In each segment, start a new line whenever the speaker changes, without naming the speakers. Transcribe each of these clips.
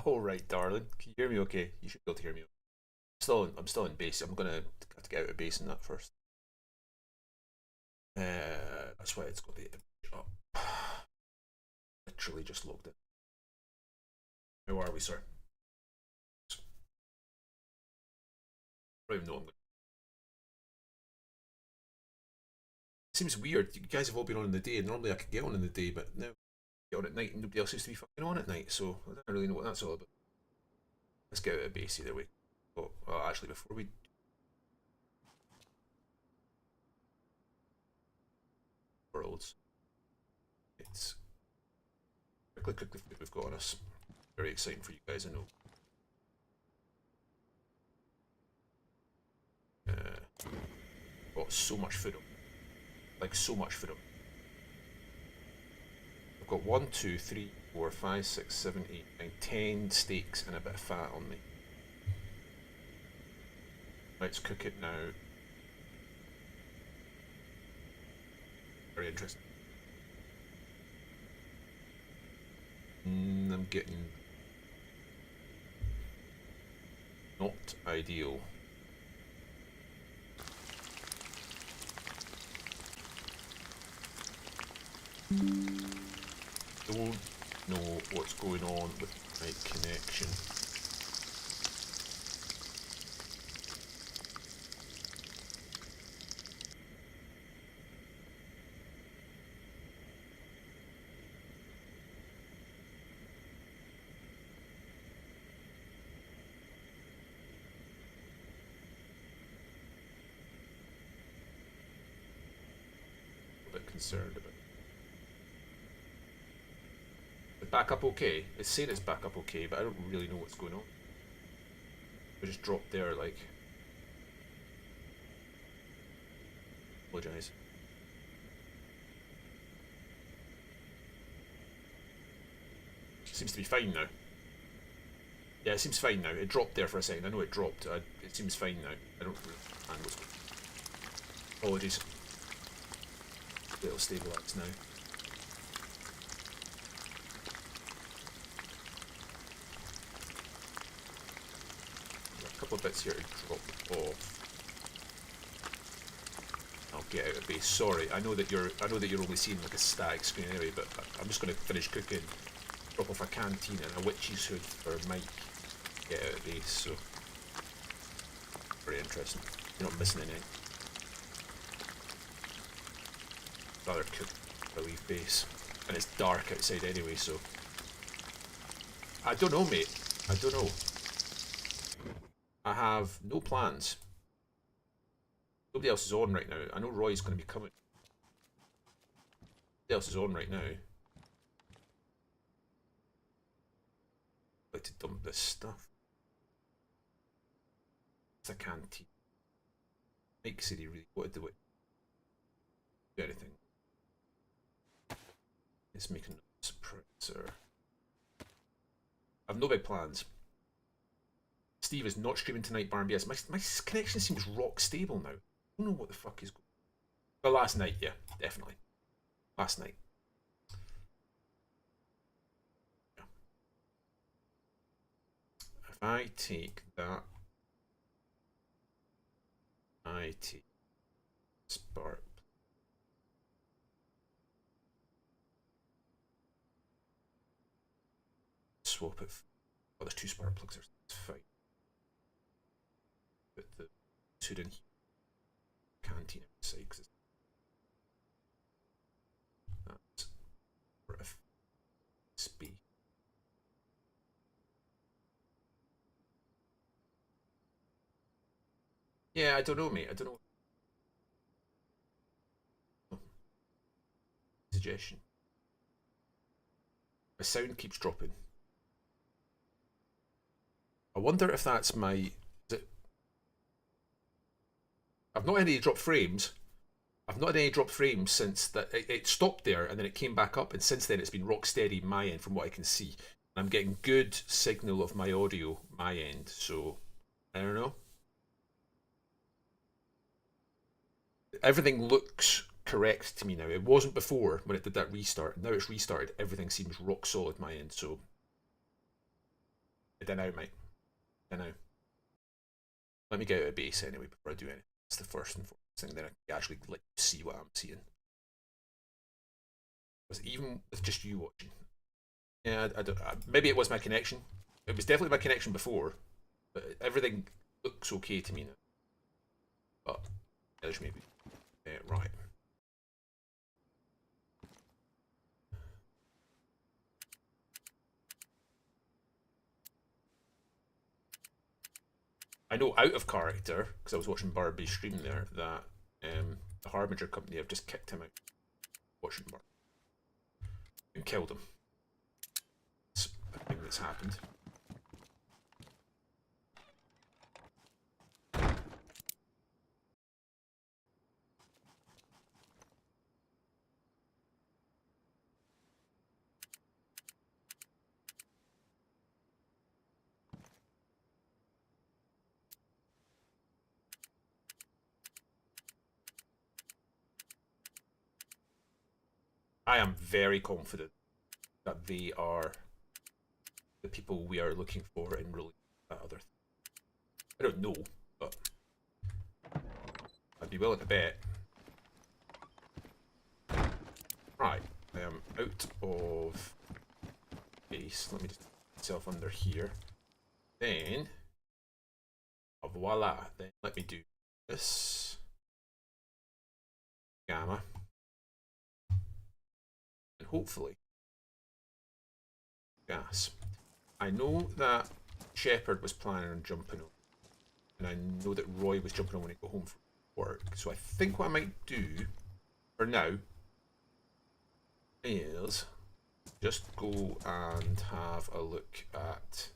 All right, darling. Can you hear me okay? You should be able to hear me. I'm still in base. I'm gonna have to get out of base in that first. That's why it's got the image up. Literally just logged in. How are we, sir? I don't even know. Seems weird. You guys have all been on in the day, and normally I could get on in the day, but now I get on at night, and nobody else seems to be fucking on at night. So I don't really know what that's all about. Let's get out of base either way. Oh, well, actually, before we worlds, it's quickly food we've got on us. Very exciting for you guys, I know. Got so much food on, like so much food on. I've got 1, 2, 3, 4, 5, 6, 7, 8, 9, 10 steaks and a bit of fat on me. Let's cook it now. Very interesting. I'm getting not ideal. Don't know what's going on with my connection. A bit concerned about. Is back up okay? It's saying it's back up okay, but I don't really know what's going on. I just dropped there, like. Apologise. Seems to be fine now. Yeah, it seems fine now. It dropped there for a second. I know it dropped. It seems fine now. I don't really understand what's going on. Apologies. It'll stabilise now. A couple of bits here to drop off. I'll get out of base. Sorry, I know that you're only seeing like a static screen anyway, but I'm just going to finish cooking, drop off a canteen and a witch's hood for Mike. Get out of base. So very interesting. You're not missing anything. Rather cook or leave base, and it's dark outside anyway. So I don't know, mate. I don't know. I have no plans. Nobody else is on right now. I know Roy's going to be coming. Nobody else is on right now. I'd like to dump this stuff. It's a canteen. Mike said he really wanted to do anything. Let's make a suppressor. I've no big plans. Steve is not streaming tonight, Barn BS. My connection seems rock stable now. I don't know what the fuck is going on. But last night, yeah, definitely. Last night. Yeah. If I take that, I take spark. Swap it. Oh, there's 2 spark plugs. That's fine. Put the hood in here. Canteen outside because that's for a speed. Yeah, I don't know, mate. I don't know. Suggestion. My sound keeps dropping. I wonder if that's my. I've not had any drop frames. I've not had any drop frames since that it stopped there and then it came back up, and since then it's been rock steady my end from what I can see. I'm getting good signal of my audio my end, so I don't know. Everything looks correct to me now. It wasn't before when it did that restart. Now it's restarted. Everything seems rock solid my end, so I don't know, mate. I don't know. Let me get out of base anyway before I do anything. That's the first and foremost thing. Then I can actually let you see what I'm seeing. Because even with just you watching, yeah, I don't. Maybe it was my connection. It was definitely my connection before, but everything looks okay to me now. But there's maybe right. I know out of character because I was watching Barbie's stream there that the Harbinger company have just kicked him out. Watching Barbie and killed him. It's a thing that's happened. I am very confident that they are the people we are looking for in releasing that other thing. I don't know, but I'd be willing to bet. Right, I am out of base. Let me just put myself under here. Then, voila. Then let me do this. Gamma. And hopefully, gas. I know that Shepard was planning on jumping on, and I know that Roy was jumping on when he got home from work. So I think what I might do for now is just go and have a look at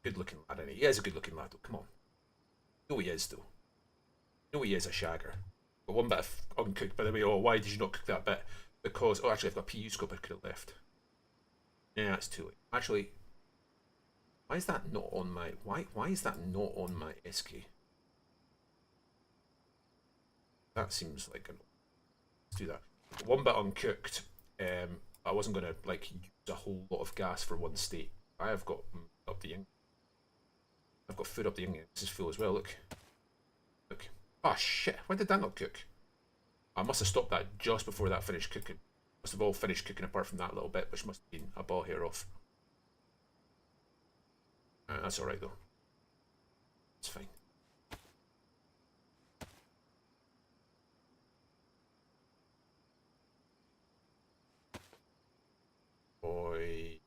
good looking lad, isn't he? He is a good looking lad though, come on. No he is though. No he is a shagger. But one bit of uncooked by the way. Oh, why did you not cook that bit? Because oh actually I've got a PU scope I could have left. Yeah, it's too late. Actually, why is that not on my why is that not on my SK? That seems like a let's do that. One bit uncooked. I wasn't gonna like use a whole lot of gas for one state. I have got up the ing. I've got food up the ing. This is full as well. Look, look. Oh shit! When did that not cook? I must have stopped that just before that finished cooking. Must have all finished cooking apart from that little bit, which must have been a ball hair off. That's all right though. It's fine. Boy,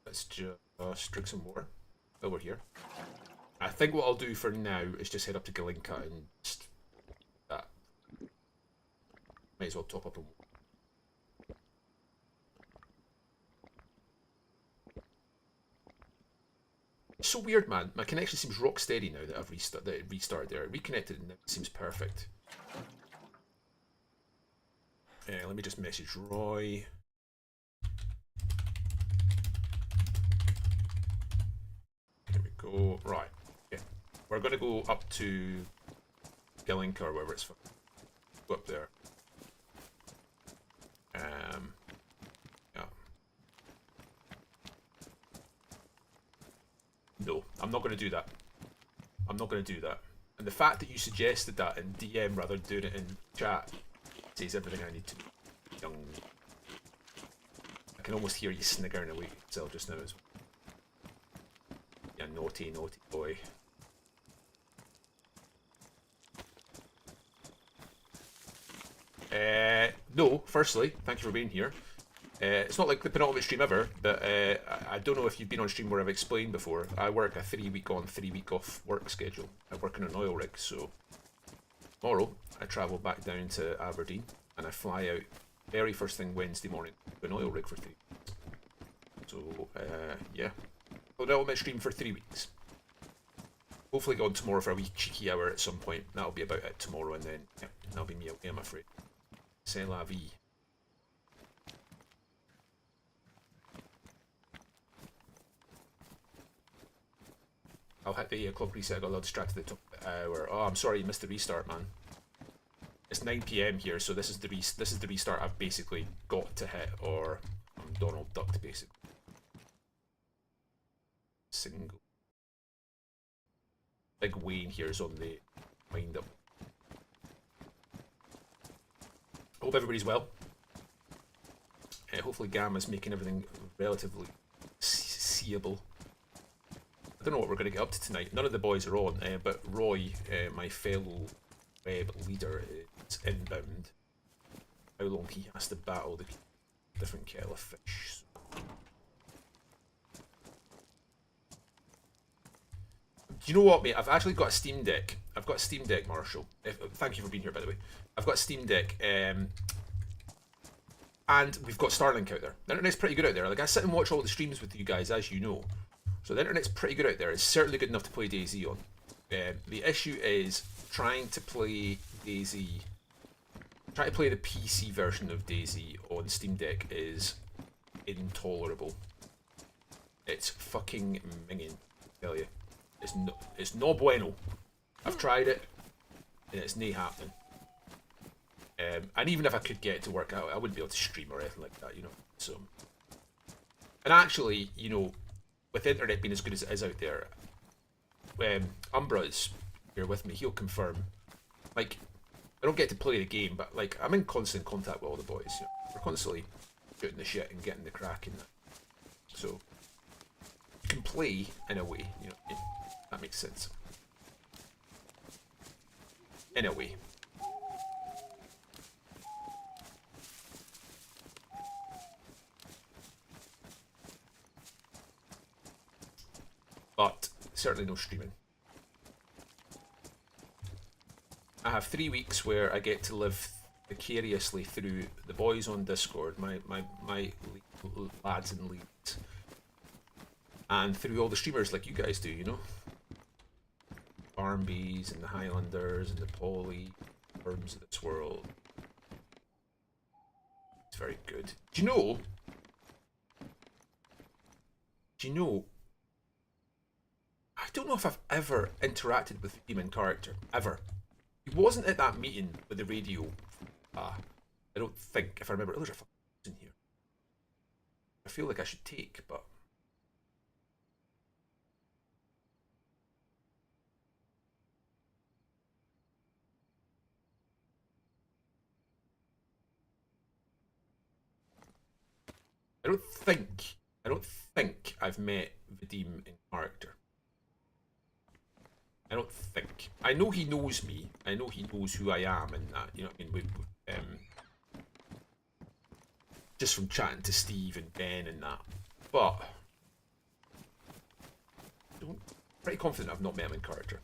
let's just drink some more over here. I think what I'll do for now is just head up to Galinka and just that. Might as well top up on. It's so weird, man. My connection seems rock steady now that I've restarted there. Reconnected and it seems perfect. Let me just message Roy. Here we go. Right. Yeah. We're going to go up to Galinka or wherever it's from. Go up there. Yeah. No, I'm not going to do that. I'm not going to do that. And the fact that you suggested that in DM rather than doing it in chat says everything I need to know. Young. I can almost hear you sniggering away yourself just now as well. Yeah, naughty, naughty boy. No, firstly, thank you for being here. It's not like the penultimate stream ever, but I don't know if you've been on stream where I've explained before. I work a 3-week on, 3-week off work schedule. I work in an oil rig, so tomorrow I travel back down to Aberdeen and I fly out very first thing Wednesday morning to an oil rig for 3 weeks. So, yeah. Penultimate stream for 3 weeks. Hopefully go on tomorrow for a wee cheeky hour at some point. That'll be about it tomorrow, and then, yeah, that'll be me away, I'm afraid. C'est la vie. I'll hit the clock reset. I got a little distracted at the top of the hour. Oh, I'm sorry you missed the restart, man. It's 9 PM here, so this is the restart I've basically got to hit, or I'm Donald Ducked basically. Big Wayne here is on the wind up. Hope everybody's well. Hopefully Gamma's making everything relatively seeable. I don't know what we're going to get up to tonight. None of the boys are on, but Roy, my fellow web leader, is inbound. How long he has to battle the different kettle of fish. Do you know what, mate? I've actually got a Steam Deck. I've got a Steam Deck, Marshall. Thank you for being here, by the way. I've got a Steam Deck, and we've got Starlink out there. The internet's pretty good out there. Like, I sit and watch all the streams with you guys, as you know. So the internet's pretty good out there. It's certainly good enough to play DayZ on. The issue is trying to play DayZ. Trying to play the PC version of DayZ on Steam Deck is intolerable. It's fucking minging, I tell you. It's no bueno. I've tried it, and it's nae happening. And even if I could get it to work out, I wouldn't be able to stream or anything like that, you know. So, and actually, you know, with the internet being as good as it is out there, Umbra's here with me. He'll confirm. Like, I don't get to play the game, but like I'm in constant contact with all the boys. You know? We're constantly shooting the shit and getting the crack in that. So you can play in a way, you know. That makes sense. In a way. But certainly no streaming. I have 3 weeks where I get to live vicariously through the boys on Discord, my lads and leads, and through all the streamers like you guys do, you know. Barnbies and the Highlanders and the Polly firms of this world. It's very good. Do you know? I don't know if I've ever interacted with the demon character. Ever. He wasn't at that meeting with the radio. I don't think, if I remember. Oh, there's a fucking in here. I feel like I should take, but I don't think I've met Vadim in character. I don't think. I know he knows me. I know he knows who I am and that. You know what I mean? Just from chatting to Steve and Ben and that. But I'm pretty confident I've not met him in character.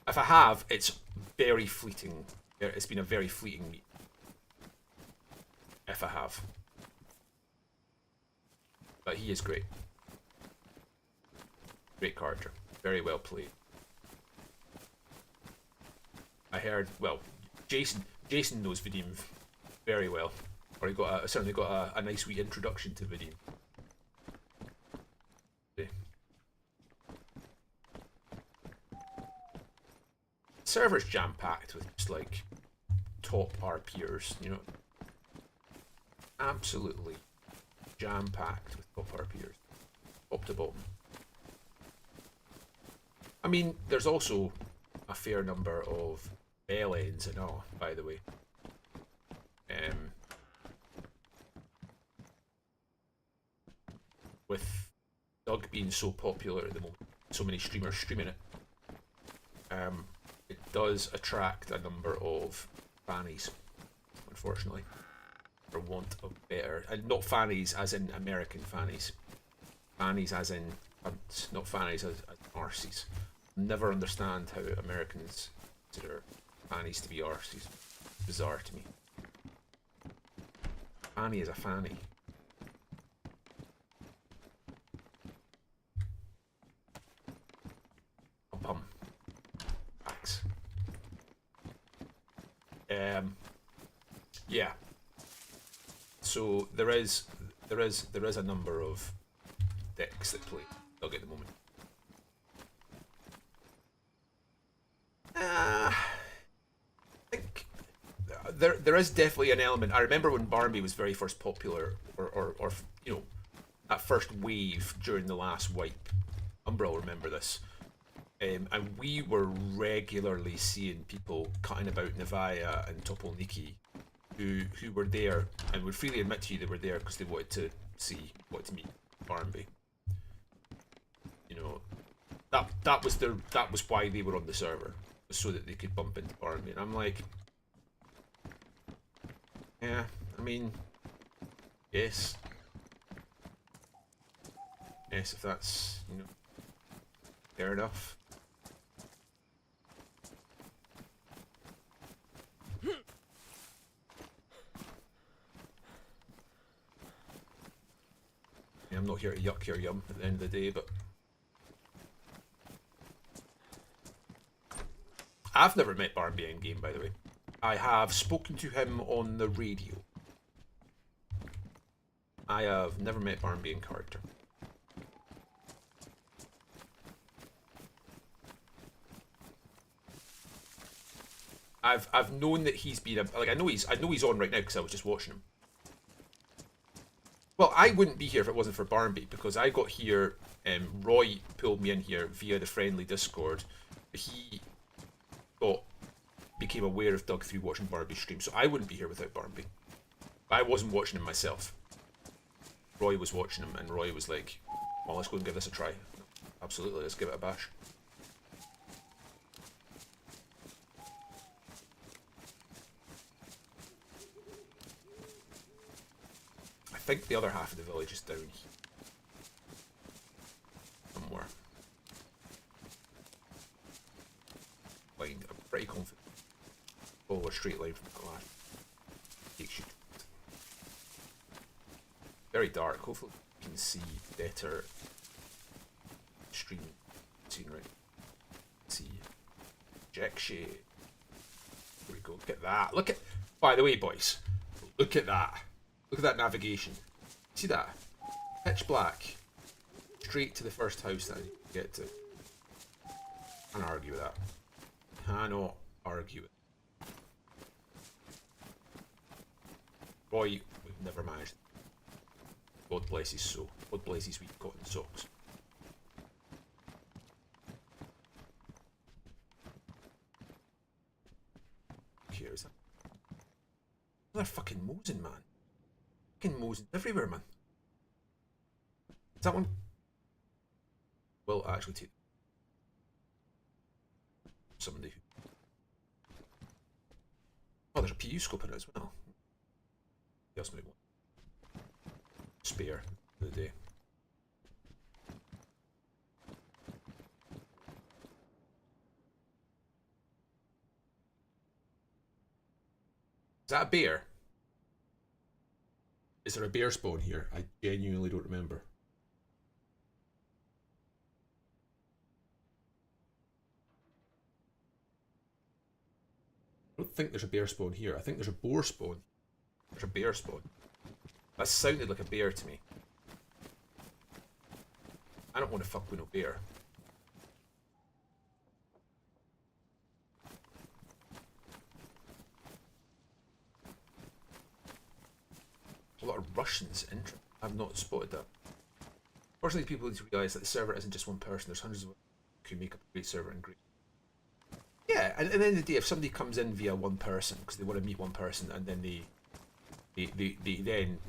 If I have, it's very fleeting. It's been a very fleeting meet. If I have. But he is great. Great character. Very well played. I heard, well, Jason knows Vadim very well. Or he certainly got a nice wee introduction to Vadim. Server's jam-packed with just like top RPers, you know. Absolutely jam-packed with top RPers. Top to bottom. I mean, there's also a fair number of bell ends and all, by the way. With Doug being so popular at the moment, so many streamers streaming it, it does attract a number of fannies, unfortunately, for want of better. And not fannies as in American fannies. Fannies as in cunts, not fannies as arses. Never understand how Americans consider fannies to be arses. Bizarre to me. Fanny is a fanny. Bum. Facts. Yeah. So there is a number of decks that play Doug at the moment. I think there is definitely an element. I remember when Barnaby was very first popular, or you know, that first wave during the last wipe. Umbra will remember this. And we were regularly seeing people cutting about Navaya and Topolniki who were there and would freely admit to you they were there because they wanted to wanted to meet Barnby. You know, that was why they were on the server, so that they could bump into Barnby. And I'm like, yeah, I mean, yes, if that's, you know, fair enough. I'm not here to yuck your yum at the end of the day, but I've never met Barnby in game, by the way. I have spoken to him on the radio. I have never met Barnby in character. I've known that he's been like I know he's on right now because I was just watching him. Well, I wouldn't be here if it wasn't for Barnby, because I got here. Roy pulled me in here via the friendly Discord. He became aware of Doug through watching Barnby's stream, so I wouldn't be here without Barnby. I wasn't watching him myself. Roy was watching him, and Roy was like, "Well, let's go and give this a try." Absolutely, let's give it a bash. I think the other half of the village is down here somewhere. I'm pretty confident. Follow a straight line from the last. Takes you. Very dark. Hopefully you can see better. Stream scene, right? See. Jack shade. Here we go. Look at that. Look at. By the way, boys, look at that. Look at that navigation. See that? Pitch black. Straight to the first house that I need to get to. Can't argue with that. Cannot argue it. Boy, we've never managed. God bless his soul. God bless his wee cotton socks. Here is that. Another fucking Mosin, man. Fucking Mosin everywhere, man. Is that one? Well, actually, take somebody who. Oh, there's a PU scope in it as well. Else might want spare for the day. Is that a bear? Is there a bear spawn here? I genuinely don't remember. I don't think there's a bear spawn here. I think there's a boar spawn. There's a bear spawn. That sounded like a bear to me. I don't want to fuck with no bear. A lot of Russians in. I've not spotted that. Fortunately, people need to realise that the server isn't just one person. There's hundreds of who make up a great server and great. Yeah, and at the end of the day, if somebody comes in via one person because they want to meet one person, and then they then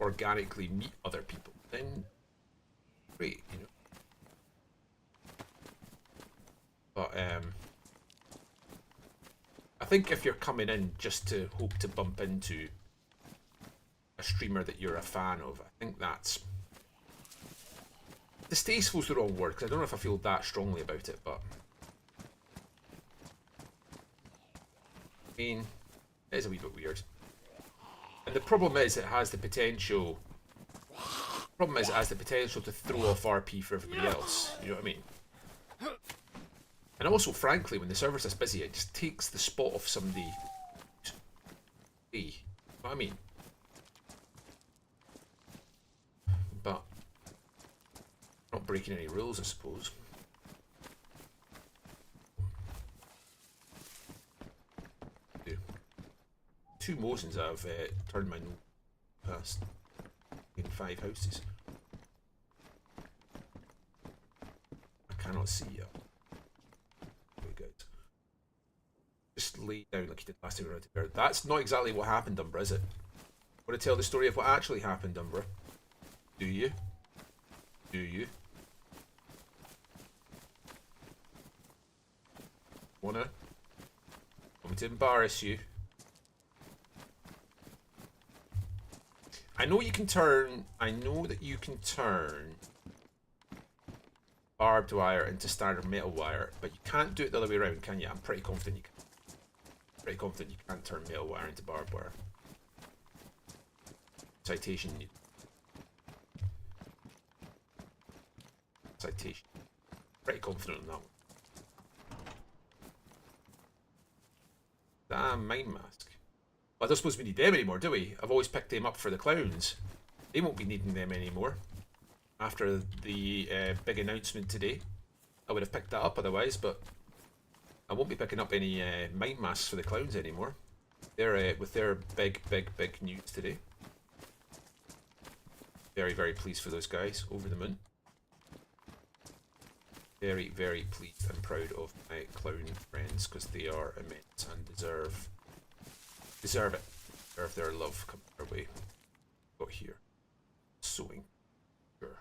organically meet other people, then great, you know. But I think if you're coming in just to hope to bump into a streamer that you're a fan of, I think that's distasteful's the wrong word, because I don't know if I feel that strongly about it, but I mean, it is a wee bit weird. And the problem is it has the potential. Problem is it has the potential to throw off RP for everybody else. You know what I mean? And also, frankly, when the server's this busy, it just takes the spot off somebody. You know what I mean? But not breaking any rules, I suppose. Two Mosins I've turned my nose past in 5 houses. I cannot see you. lay down like he did last time around the bear. That's not exactly what happened, Umbra, is it? Want to tell the story of what actually happened, Umbra? Do you? Do you? Want me to embarrass you? I know you can turn. I know that you can turn barbed wire into standard metal wire, but you can't do it the other way around, can you? I'm pretty confident you can. Pretty confident you can't turn metal wire into barbed wire. Citation. Citation. Pretty confident on that one. Damn mind mask. Well, I don't suppose we need them anymore, do we? I've always picked them up for the clowns. They won't be needing them anymore. After the big announcement today. I would have picked that up otherwise, but I won't be picking up any mind masks for the clowns anymore. They're with their big news today. Very, very pleased for those guys. Over the moon. Very, very pleased and proud of my clown friends because they are immense and deserve it. Deserve their love coming their way. Got here. Sewing. Sure.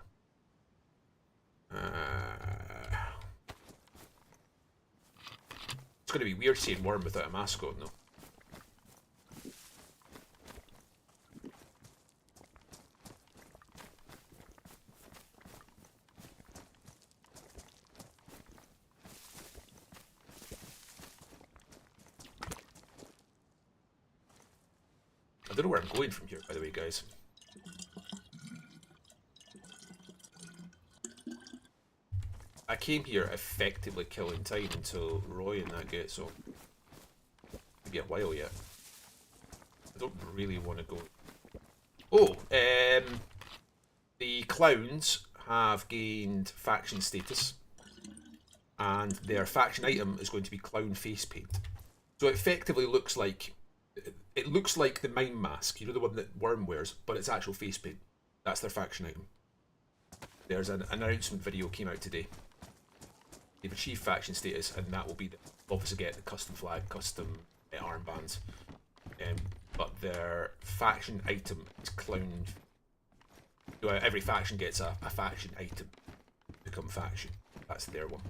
It's going to be weird seeing Worm without a mask on, though. I don't know where I'm going from here, by the way, guys. I came here effectively killing time until Roy and that gets on. Maybe a while yet. I don't really want to go. Oh, the clowns have gained faction status, and their faction item is going to be clown face paint. So it effectively looks like the mime mask, you know, the one that Worm wears, but it's actual face paint. That's their faction item. There's an announcement video came out today. They've achieved faction status, and that will be obviously get the custom flag, custom armbands. But their faction item is clown. Every faction gets a faction item to become faction. That's their one.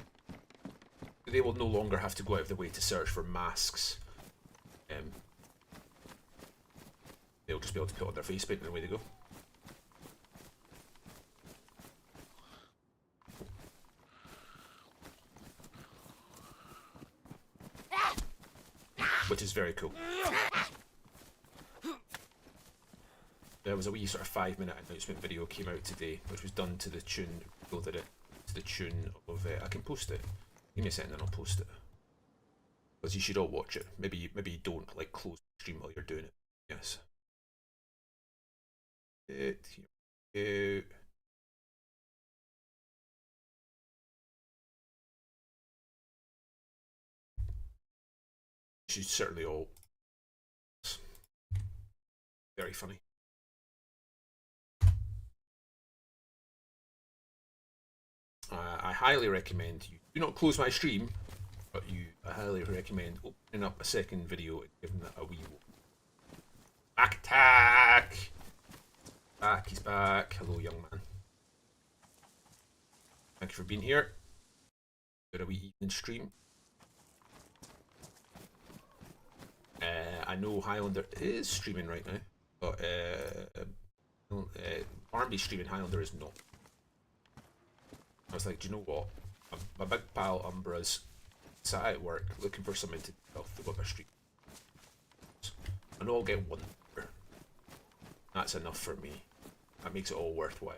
They will no longer have to go out of their way to search for masks. They'll just be able to put on their face paint and away they go. Which is very cool. There was a wee sort of 5-minute announcement video came out today, which was done to the tune. People did it to the tune of. I can post it. Give me a second, and I'll post it. Because you should all watch it. Maybe you don't like close the stream while you're doing it. Yes. Here we go. She's certainly all very funny. I highly recommend you do not close my stream, but I highly recommend opening up a second video and giving that a wee back attack. Back, he's back. Hello, young man. Thank you for being here. Got a wee evening stream. I know Highlander is streaming right now, but Barnby's streaming, Highlander is not. I was like, do you know what? My big pal Umbra's sat at work looking for something to do off the Wither stream. And I'll get one. That's enough for me. That makes it all worthwhile.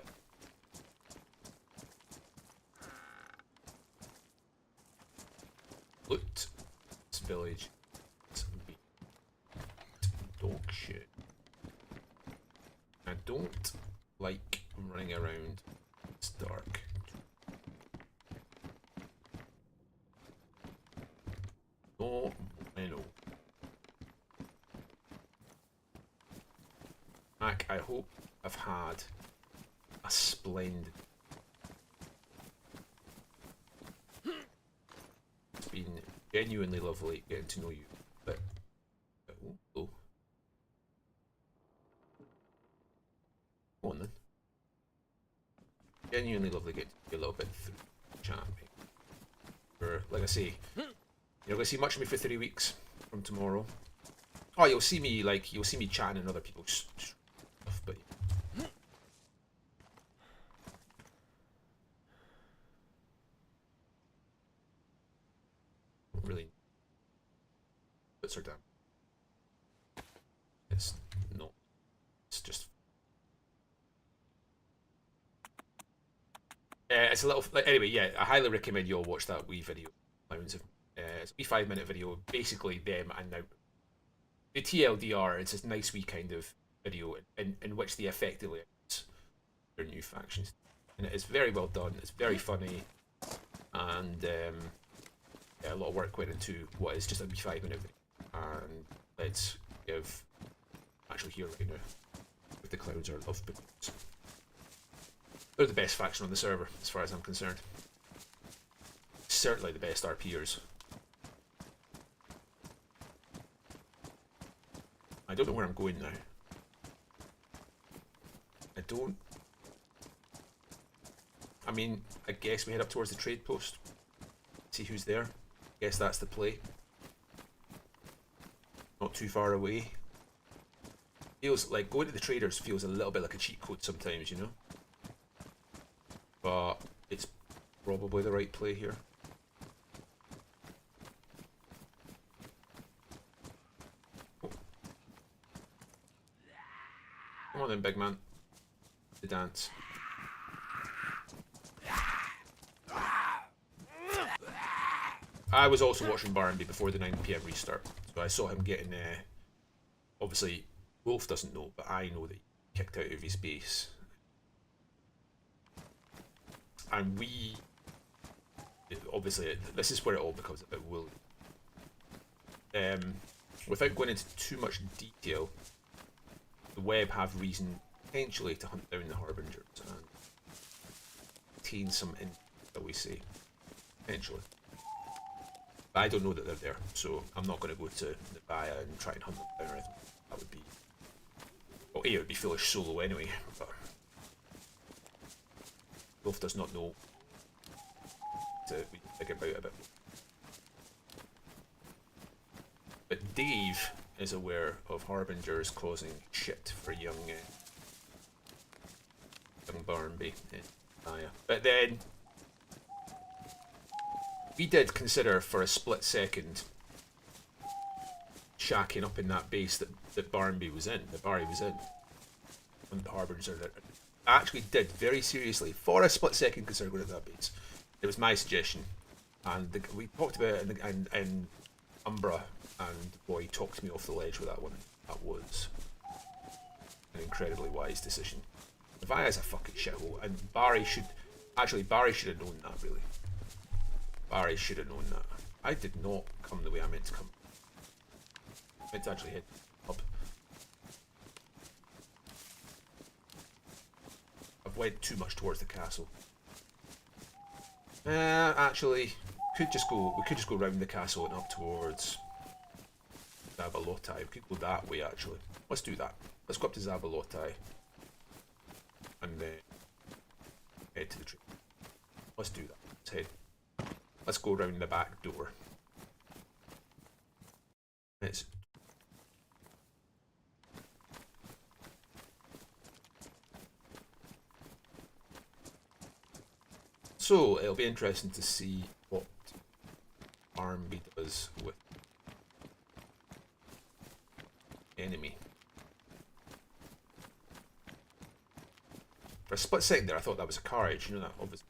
Loot this village. Dog shit. I don't like running around. It's dark. No, I know. Mac, I hope I've had a splendid. It's been genuinely lovely getting to know you. gonna say, you're not gonna see much of me for 3 weeks from tomorrow. Oh, you'll see me chatting in other people's stuff, but really puts her down. It's not. It's just. It's a little. Anyway, yeah, I highly recommend you all watch that wee video. It's a wee 5-minute video, basically them and now. The TLDR, it's a nice wee kind of video in which they effectively announce their new factions. And it is very well done, it's very funny, and yeah, a lot of work went into what is just a wee 5-minute video. And let's give actually here right now with the clouds are love balloons. They're the best faction on the server as far as I'm concerned. Certainly the best RPers. I don't know where I'm going now. I mean, I guess we head up towards the trade post. See who's there. Guess that's the play. Not too far away. Feels like going to the traders feels a little bit like a cheat code sometimes, you know? But it's probably the right play here. Come on then, big man. The dance. I was also watching Barnaby before the 9 PM restart, so I saw him getting. Obviously, Wolf doesn't know, but I know that he kicked out of his base, and we. Obviously, this is where it all becomes a bit woolly. Without going into too much detail, the web have reason potentially to hunt down the harbingers and obtain some intel, that we say, potentially. But I don't know that they're there, so I'm not going to go to the Baya and try and hunt them down or anything. That would be, well, A, it would be foolish solo anyway, but Wolf does not know to figure about a bit. But Dave is aware of harbingers causing shit for young Barnaby in Baya. But then we did consider for a split second shacking up in that base that Barnaby was in, that Barry was in, when the harbingers are there. I actually did very seriously for a split second consider going to that base. It was my suggestion, and we talked about it, and Umbra and Boy talked me off the ledge with that one. That was an incredibly wise decision. Vaya's a fucking shithole, and Barry should have known that, really. Barry should have known that. I did not come the way I meant to come. I meant to actually head up. I've went too much towards the castle. Actually, we could just go round the castle and up towards Zabalotai. We could go that way, actually. Let's do that. Let's go up to Zabalotai and then head to the tree. Let's do that. Let's head. Let's go round the back door. It's so it'll be interesting to see what Armby does with enemy. For a split second there, I thought that was a carriage. You know that obviously.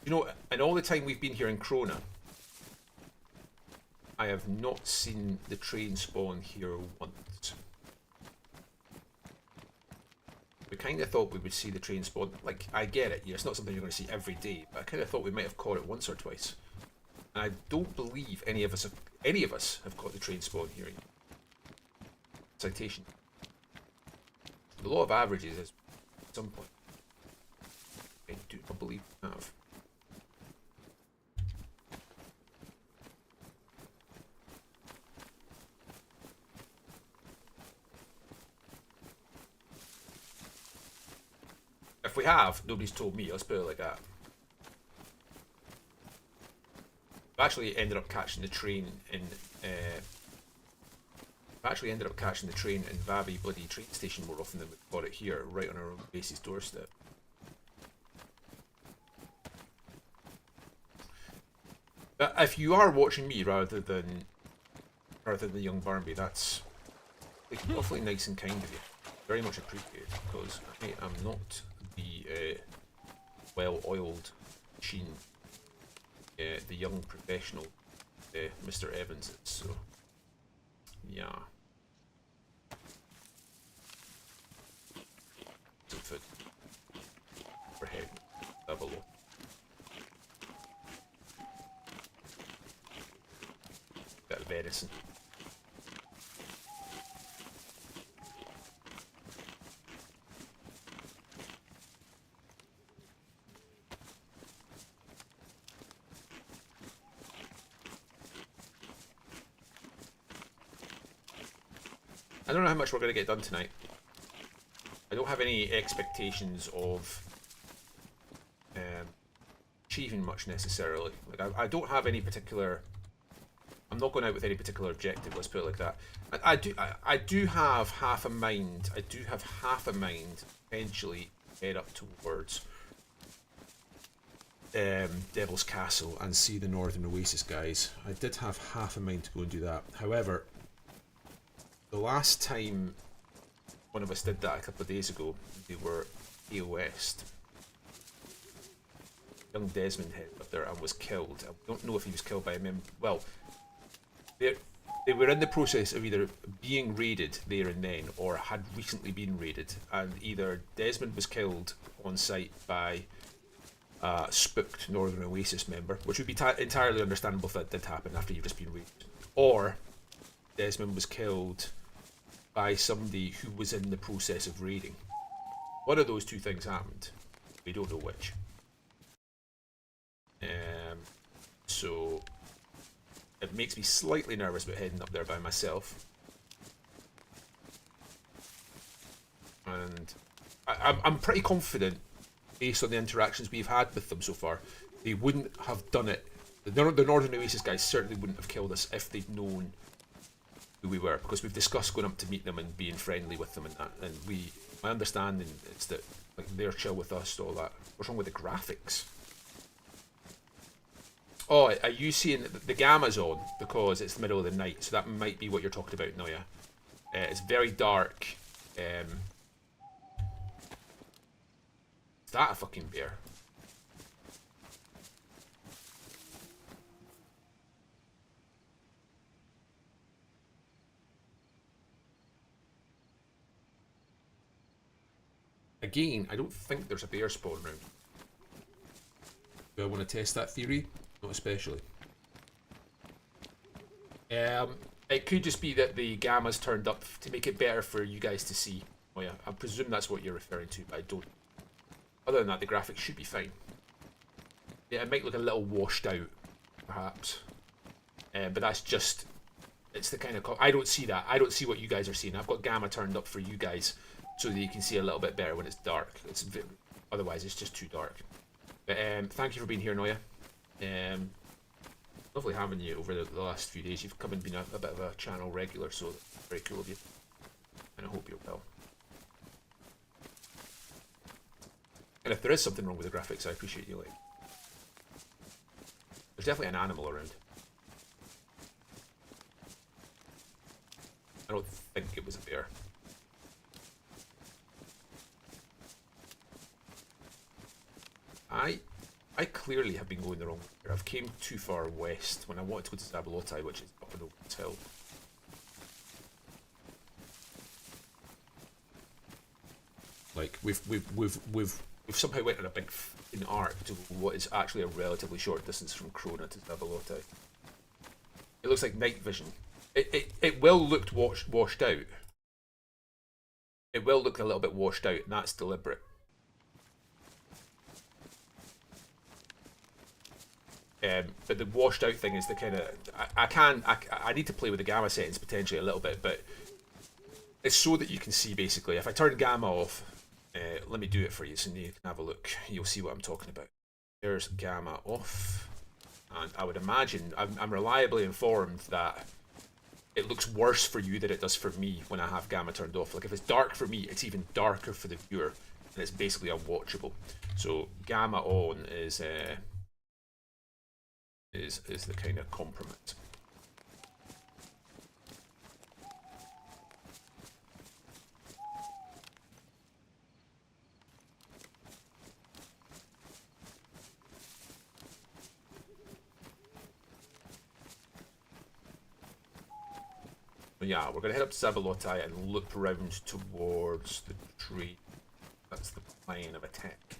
You know, and all the time we've been here in Krona, I have not seen the train spawn here once. We kind of thought we would see the train spawn. Like, I get it, it's not something you're going to see every day, but I kind of thought we might have caught it once or twice. And I don't believe any of us have caught the train spawn here yet. Citation. The law of averages is at some point. I do not believe we have. If we have, nobody's told me, let's put it like that. I actually ended up catching the train in. I actually ended up catching the train in Vavi bloody train station more often than we got it here, right on our own base's doorstep. But if you are watching me rather than young Barnaby, that's awfully nice and kind of you. Very much appreciated, because I am not the well-oiled machine the young professional Mr. Evans is, so yeah. Some food for head level. Bit of venison. I don't know how much we're going to get done tonight. I don't have any expectations of achieving much necessarily. Like I don't have any particular. I'm not going out with any particular objective. Let's put it like that. I do have half a mind. I do have half a mind eventually head up towards Devil's Castle and see the Northern Oasis guys. I did have half a mind to go and do that. However, the last time one of us did that a couple of days ago, they were AO West. Young Desmond headed up there and was killed. I don't know if he was killed by a member. Well, they were in the process of either being raided there and then, or had recently been raided, and either Desmond was killed on site by a spooked Northern Oasis member, which would be entirely understandable if that did happen after you've just been raided, or Desmond was killed by somebody who was in the process of raiding. One of those two things happened. We don't know which. So it makes me slightly nervous about heading up there by myself. And I'm pretty confident, based on the interactions we've had with them so far, they wouldn't have done it. The Northern Oasis guys certainly wouldn't have killed us if they'd known who we were, because we've discussed going up to meet them and being friendly with them and that. And my understanding is that like they're chill with us, all that. What's wrong with the graphics? Oh, are you seeing the gamma's on because it's the middle of the night? So that might be what you're talking about, Noya. It's very dark. Is that a fucking bear? Again, I don't think there's a bear spawn around. Do I want to test that theory? Not especially. It could just be that the gamma's turned up to make it better for you guys to see. Oh yeah, I presume that's what you're referring to, but I don't. Other than that, the graphics should be fine. Yeah, it might look a little washed out, perhaps. But that's just... It's the kind of... I don't see that. I don't see what you guys are seeing. I've got gamma turned up for you guys so that you can see a little bit better when it's dark. Otherwise, it's just too dark. But thank you for being here, Noya. Lovely having you over the last few days. You've come and been a bit of a channel regular, so very cool of you. And I hope you're well. And if there is something wrong with the graphics, I appreciate you like. There's definitely an animal around. I don't think it was a bear. I clearly have been going the wrong way. I've came too far west when I wanted to go to Zabalotai, which is up an open hill. Like we've somehow went on a big arc to what is actually a relatively short distance from Krona to Zabalotai. It looks like night vision. It will look washed out. It will look a little bit washed out, and that's deliberate. But the washed out thing is the kind of I need to play with the gamma settings potentially a little bit, but it's so that you can see basically. If I turn gamma off, let me do it for you so you can have a look. You'll see what I'm talking about. There's gamma off. And I would imagine, I'm reliably informed that it looks worse for you than it does for me when I have gamma turned off. Like if it's dark for me, it's even darker for the viewer, and it's basically unwatchable. So gamma on is the kind of compromise. But yeah, we're going to head up to Zabalotai and loop around towards the tree. That's the plan of attack.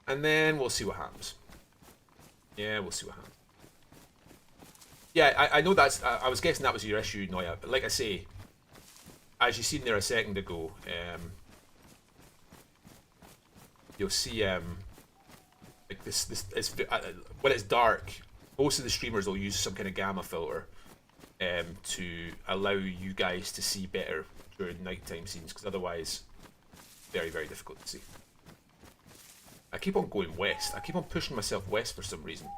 And then we'll see what happens. Yeah, we'll see what happens. Yeah, I know that's... I was guessing that was your issue, Noya. But like I say, as you seen there a second ago, you'll see... like this it's, when it's dark, most of the streamers will use some kind of gamma filter to allow you guys to see better during nighttime scenes, because otherwise, very, very difficult to see. I keep on going west. I keep on pushing myself west for some reason.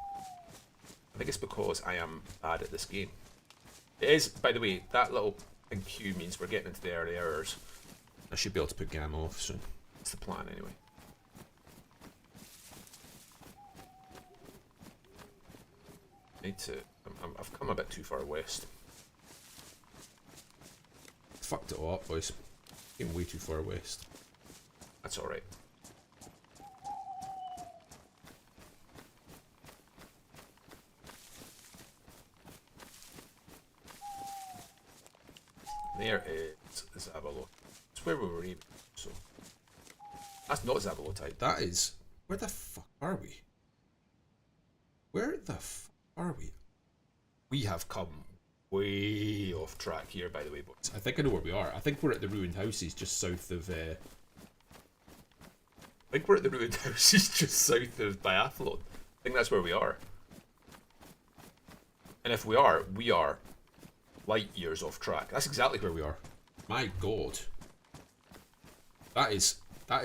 I think it's because I am bad at this game. It is, by the way, that little thing Q means we're getting into the early hours. I should be able to put gamma off soon. That's the plan anyway. Need to... I've come a bit too far west. Fucked it all up, boys. Came way too far west. That's alright. There is Zabalo. It's where we were aiming, so... That's not Zabalotai. That is... Where the fuck are we? Where the fuck are we? We have come way off track here, by the way, boys. I think I know where we are. I think we're at the ruined houses just south of... I think we're at the ruined houses just south of Biathlon. I think that's where we are. And if we are light years off track. That's exactly where we are. My god. That is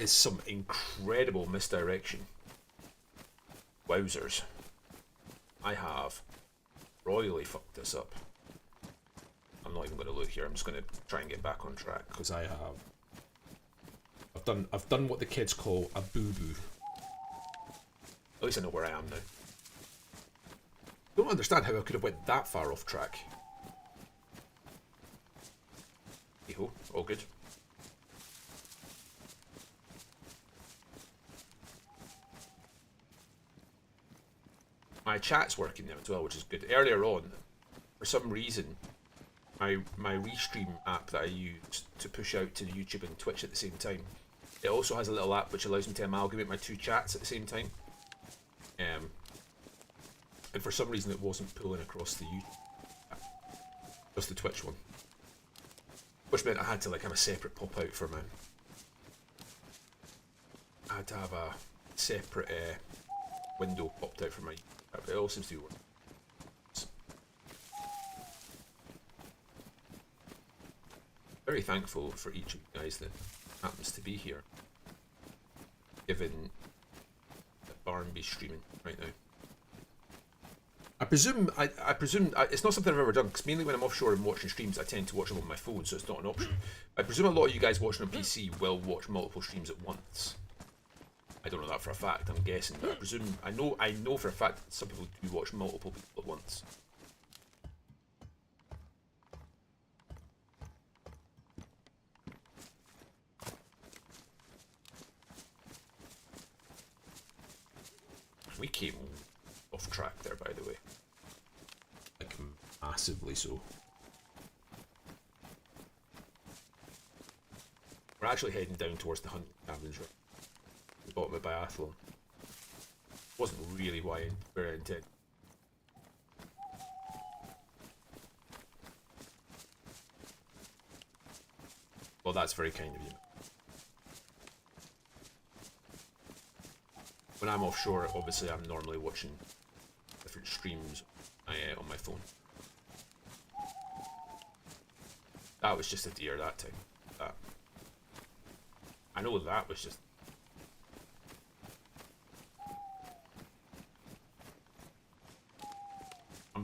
some incredible misdirection. Wowzers. I have royally fucked this up. I'm not even going to look here. I'm just going to try and get back on track, because I've done what the kids call a boo-boo. At least I know where I am now. I don't understand how I could have went that far off track. Hey-ho, all good. My chat's working now as well, which is good. Earlier on, for some reason, my Restream app that I use to push out to YouTube and Twitch at the same time, it also has a little app which allows me to amalgamate my two chats at the same time. And for some reason it wasn't pulling across the YouTube app, just the Twitch one. Which meant I had to like have a separate pop out for my... I had to have a separate window popped out for my... But it all seems to be working. Very thankful for each of you guys that happens to be here, given that Barnby's streaming right now. I presume it's not something I've ever done, because mainly when I'm offshore and watching streams I tend to watch them on my phone, so it's not an option. I presume a lot of you guys watching on PC will watch multiple streams at once. I don't know that for a fact, I'm guessing, but I presume, I know for a fact that some people do watch multiple people at once. We came off track there, by the way. Like, massively so. We're actually heading down towards the hunting cabins right at the bottom of Biathlon. Wasn't really where I intended. Well, that's very kind of you. When I'm offshore, obviously I'm normally watching different streams on my phone. That was just a deer that time. That. I know that was just...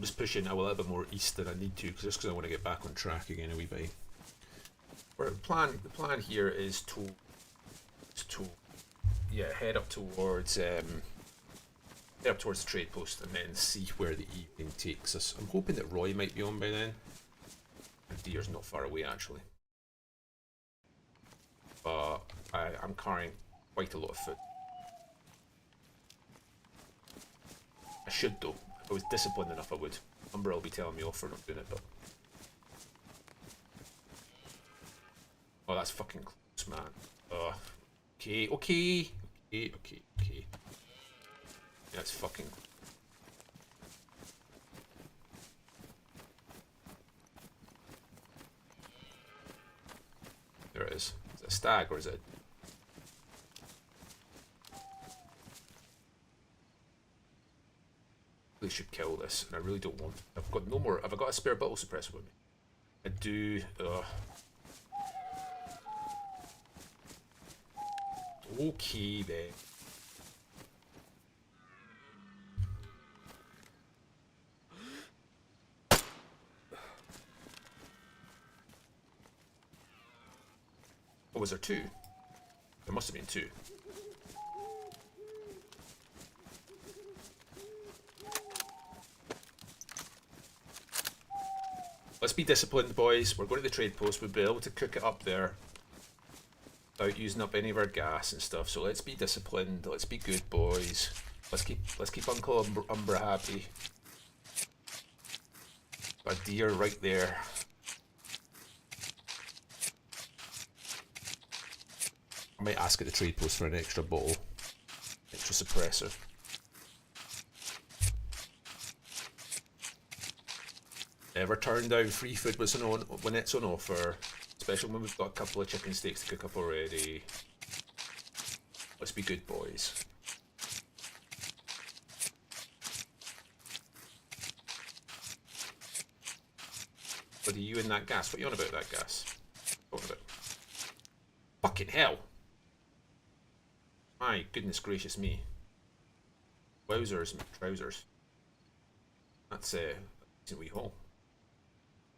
just pushing a little bit more east than I need to, just because I want to get back on track again a wee bit. The plan here is to head up towards the trade post and then see where the evening takes us. I'm hoping that Roy might be on by then. The deer's not far away actually, but I'm carrying quite a lot of food. I should though. If I was disciplined enough, I would. Umber will be telling me off for not doing it, but oh, that's fucking close, man. Okay. That's fucking. There it is. Is it a stag or is it? I really should kill this, and I really don't want. I've got no more. Have I got a spare bottle suppressor with me? I do. Okay then. Oh, was there two? There must have been two. Let's be disciplined, boys. We're going to the trade post. We'll be able to cook it up there without using up any of our gas and stuff. So let's be disciplined. Let's be good, boys. Let's keep Uncle Umbra happy. A deer right there. I might ask at the trade post for an extra bottle, extra suppressor. Never turn down free food when it's on offer, especially when we've got a couple of chicken steaks to cook up already. Let's be good boys. What are you in that gas? What are you on about that gas? What about? Fucking hell! My goodness gracious me. Wowzers and trousers. That's a decent wee haul.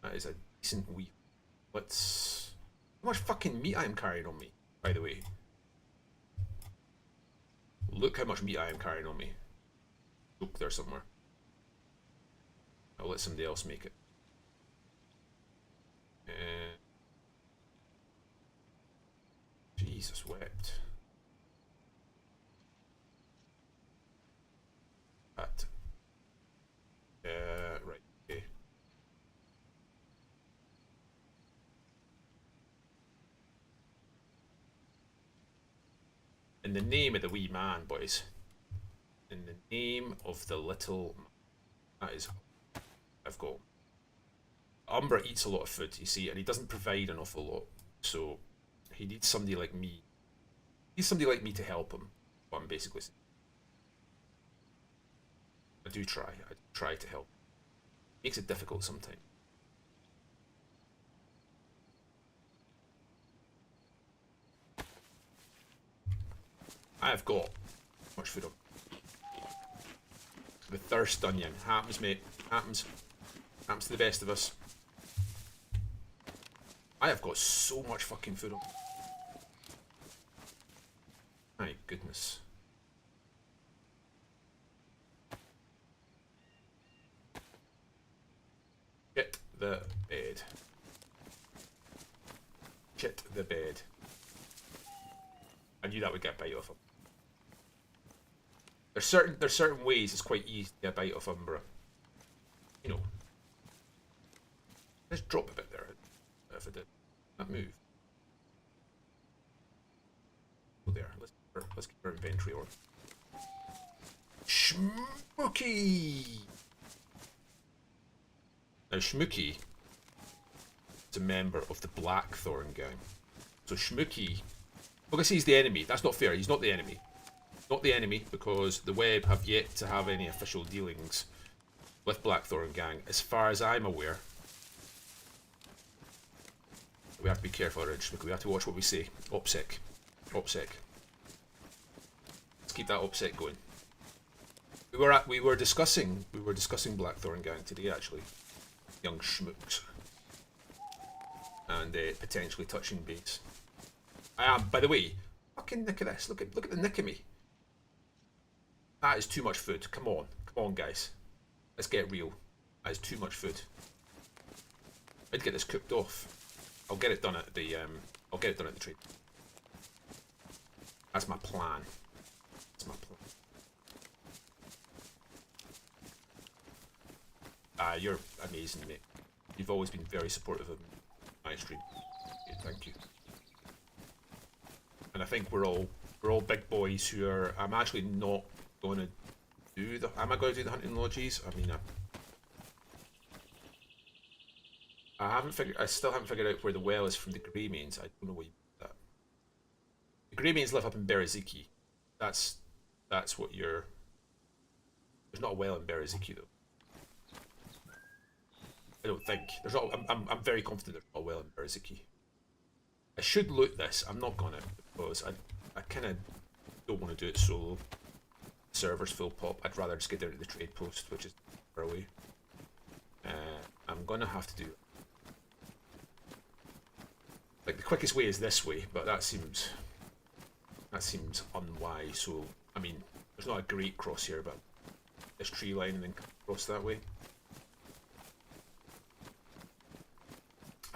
That is a decent wee. Let's. How much fucking meat I am carrying on me, by the way. Look how much meat I am carrying on me. Look there somewhere. I'll let somebody else make it. Jesus wept. That. Right, okay. In the name of the wee man, boys. In the name of the little man. That is. I've got. Umbra eats a lot of food, you see, and he doesn't provide an awful lot. So he needs somebody like me. He needs somebody like me to help him. What I'm basically saying. I do try to help. Makes it difficult sometimes. I have got much food on. The thirst onion. Happens, mate. Happens. Happens to the best of us. I have got so much fucking food on. My goodness. Shit the bed. Shit the bed. I knew that would get a bite off him. There's certain ways it's quite easy to get a bite off Umbra. You know. Let's drop a bit there. If it did. That move. Go there. Let's keep our inventory on. Schmooky! Now Schmooky is a member of the Blackthorn gang. So Schmooky, well, I say he's the enemy. That's not fair. He's not the enemy. Not the enemy because the Web have yet to have any official dealings with Blackthorn gang, as far as I'm aware. We have to be careful around Schmooky. We have to watch what we say. OPSEC. OPSEC. Let's keep that OPSEC going. We were discussing Blackthorn Gang today actually, young schmooks, and potentially touching base. I am, by the way. Fucking nick at this. Look at the nick of me. That is too much food. Come on, guys. Let's get real. That is too much food. I'd get this cooked off. I'll get it done at the trade. That's my plan. That's my plan. You're amazing, mate. You've always been very supportive of my stream. Yeah, thank you. And I think we're all big boys who are. I'm actually not going to do the. Am I going to do the hunting lodges? I mean, I still haven't figured out where the well is from the Greymanes. I don't know what you mean by that. The Greymanes live up in Bereziki. That's what you're. There's not a well in Bereziki though. I don't think there's not. I'm very confident there's not a well in Bereziki. I should loot this. I'm not gonna because I kind of don't want to do it solo. Server's full pop. I'd rather just get down to the trade post, which is far away. I'm gonna have to do it. Like the quickest way is this way, but that seems unwise. So I mean, there's not a great cross here, but this tree line and then cross that way.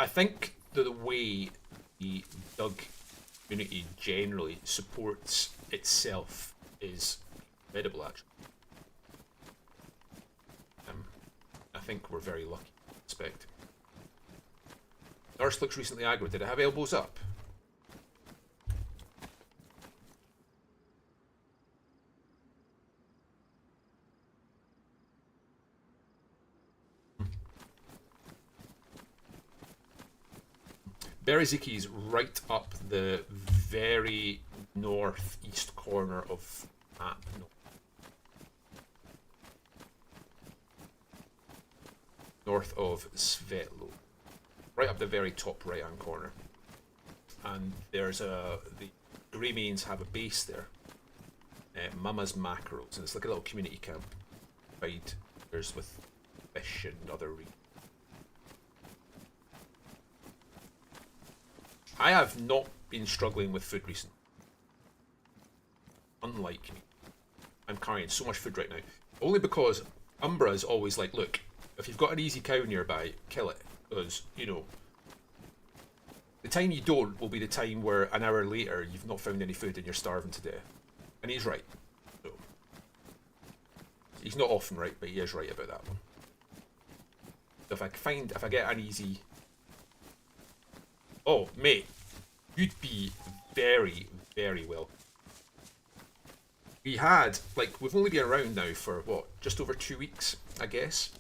I think that the way the Doug community generally supports itself is incredible, actually. I think we're very lucky in that respect. Nurse looks recently aggro. Did it have elbows up? Bereziki's right up the very northeast corner of map. No. North of Svetlo. Right up the very top right hand corner. And there's the Greymanes have a base there. Mama's Mackerels. And it's like a little community camp. There's with fish and other reasons. I have not been struggling with food recently. Unlike me. I'm carrying so much food right now. Only because Umbra is always like, look, if you've got an easy cow nearby, kill it. Because, you know, the time you don't will be the time where an hour later you've not found any food and you're starving to death. And he's right. So, he's not often right, but he is right about that one. So if I get an easy... Oh, mate, you'd be very, very well. We had, like, we've only been around now for, what, just over 2 weeks, I guess.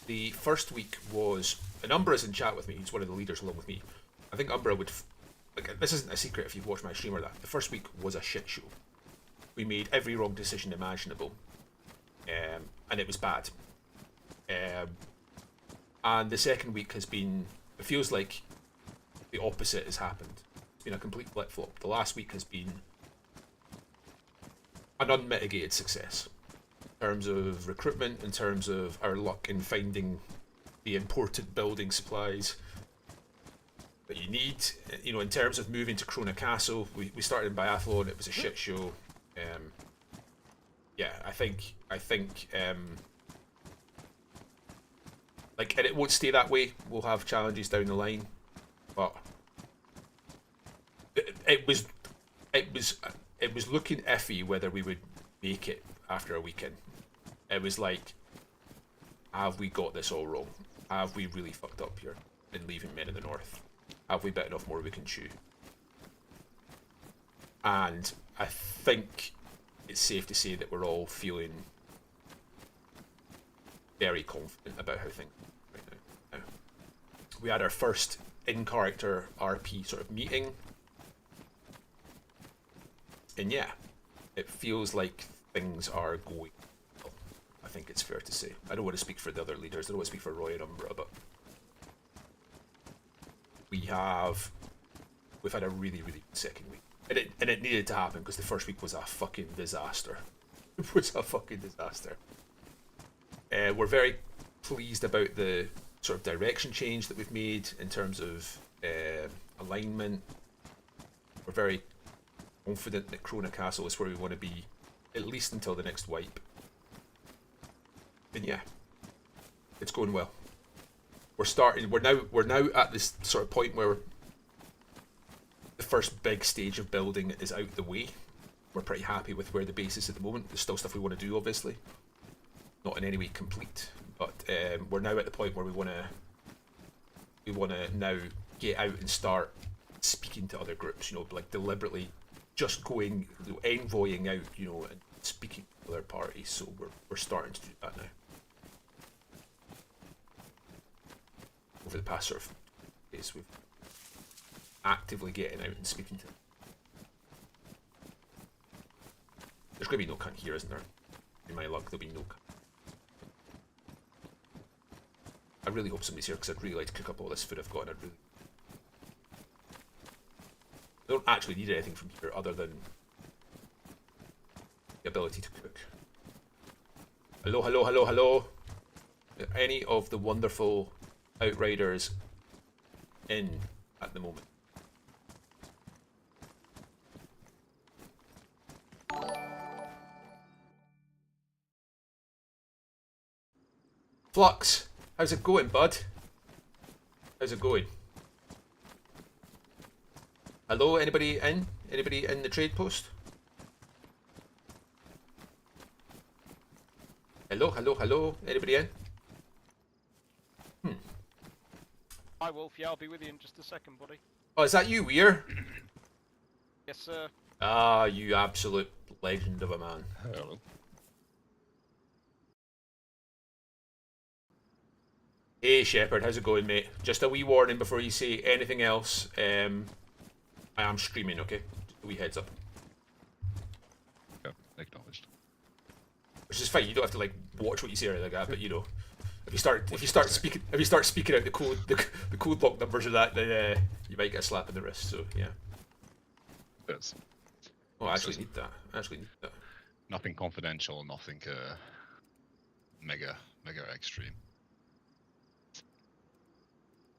The first week was, and Umbra's in chat with me, he's one of the leaders along with me. I think Umbra would, like, this isn't a secret if you've watched my stream or that. The first week was a shit show. We made every wrong decision imaginable. And it was bad. And the second week has been, it feels like the opposite has happened. It's been a complete flip-flop. The last week has been an unmitigated success. In terms of recruitment, in terms of our luck in finding the important building supplies that you need. You know, in terms of moving to Krona Castle, we started in Biathlon, it was a shit show. Yeah, I think like, and it won't stay that way. We'll have challenges down the line. But it was looking iffy whether we would make it after a weekend. It was like, have we got this all wrong? Have we really fucked up here in leaving Men in the North? Have we bitten off more we can chew? And I think it's safe to say that we're all feeling very confident about how things are right now. We had our first in-character RP sort of meeting, and yeah, it feels like things are going well. I think it's fair to say. I don't want to speak for the other leaders, I don't want to speak for Roy and Umbra, but we've had a really, really good second week, and it needed to happen because the first week was a fucking disaster. It was a fucking disaster. We're very pleased about the sort of direction change that we've made in terms of alignment. We're very confident that Krona Castle is where we want to be, at least until the next wipe. And yeah, it's going well. We're now at this sort of point where the first big stage of building is out the way. We're pretty happy with where the base is at the moment. There's still stuff we want to do, obviously. Not in any way complete, but we're now at the point where we want to now get out and start speaking to other groups. You know, like deliberately just going, envoying out, you know, and speaking to other parties. So we're starting to do that now. Over the past sort of days, we've actively getting out and speaking to them. There's going to be no cunt here, isn't there? In my luck, there'll be no cunt. I really hope somebody's here because I'd really like to cook up all this food I've got. And I don't actually need anything from here other than the ability to cook. Hello, hello, hello, hello. Are any of the wonderful outriders in at the moment? Flux, how's it going, bud? How's it going? Hello, anybody in? Anybody in the trade post? Hello, hello, hello. Anybody in?
Hi, Wolf. Yeah, I'll be with you in just a second, buddy.
Oh, is that you, Weir?
Yes, sir.
Ah, you absolute legend of a man.
Hello.
Hey, Shepard, how's it going, mate? Just a wee warning before you say anything else. I am streaming, okay? Just a wee heads up.
Yeah, acknowledged.
Which is fine. You don't have to like watch what you say or anything like that, but you know, if you start speaking out the code block numbers of that, then you might get a slap in the wrist. So yeah.
Yes.
Oh, I actually need that. I actually need that.
Nothing confidential, nothing mega extreme.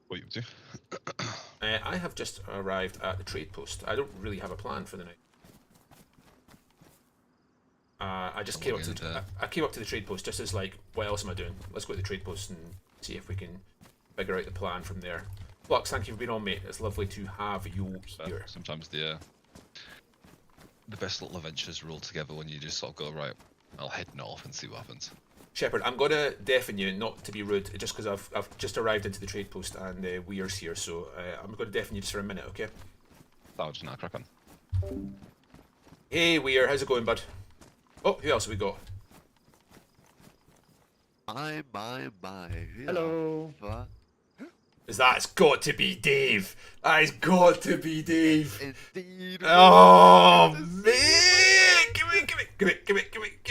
What you up to?
I have just arrived at the trade post. I don't really have a plan for the night. I just came up to I came up to the trade post just as like, what else am I doing? Let's go to the trade post and see if we can figure out the plan from there. Flux, thank you for being on, mate. It's lovely to have you here.
Sometimes the best little adventures roll together when you just sort of go, right, I'll head north and see what happens.
Shepard, I'm gonna deafen you, not to be rude, just because I've just arrived into the trade post and Weir's here, so I'm gonna deafen you just for a minute, okay?
That was just not crack on.
Hey Weir, how's it going, bud? Oh, who else have we got?
My.
Hello.
What?
That's got to be Dave. That has got to be Dave.
Indeed.
Oh, mate! Give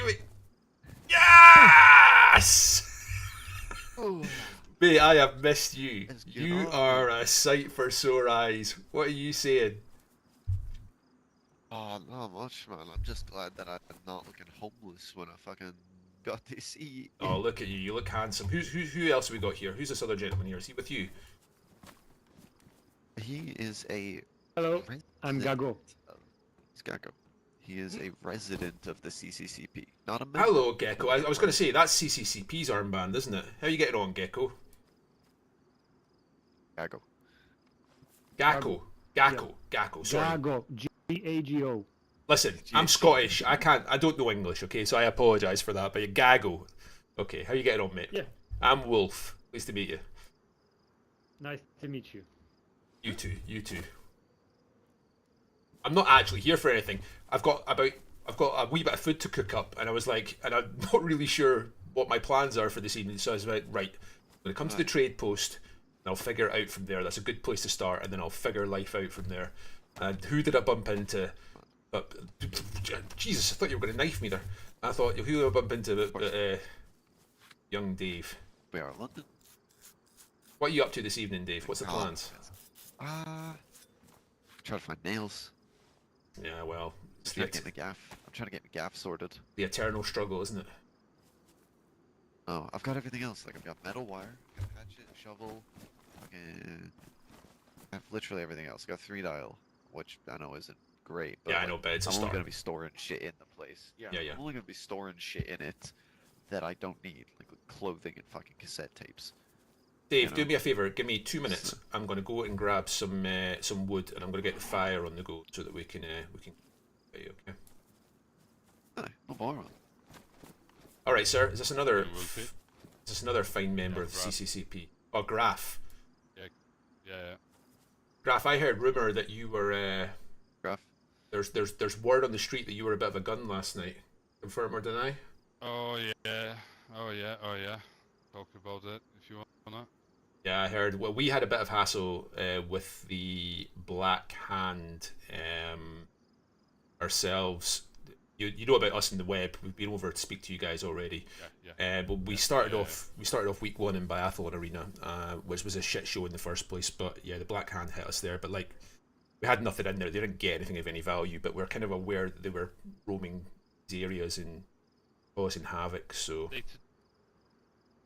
me. Yes!
Oh,
Mate, I have missed you.
Let's get
You
on.
are a sight for sore eyes. What are you saying?
oh, not much, man. I'm just glad that I'm not looking homeless when I fucking got this eat.
Oh, look at you. You look handsome. Who else have we got here? Who's this other gentleman here? Is he with you?
He is a.
Hello, I'm
resident
Gago.
of- He's Gago. He is a resident of the CCCP, not a member.
Hello, Gecko. I was going to say, that's CCCP's armband, isn't it? How are you getting on, Gecko?
Gago.
Gacko. Sorry.
Gago, Gago.
Listen, I'm Scottish. I don't know English, okay? So I apologise for that, but Gaggo. Okay, how are you getting on, mate?
Yeah,
I'm Wolf. Pleased to meet you.
nice to meet you.
You too. I'm not actually here for anything. I've got a wee bit of food to cook up, and I'm not really sure what my plans are for this evening. So I was like, right, when it comes to the trade post, and I'll figure it out from there. That's a good place to start, and then I'll figure life out from there. And who did I bump into? Jesus, I thought you were going to knife me there. I thought, who did I bump into? Young Dave.
We are London.
What are you up to this evening, Dave? What's the
Oh,
plans?
Try to find nails.
Yeah, well, it's
I'm trying to get my gaff. I'm trying to get my gaff sorted.
the eternal struggle, isn't it?
Oh, I've got everything else. Like I've got metal wire, I've got hatchet, shovel, fucking. I have literally everything else. I got 3 dial, which I know isn't great, but
Yeah, I
like,
know, but it's a
I'm only
start.
gonna be storing shit in the place.
Yeah.
I'm only gonna be storing shit in it that I don't need, like with clothing and fucking cassette tapes.
Dave,
You
do
know?
me a favor. Give me 2 minutes. I'm going to go and grab some wood, and I'm going to get the fire on the go so that we can. Okay.
Aye, no bother.
All right, sir. Is this another?
You will fit.
Is this another fine member
Yeah,
of the
Graf.
CCCP? Oh, Graf.
Yeah.
Graf, I heard rumor that you were.
Graph.
There's word on the street that you were a bit of a gun last night. Confirm or deny?
Oh yeah. Oh yeah. Talk about it if you wanna.
Yeah, I heard. Well, we had a bit of hassle with the Black Hand ourselves. You know about us in the web. We've been over to speak to you guys already.
Yeah.
But we started off week 1 in Biathlon Arena, which was a shit show in the first place. But yeah, the Black Hand hit us there. But like, we had nothing in there. They didn't get anything of any value. But we're kind of aware that they were roaming these areas and causing havoc. So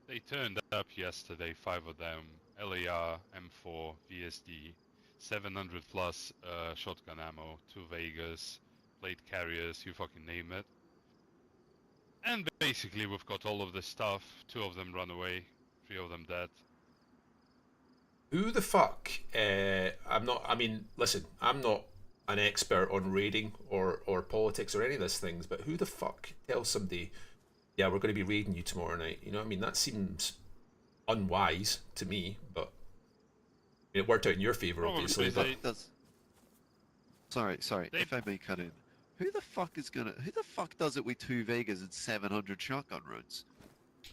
They turned up yesterday, 5 of them. LAR, M4, VSD, 700 plus shotgun ammo, 2 Vegas, plate carriers, you fucking name it. And basically we've got all of this stuff. 2 of them run away, 3 of them dead.
who the fuck? I mean, listen, I'm not an expert on raiding or politics or any of those things, but who the fuck tells somebody, yeah, we're going to be raiding you tomorrow night? You know what I mean? That seems unwise to me, but it worked out in your favor,
Probably
obviously.
they-
But
Does. Sorry.
They-
If I may cut in, who the fuck does it with 2 Vegas and 700 shotgun rounds?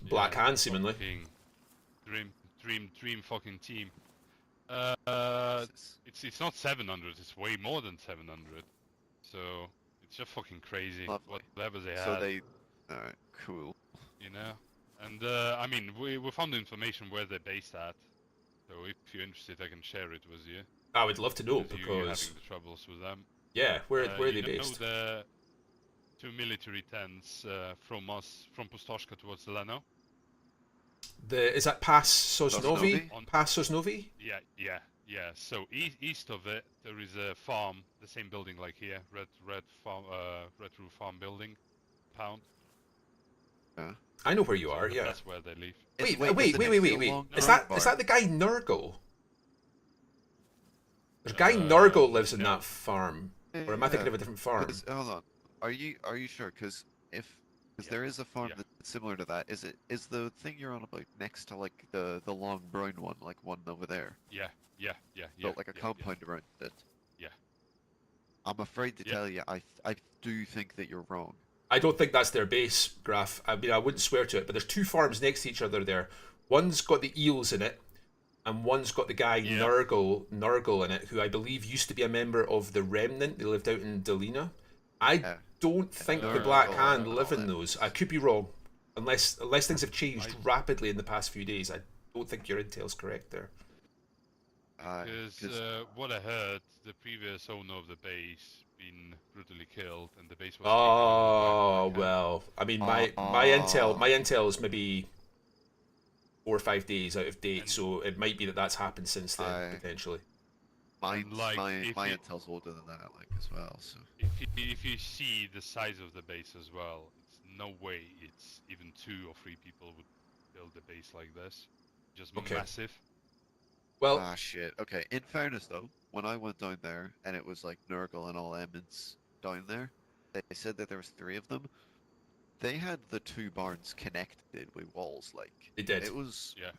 Black Hand, seemingly.
Fucking dream fucking team.
Jesus.
It's not 700, it's way more than 700. So it's just fucking crazy.
Lovely.
Whatever they
So
had,
they. Alright, cool.
you know. And I mean, we found the information where they're based at. So if you're interested, I can share it with you.
I would love to know
Because you're
because
having the troubles with them.
yeah, where are they
you
based?
know the 2 military tents from us, from Pustoshka towards Leno?
Is that Pass Sosnovi?
Sosnovi?
Pass Sosnovi?
Yeah. So east of it, there is a farm, the same building like here, red roof farm building, pound.
I know where you
So
are. Yeah.
That's where they live.
Wait.
Does it next to the long
Is
road
that
bar?
the guy Nurgle? There's a guy
Uh,
Nurgle lives in
no.
that farm, or am I thinking of a different farm?
Hold on. Are you sure? Because there is a farm
Yeah.
that's similar to that. Is the thing you're on about next to like the long brown one, like one over there?
Yeah.
Built like a
yeah.
compound around it.
Yeah.
I'm afraid to
Yeah.
tell you, I do think that you're wrong.
I don't think that's their base, Graf. I mean, I wouldn't swear to it, but there's 2 farms next to each other there. One's got the eels in it, and one's got the guy
Yeah.
Nurgle in it, who I believe used to be a member of the Remnant. They lived out in Delina. I
Yeah.
don't think the
Nurgle
Black
and
Hand
all
live in
that.
those. I could be wrong, unless things have changed
I-
rapidly in the past few days. I don't think your intel's correct there.
Because what I heard, the previous owner of the base been brutally killed, and the base was.
Oh
taken over by Black Hand.
well, I mean
Oh.
my intel is maybe 4 or 5 days out of date,
And-
so it might be that's happened since then
Aye.
potentially.
Mine's,
like,
my
if
my
you-
intel's older than that, like as well. So
If you see the size of the base as well, it's no way it's even 2 or 3 people would build a base like this. Just
Okay.
massive.
Well,
shit. Okay. In fairness though, when I went down there and it was like Nurgle and all Emmons down there, they said that there was 3 of them. They had the 2 barns connected with walls. Like
they did.
it was.
Yeah.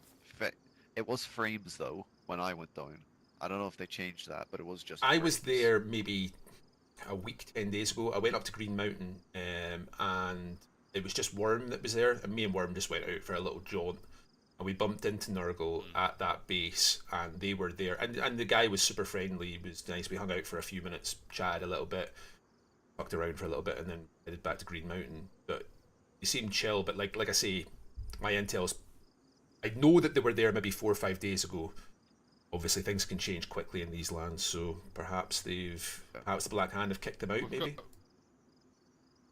It was frames though when I went down. I don't know if they changed that, but it was just.
I was
frames.
there maybe a week, 10 days ago. I went up to Green Mountain, and it was just Worm that was there, and me and Worm just went out for a little jaunt, and we bumped into Nurgle at that base, and they were there, and the guy was super friendly. He was nice. We hung out for a few minutes, chatted a little bit, fucked around for a little bit, and then headed back to Green Mountain. But he seemed chill. But like I say, my intel's. I know that they were there maybe 4 or 5 days ago. obviously things can change quickly in these lands, so perhaps the Black Hand have kicked them out. Maybe.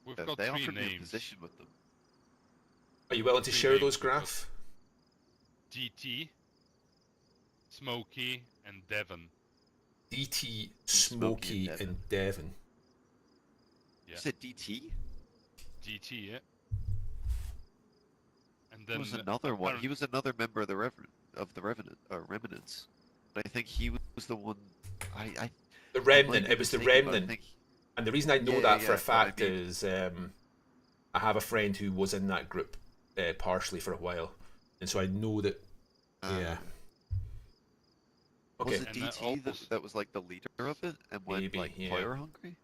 We've
Yeah,
got
they
three
offered me a
names.
position with them.
Are you willing to
Three
share
names
those,
we've got.
Graph?
DT, Smokey, and Devon.
DT,
Smokey
Smokey,
and
and Devon.
Yeah.
You said DT?
DT, yeah. And
There
then
was another one. He was another member of the Remnants. But I think he was the one. I
The
I
Remnant.
might be
It was the
mistaken, but I
Remnant.
think
And the reason I know
Yeah,
that
yeah,
for a
yeah, but I
fact
mean-
is I have a friend who was in that group partially for a while, and so I know that. Yeah. Okay.
Was it
And
DT
also-
that was like the leader of it and went
Maybe,
like
yeah.
fire hungry?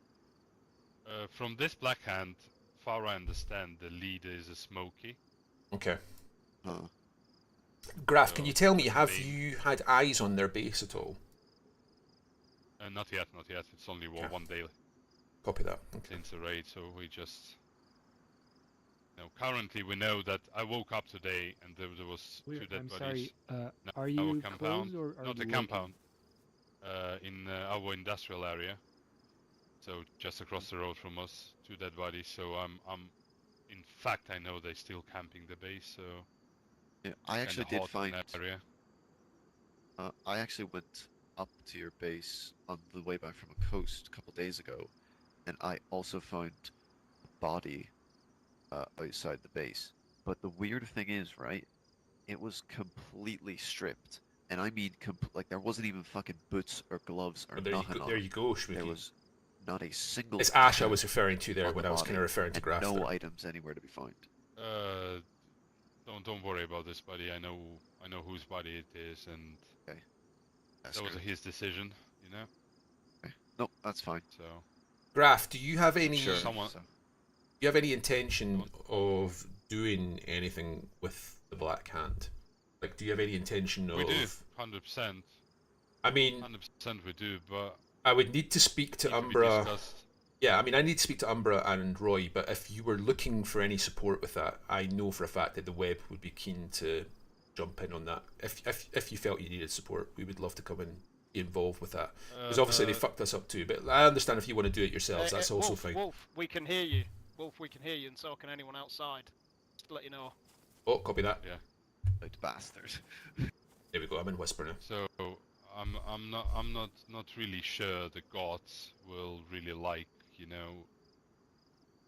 From this Black Hand, far I understand, the leader is a Smokey.
Okay.
Huh.
Graph, can you tell me, have
Maybe.
you had eyes on their base at all?
Not yet, not yet. It's only
Okay.
one day
Copy that. Okay.
since the raid, so we just. Currently we know that I woke up today and there was two dead
I'm
bodies.
sorry.
No,
Are
our
you
compound,
close or are
not
you
a compound. In our industrial area. So just across the road from us, two dead bodies. So I'm in fact I know they're still camping the base. So
Yeah, I actually
kinda
did
hot in
find.
that area.
I actually went up to your base on the way back from a coast a couple days ago, and I also found a body outside the base. But the weird thing is, right? It was completely stripped, and I mean, like there wasn't even fucking boots or gloves or
Well, there you
nothing
go.
on
There
it.
you go,
There
Shmooky.
was not a single.
It's Ash I
tattoo
was referring to there
on
when
the
I was
body,
kind of referring to
and
Graph
no
there.
items anywhere to be found.
Don't worry about this buddy. I know whose body it is, and
That's
that was
great.
his decision. You know.
Okay. No, that's fine.
So
Graph, do you have any?
Sure.
Someone-
so-
Do you have any intention of doing anything with the Black Hand? Like, do you have any intention
we
of?
do 100%.
I mean,
100% we do, but
I would need to speak to
need to be
Umbra.
discussed.
Yeah, I mean, I need to speak to Umbra and Roy, but if you were looking for any support with that, I know for a fact that the web would be keen to jump in on that. If you felt you needed support, we would love to come and be involved with that. Because obviously they fucked us up too, but I understand if you want to do it yourselves, that's also
Wolf,
fine.
Wolf, we can hear you. Wolf, we can hear you, and so can anyone outside. Just to let you know.
Oh, copy that.
Out bastard.
There we go, I'm in Whisper now.
So I'm not really sure the gods will really like,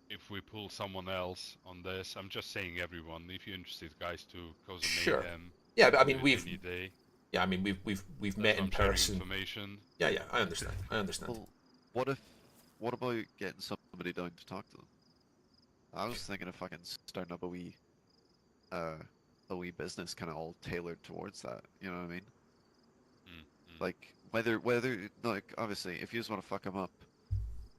if we pull someone else on this. I'm just saying everyone, if you're interested, guys, to cause a
Sure.
mayhem.
Yeah, but I mean,
any day.
yeah, I mean, we've
That's
met
why
in
I'm sharing
person.
Information.
Yeah, I understand.
Well, what about getting somebody down to talk to them? I was thinking of fucking starting up a wee business kind of all tailored towards that. You know what I mean? Like whether like obviously if you just want to fuck them up,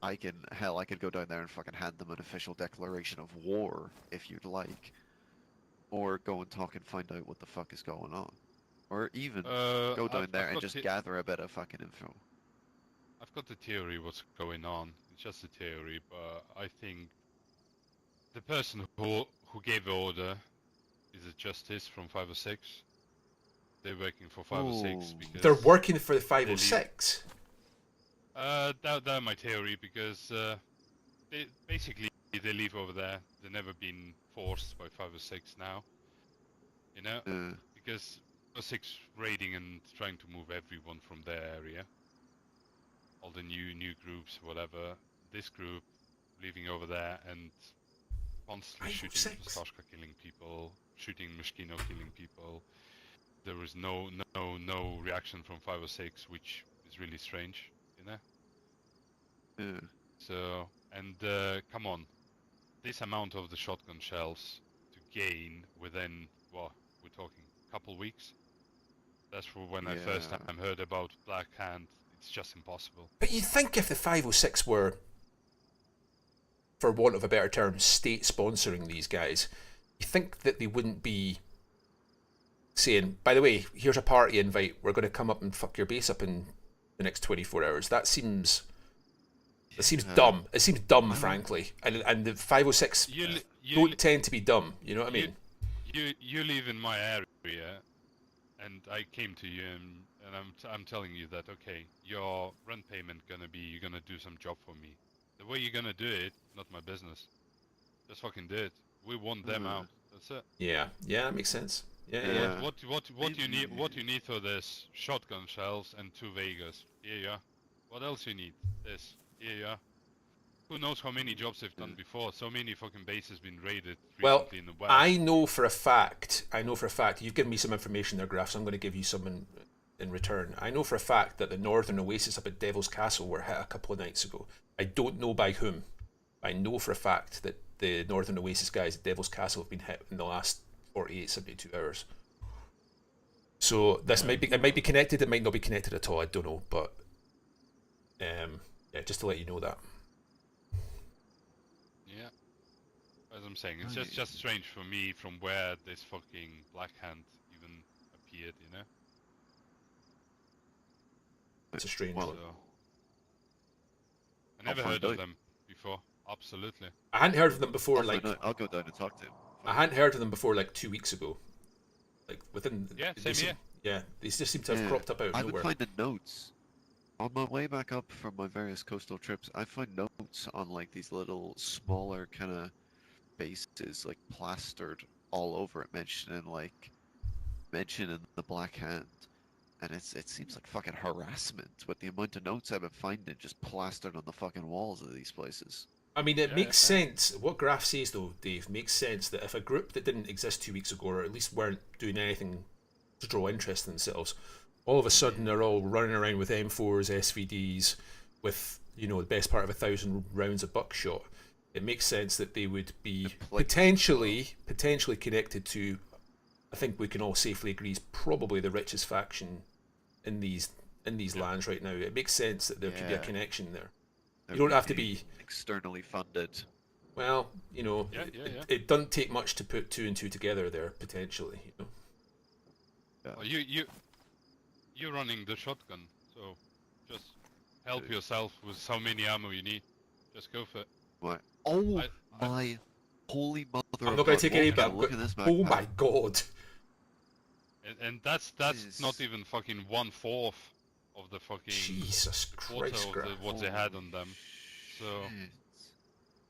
I could go down there and fucking hand them an official declaration of war if you'd like, or go and talk and find out what the fuck is going on, or even go down there and just gather a bit of fucking info.
I've got the theory what's going on. It's just a theory, but I think the person who gave the order is a justice from 506. They're working for 506
Ooh.
because
They're working for the 506.
That's my theory because they live over there. They've never been forced by 506 now. Because 506 raiding and trying to move everyone from their area. All the new groups, whatever. This group living over there and constantly shooting
506?
Stashka, killing people, shooting Mishkino, killing people. There was no reaction from 506, which is really strange,
Yeah.
So, and come on, this amount of the shotgun shells to gain within, what, we're talking a couple weeks? That's for when I first
Yeah.
time heard about Black Hand. It's just impossible.
But you'd think if the 506 were, for want of a better term, state sponsoring these guys, you think that they wouldn't be saying, by the way, here's a party invite, we're going to come up and fuck your base up in the next 24 hours. That seems dumb. It seems dumb, frankly. And the 506 don't tend to be dumb, you know what I mean?
You live in my area, and I came to you and I'm telling you that okay, your rent payment gonna be you're gonna do some job for me. The way you're gonna do it, not my business. Just fucking do it. We want them out. That's it.
Yeah, yeah, that makes sense. Yeah, yeah.
Yeah.
What you need? What you need for this? Shotgun shells and 2 Vegas. Here you are. What else you need? This. Here you are. Who knows how many jobs they've done before? So many fucking bases been raided
Well,
recently in the West.
I know for a fact, you've given me some information there, Graf, so I'm going to give you some in return. I know for a fact that the Northern Oasis up at Devil's Castle were hit a couple of nights ago. I don't know by whom. I know for a fact that the Northern Oasis guys at Devil's Castle have been hit in the last 48, 72 hours. So this might be connected, it might not be connected at all, I don't know, but yeah, just to let you know that.
Yeah. As I'm saying, it's just strange for me from where this fucking Black Hand even appeared, you know?
It's a strange
Well,
one.
So, I never
I'll
heard
find
of
out.
them before. Absolutely.
I hadn't heard of them before,
I'll
like,
find out. I'll go down and talk to him.
I hadn't heard of them before like 2 weeks ago. Like within
Yeah,
they
same
seem-
here.
Yeah, they just seem to have
Yeah,
cropped up out of
I've been
nowhere.
finding notes on my way back up from my various coastal trips. I find notes on like these little smaller kind of bases, like plastered all over it, mentioning the Black Hand, and it seems like fucking harassment with the amount of notes I've been finding just plastered on the fucking walls of these places.
I mean, it
Yeah,
makes
yeah.
sense. What Graf says, though, Dave, makes sense that if a group that didn't exist 2 weeks ago, or at least weren't doing anything to draw interest in themselves, all of a sudden they're all running around with M4s, SVDs, with the best part of 1,000 rounds of buckshot. It makes sense that they would be potentially connected to. I think we can all safely agree is probably the richest faction in these lands right now. It makes sense that there could be a
Yeah.
connection there.
They're
You don't have to
being
be.
externally funded.
Well,
Yeah,
it doesn't take much to put two and two together there, potentially.
Well, you're running the shotgun, so just help yourself with how many ammo you need. Just go for it.
What? Oh
I-
my holy mother!
I'm
of
not going
God,
to take any,
Wolf,
but
look at this
oh
backpack.
my god.
And that's
Jesus.
not even fucking 1/4 of the fucking
Jesus
quarter
Christ,
of
Graf.
what they had on them. So
Shit.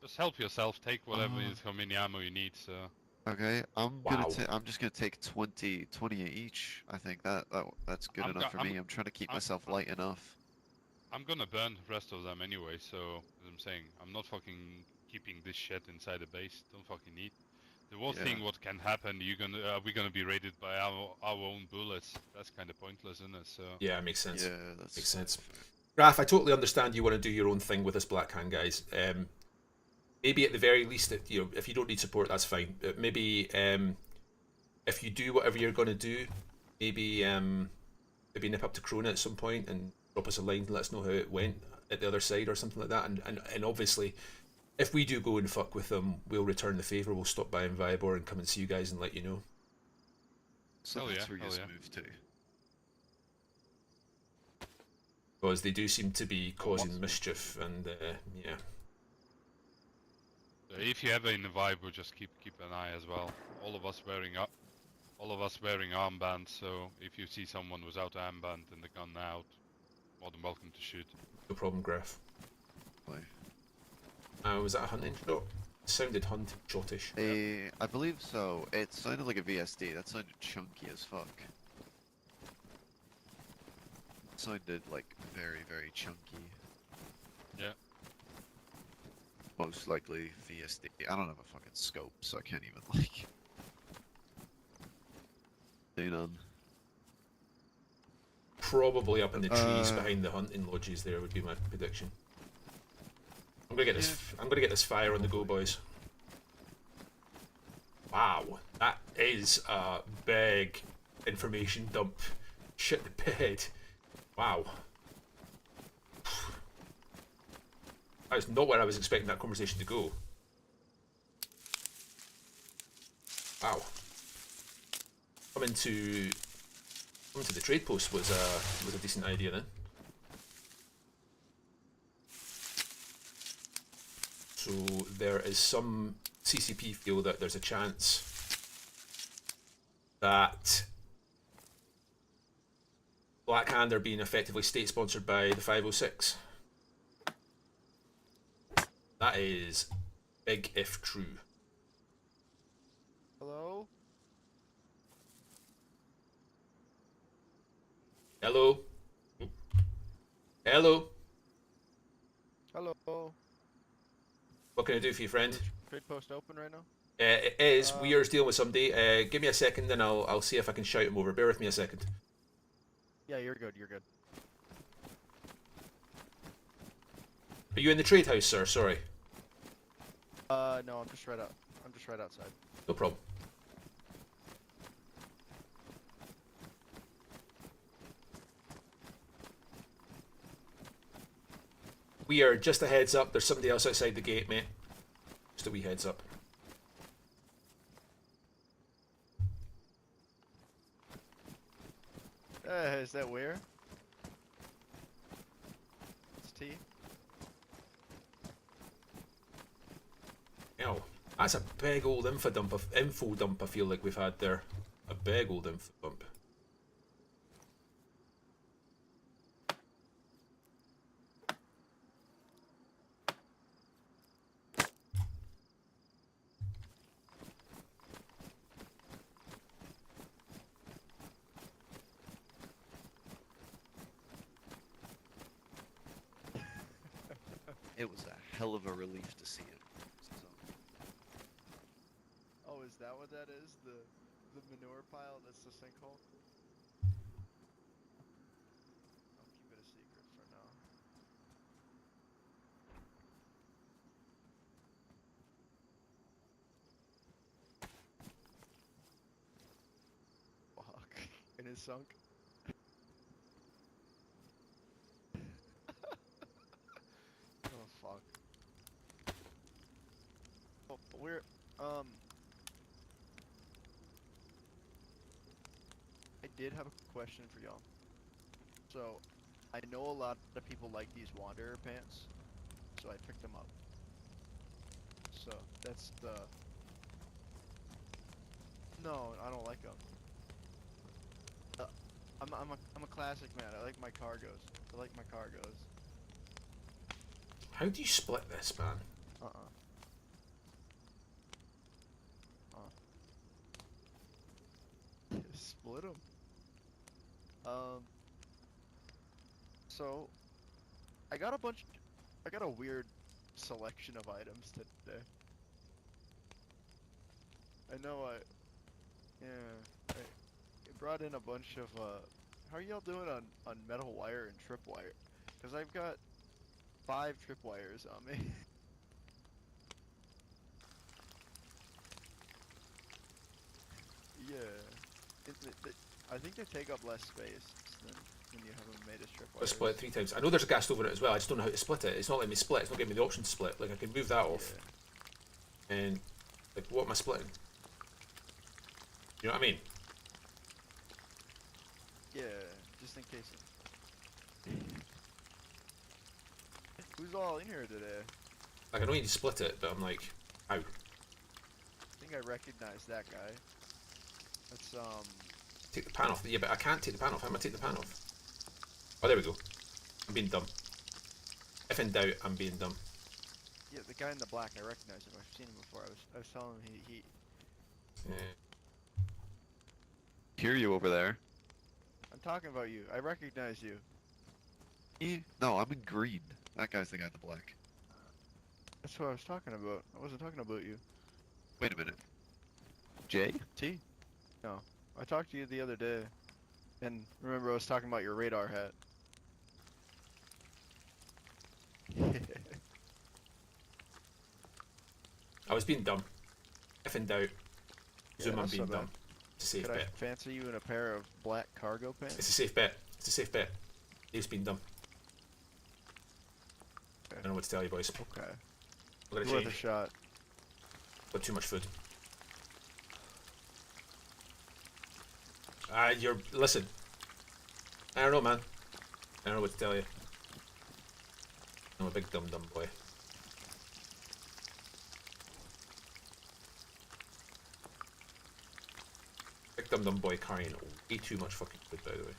just help yourself. Take whatever
Oh.
is how many ammo you need. So
Okay, I'm
Wow.
I'm just gonna take 20 each. I think that's good
I'm
enough
go-
for me. I'm trying to keep
I'm-
myself light enough.
I'm gonna burn the rest of them anyway. So as I'm saying, I'm not fucking keeping this shit inside the base. Don't fucking need. The worst
Yeah.
thing what can happen, we're gonna be raided by our own bullets. That's kind of pointless, isn't it? So
Yeah, it makes sense.
Yeah, that's
Makes sense. Graf, I totally understand you want to do your own thing with this Black Hand, guys. Maybe at the very least, if you don't need support, that's fine. Maybe if you do whatever you're going to do, maybe nip up to Krona at some point and drop us a line and let us know how it went at the other side or something like that. And obviously, if we do go and fuck with them, we'll return the favour. We'll stop by in Viabor and come and see you guys and let you know.
So
Hell
that's
yeah,
where you
hell yeah.
move to.
Because they do seem to be causing
Awesome.
mischief and yeah.
So if you ever in the vibe, we'll just keep an eye as well. All of us wearing armbands. So if you see someone without an armband and the gun out, more than welcome to shoot.
No problem, Graf.
Like,
Was that a hunting shot? It sounded hunting shotish.
I believe so. It sounded like a VSD. That sounded chunky as fuck. It sounded like very, very chunky.
Yeah.
Most likely VSD. I don't have a fucking scope, so I can't even like. Do none.
Probably up in the trees
Uh,
behind the hunting lodges. There would be my prediction. I'm gonna get this. I'm gonna get this fire on the go, boys. Wow, that is a big information dump. Shit the bed. Wow. That is not where I was expecting that conversation to go. Wow. Coming to the trade post was a decent idea then. So there is some CCP feel that there's a chance that Blackhander being effectively state sponsored by the 506. That is big if true.
Hello?
Hello? Hello?
Hello?
What can I do for you, friend?
Is trade post open right now?
It is. We are dealing with somebody. Give me a second and I'll see if I can shout him over. Bear with me a second.
Yeah, you're good, you're good.
Are you in the trade house, sir? Sorry.
No, I'm just right outside.
No problem. We are just a heads up. There's somebody else outside the gate, mate. Just a wee heads up.
Is that where? It's T.
You know, that's a big old info dump. I feel like we've had there. A big old info dump.
It was a hell of a relief to see him. So,
Oh, is that what that is? The manure pile that's the sinkhole? I'll keep it a secret for now. Fuck. And it sunk? Oh fuck. Oh, we're I did have a question for y'all. So, I know a lot of people like these Wanderer pants, so I picked them up. So, that's the... No, I don't like them. I'm a classic man. I like my cargos. I like my cargos.
How do you split this, man?
Split them. So, I got a weird selection of items today. I know I brought in a bunch of, how are y'all doing on metal wire and tripwire? Cause I've got 5 tripwires on me. Yeah. I think they take up less space than when you have them made as
I
tripwires.
split it 3 times. I know there's a gas over it as well. I just don't know how to split it. It's not letting me split. It's not giving me the option to split. Like I can move that off.
Yeah.
And like, what am I splitting? You know what I mean?
Yeah, just in case. Who's all in here today?
Like I know you need to split it, but I'm like, how?
I think I recognize that guy. That's
Take the pan off. Yeah, but I can't take the pan off. How am I taking the pan off? Oh, there we go. I'm being dumb. If in doubt, I'm being dumb.
yeah, the guy in the black. I recognize him. I've seen him before. I was telling him he
Yeah.
hear you over there.
I'm talking about you. I recognize you.
No, I'm in green. That guy's the guy in the black.
That's what I was talking about. I wasn't talking about you.
Wait a minute. Jay?
T? No. I talked to you the other day. And remember I was talking about your radar hat.
I was being dumb. If in doubt, zoom I'm
that's
being
not bad.
dumb. It's a safe
Could I
bet.
fancy you in a pair of black cargo pants?
It's a safe bet. It's a safe bet. Dave's been dumb. I don't know what to tell you, boys.
Okay.
We're
Worth
gonna
a
change.
shot.
Got too much food. Listen. I don't know, man. I don't know what to tell you. I'm a big dumb boy. Big dumb boy carrying way too much fucking food, by the way.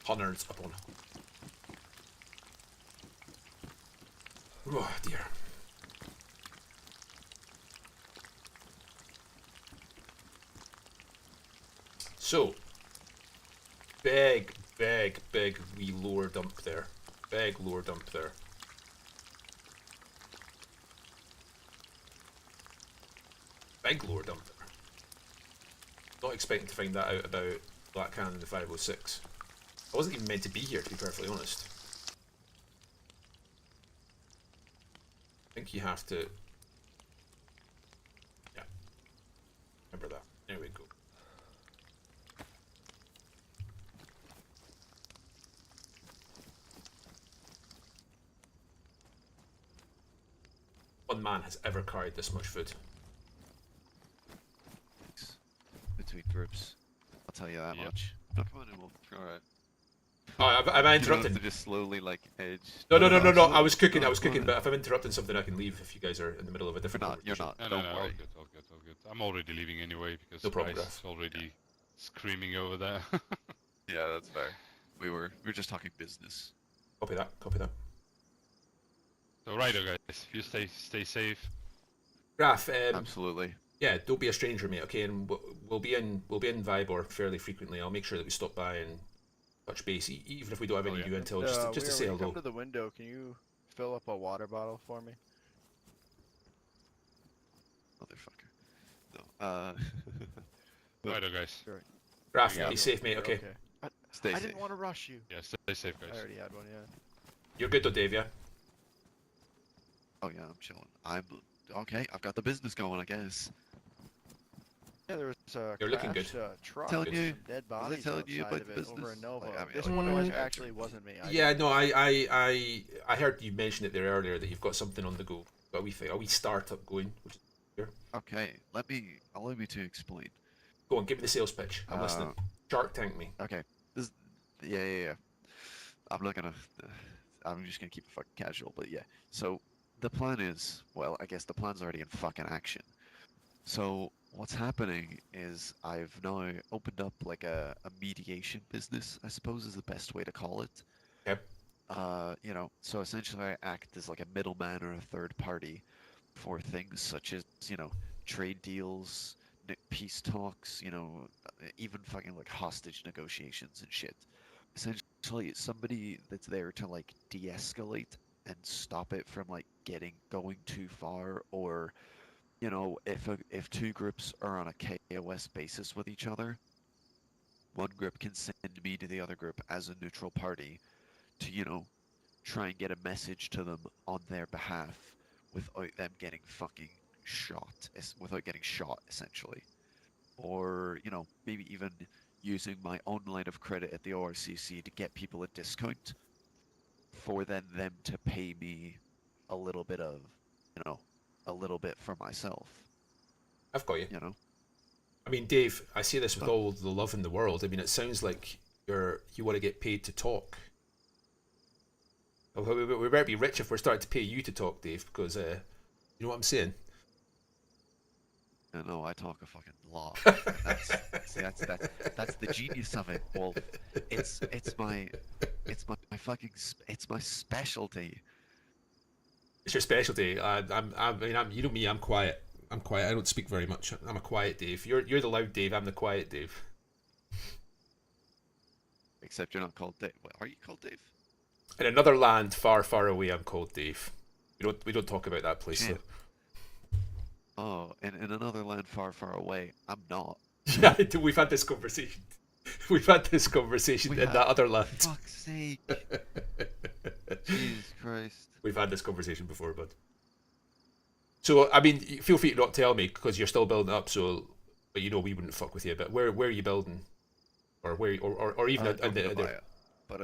hundreds upon. Oh dear. So, big wee lower dump there. Big lower dump there. Big lower dump there. Not expecting to find that out about Black Cannon in the 506. I wasn't even meant to be here, to be perfectly honest. I think you have to... Yeah. Remember that. There we go. One man has ever carried this much food.
Between groups. I'll tell you that
Yep.
much. No, come on in, Wolf. Alright.
Oh, am I
You don't have
interrupting?
to just slowly, like, edge.
No. I
absolutely.
was cooking,
No,
but
fine.
if I'm interrupting something, I can leave if you guys are in the middle of a different
You're
conversation.
not.
No,
Don't
all
worry.
good, all good, all good. I'm already leaving anyway because
No problem,
Guy's
Graf.
already screaming over there.
Yeah, that's fair. We were just talking business.
Copy that, copy that.
So righto, guys. You stay safe.
Graf,
Absolutely.
yeah, don't be a stranger, mate. Okay, and we'll be in Vibor fairly frequently. I'll make sure that we stop by and touch base, even if we don't have any new intel, just to say
when you
hello.
come to the window, can you fill up a water bottle for me?
Motherfucker. No.
Righto, guys.
Graf,
Yeah.
be safe, mate.
You're
Okay,
Stay
I
safe.
didn't want to rush you.
Yeah, stay safe,
I
guys.
already had one, yeah.
you're good though, Dave. Yeah.
Oh yeah, I'm chilling. I'm okay. I've got the business going, I guess.
Yeah, there was a
You're looking good.
crashed, truck
Telling
with
you-
some dead
was I
bodies
telling you
outside
about
of
the
it over in
business?
Nova.
Like, I mean,
This
like,
one
what
was
was
actually wasn't me.
Yeah, no, I heard you mention it there earlier that you've got something on the go, got a wee startup going. Which is,
Okay, allow me to explain.
go on, give me the sales pitch. I'm listening. Shark Tank me.
Okay, this, yeah. I'm not gonna. I'm just gonna keep it fucking casual, but yeah. So the plan is, well, I guess the plan's already in fucking action. So what's happening is I've now opened up like a mediation business, I suppose is the best way to call it.
Okay.
So essentially I act as like a middleman or a third party for things such as, trade deals, peace talks, even fucking like hostage negotiations and shit. Essentially, it's somebody that's there to like de-escalate and stop it from like going too far, or if two groups are on a KOS basis with each other, one group can send me to the other group as a neutral party to try and get a message to them on their behalf without them getting fucking shot, without getting shot essentially, or maybe even using my own line of credit at the ORCC to get people a discount for them to pay me a little bit of, a little bit for myself,
I've got you.
you know?
I mean, Dave, I say this with
But-
all the love in the world. I mean, it sounds like you want to get paid to talk. We better be rich if we're starting to pay you to talk, Dave, because you know what I'm saying.
I know I talk a fucking lot. That's the genius of it. Well, it's my specialty.
It's your specialty. You know me. I'm quiet. I'm quiet. I don't speak very much. I'm a quiet Dave. You're the loud Dave. I'm the quiet Dave.
Except you're not called Dave. What, are you called Dave?
In another land far, far away, I'm called Dave. We don't talk about that place.
Yeah.
Though.
Oh, in another land far, far away, I'm not.
Yeah, we've had this conversation. We've had this conversation
We
in
have.
that other land.
Fuck's sake. Jesus Christ.
We've had this conversation before, bud. So, I mean, feel free to not tell me because you're still building up. So, but we wouldn't fuck with you. But where are you building, or where, or even
North of
the
Nevaeh, but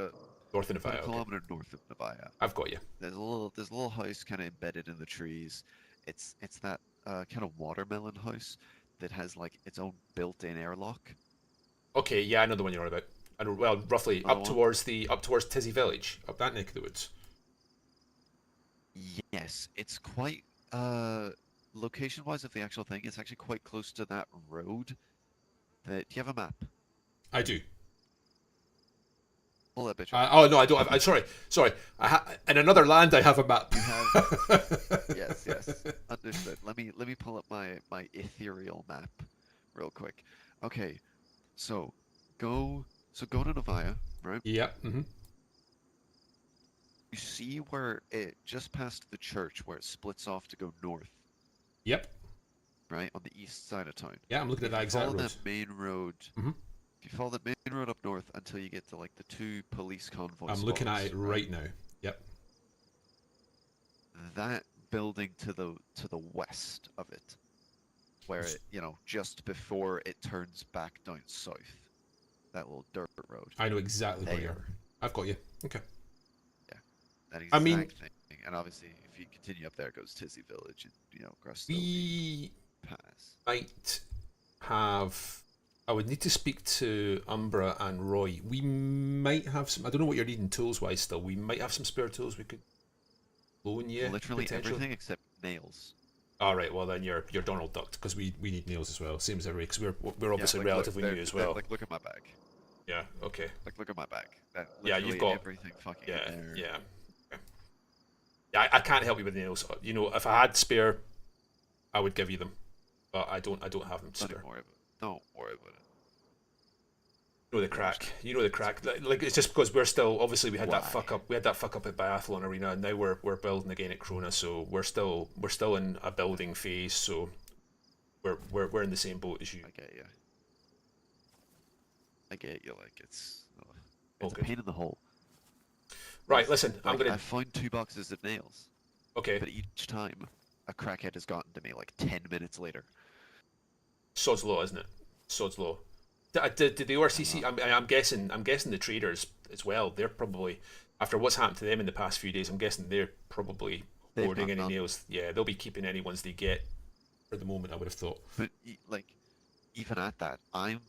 north of
about
Nevaeh?
a
Okay.
kilometer north of Nevaeh.
I've got you.
There's a little house kind of embedded in the trees. It's that kind of watermelon house that has like its own built-in airlock.
Okay, yeah, I know the one you're on about. I know, well, roughly
Another
up
one?
towards Tizzy Village, up that neck of the woods.
Yes, it's quite location-wise of the actual thing. It's actually quite close to that road. Do you have a map?
I do.
Pull that bitch up.
Oh no, I don't have. I'm sorry. In another land, I have a map.
You have yes, understood. Let me pull up my ethereal map, real quick. Okay, so go to Novaya, right?
Yep.
You see where it just past the church where it splits off to go north,
Yep.
right on the east side of town.
Yeah, I'm looking at
If
that
you
exact
follow
road.
that main road,
Mhm.
if you follow that main road up north until you get to like the two police convoy
I'm looking at
spots,
it right now. Yep.
that building to the west of it, where it, just before it turns back down south, that little dirt road.
I know exactly where you are.
There.
I've got you. Okay.
That
I
exact
mean-
thing. And obviously, if you continue up there, it goes Tizzy Village and across the
We
pass.
might have. I would need to speak to Umbra and Roy. We might have some. I don't know what you're needing tools wise still. We might have some spare tools we could loan you.
Literally
potentially.
everything except nails.
All right. Well, then you're Donald Ducked because we need nails as well. Same as everybody because we're obviously
Yeah,
relatively
look,
new as well.
Like, look at my bag.
Yeah. Okay.
Like, look at my bag. That
Yeah, you've
literally
got-
everything fucking
Yeah.
in there.
Yeah. Yeah. I can't help you with nails. If I had spare, I would give you them, but I don't have them
Don't
spare.
even worry about it. Don't worry about it.
You know the crack. You know the crack. Like it's just because we're still obviously we had that
Why?
fuck up. We had that fuck up at Biathlon Arena, and now we're building again at Krona. So we're still in a building phase. So we're in the same boat as you.
I get you. Like it's
All
a
good.
pain in the hole.
Right. Listen, I'm
Like,
gonna.
I found 2 boxes of nails,
Okay.
but each time a crackhead has gotten to me like 10 minutes later.
Sod's law, isn't it? Sod's law. Did the ORCC? I'm guessing the traders as well. They're probably after what's happened to them in the past few days. I'm guessing they're probably
They've
hoarding
got
any
none.
nails. Yeah, they'll be keeping any ones they get for the moment. I would have thought.
But like, even at that, I'm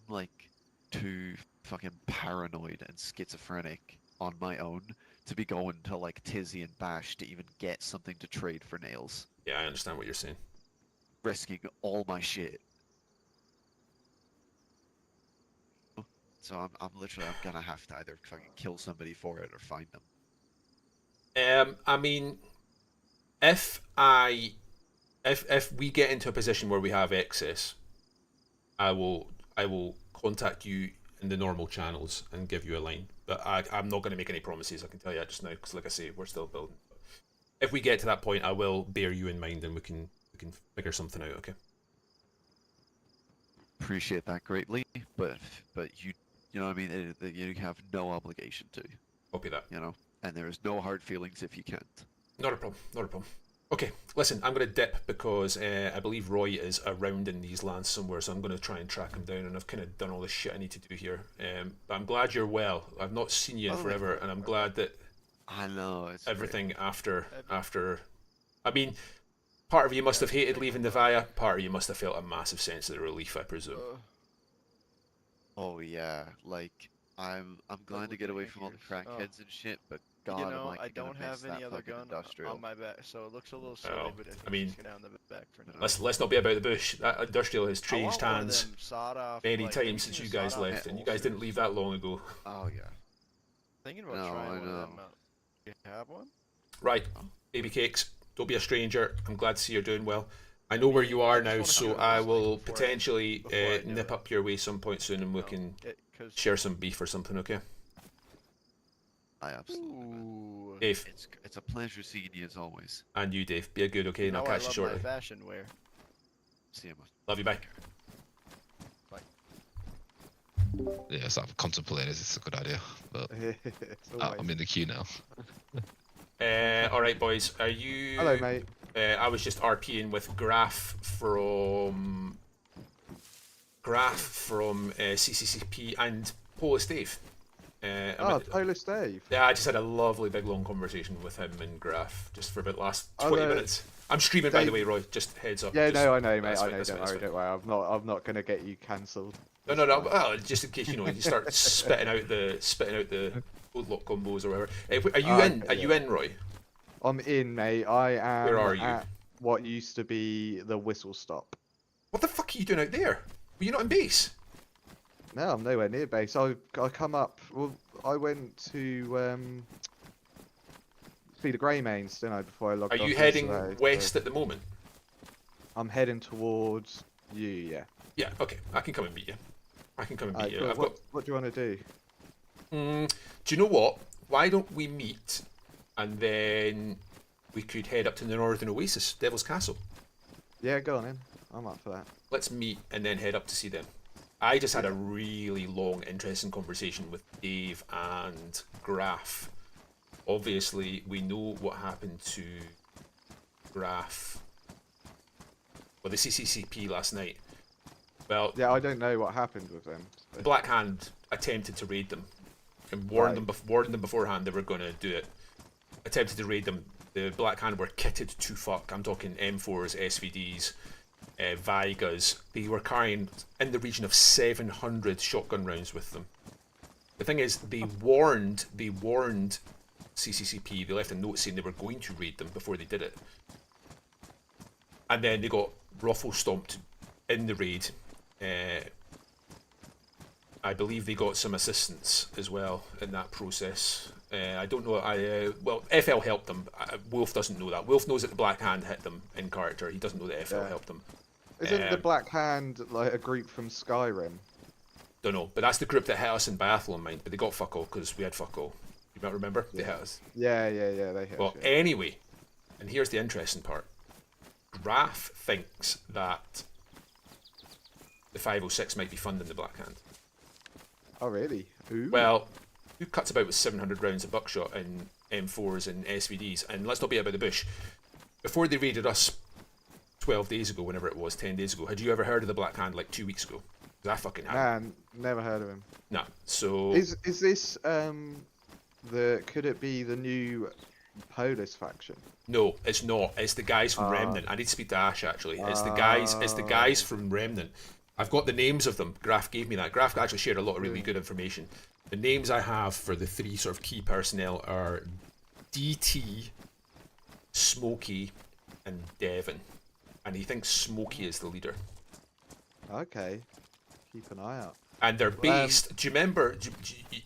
like too fucking paranoid and schizophrenic on my own to be going to like Tizzy and Bash to even get something to trade for nails,
Yeah, I understand what you're saying.
risking all my shit. So I'm gonna have to either fucking kill somebody for it or find them.
I mean, if we get into a position where we have excess, I will contact you in the normal channels and give you a line. But I'm not going to make any promises. I can tell you that just now because, like I say, we're still building. If we get to that point, I will bear you in mind and we can figure something out. Okay.
Appreciate that greatly, but you know what I mean. You have no obligation to,
Copy that.
and there is no hard feelings if you can't.
Not a problem. Not a problem. Okay, listen, I'm going to dip because I believe Roy is around in these lands somewhere, so I'm going to try and track him down, and I've kind of done all the shit I need to do here. But I'm glad you're well. I've not seen you in
Oh,
forever, and I'm glad that
I know it's great.
everything after... I mean, part of you must have hated leaving the Via, part of you must have felt a massive sense of the relief, I presume.
Oh yeah, like I'm glad to get away from all the crackheads and shit, but God, am I
I
gonna
don't
miss
have any
that
other
fucking
gun
industrial.
on my back, so it looks a little silly,
Well,
but I think
I mean,
it's gonna on the back for now.
Let's not be about the bush. That industrial has
I want
changed
one of
hands
them sawed off,
many
like,
times since
anything
you
with
guys
sawed off
left, and you guys didn't
holsters.
leave that long ago.
Oh yeah.
Thinking about
No,
trying
I
one of them
know.
out. You have one?
Right, baby cakes, don't be a stranger. I'm glad to see you're doing well. I know where you are
I just
now,
wanna
so
know what
I
it's like
will
before
potentially
I do
nip
it.
up your way some point soon, and we can
Cause
share some beef or something. Okay,
I absolutely. will.
ooh,
Dave,
It's a pleasure seeing you as always.
and you, Dave. Be a good, okay,
you
and I'll
know I
catch you
love
shortly.
my fashion wear.
See you, man.
Love you, bye.
Yeah, so I'm contemplating is this a good idea, but
It's always-
I'm in the queue now.
All right, boys. Are you?
Hello, mate.
I was just RPing with Graph from CCCP and Polis Dave.
Oh, Polish Dave.
Yeah, I just had a lovely big long conversation with him and Graph just for about the last 20
Oh,
minutes. I'm streaming, by the
Dave-
way, Roy. Just heads up.
Yeah,
just,
no, I know, mate.
that's
I
fine,
know.
that's
Don't
fine, that's
worry,
fine.
don't worry. I'm not gonna get you cancelled.
No. Well, just in case you start spitting out the old lock combos or whatever. Are you in? Are you in, Roy?
I'm in, mate. I am
Where are you?
at what used to be the whistle stop.
What the fuck are you doing out there? Were you not in base?
No, I'm nowhere near base. I come up. Well, I went to see the Grey Mains, didn't I? Before I logged
Are
off
you heading
yesterday, so
west at the moment?
I'm heading towards you. Yeah.
Yeah. Okay. I can come and meet you. I can come and meet
Alright,
you.
cool.
I've
What do you want to do?
Do you know what? Why don't we meet, and then we could head up to the Northern Oasis, Devil's Castle.
Yeah, go on in. I'm up for that.
Let's meet and then head up to see them. I just had a really long, interesting conversation with Dave and Graf. Obviously, we know what happened to Graf, well, the CCCP last night. Well,
Yeah, I don't know what happened with them. So.
Black Hand attempted to raid them and warned them beforehand they were going to do it. Attempted to raid them. The Black Hand were kitted to fuck. I'm talking M4s, SVDs, Vigas. They were carrying in the region of 700 shotgun rounds with them. The thing is, they warned CCCP. They left a note saying they were going to raid them before they did it, and then they got ruffle stomped in the raid. I believe they got some assistance as well in that process. I don't know. Well, FL helped them. Wolf doesn't know that. Wolf knows that the Black Hand hit them in character. He doesn't know that FL helped them.
Isn't the Black Hand like a group from Skyrim?
Don't know, but that's the group that hit us in Biathlon Mine. But they got fuck all because we had fuck all. You might remember they hit us.
Yeah, they hit
Well,
us. Yeah.
anyway, and here's the interesting part. Graf thinks that the 506 might be funding the Black Hand.
Oh, really? Ooh.
Well, who cuts about with 700 rounds of buckshot and M4s and SVDs? And let's not beat about the bush. Before they raided us 12 days ago, whenever it was, 10 days ago, had you ever heard of the Black Hand like 2 weeks ago? 'Cause I fucking had.
Man, never heard of him.
Nah, so...
Is this could it be the new Polish faction?
No, it's not. It's the guys from Remnant. I need to speak to Ash, actually. It's the guys from Remnant. I've got the names of them. Graf gave me that. Graf actually shared a lot of really good information. The names I have for the three sort of key personnel are DT, Smokey, and Devon. And he thinks Smokey is the leader.
Okay. Keep an eye out.
And they're based... do you remember...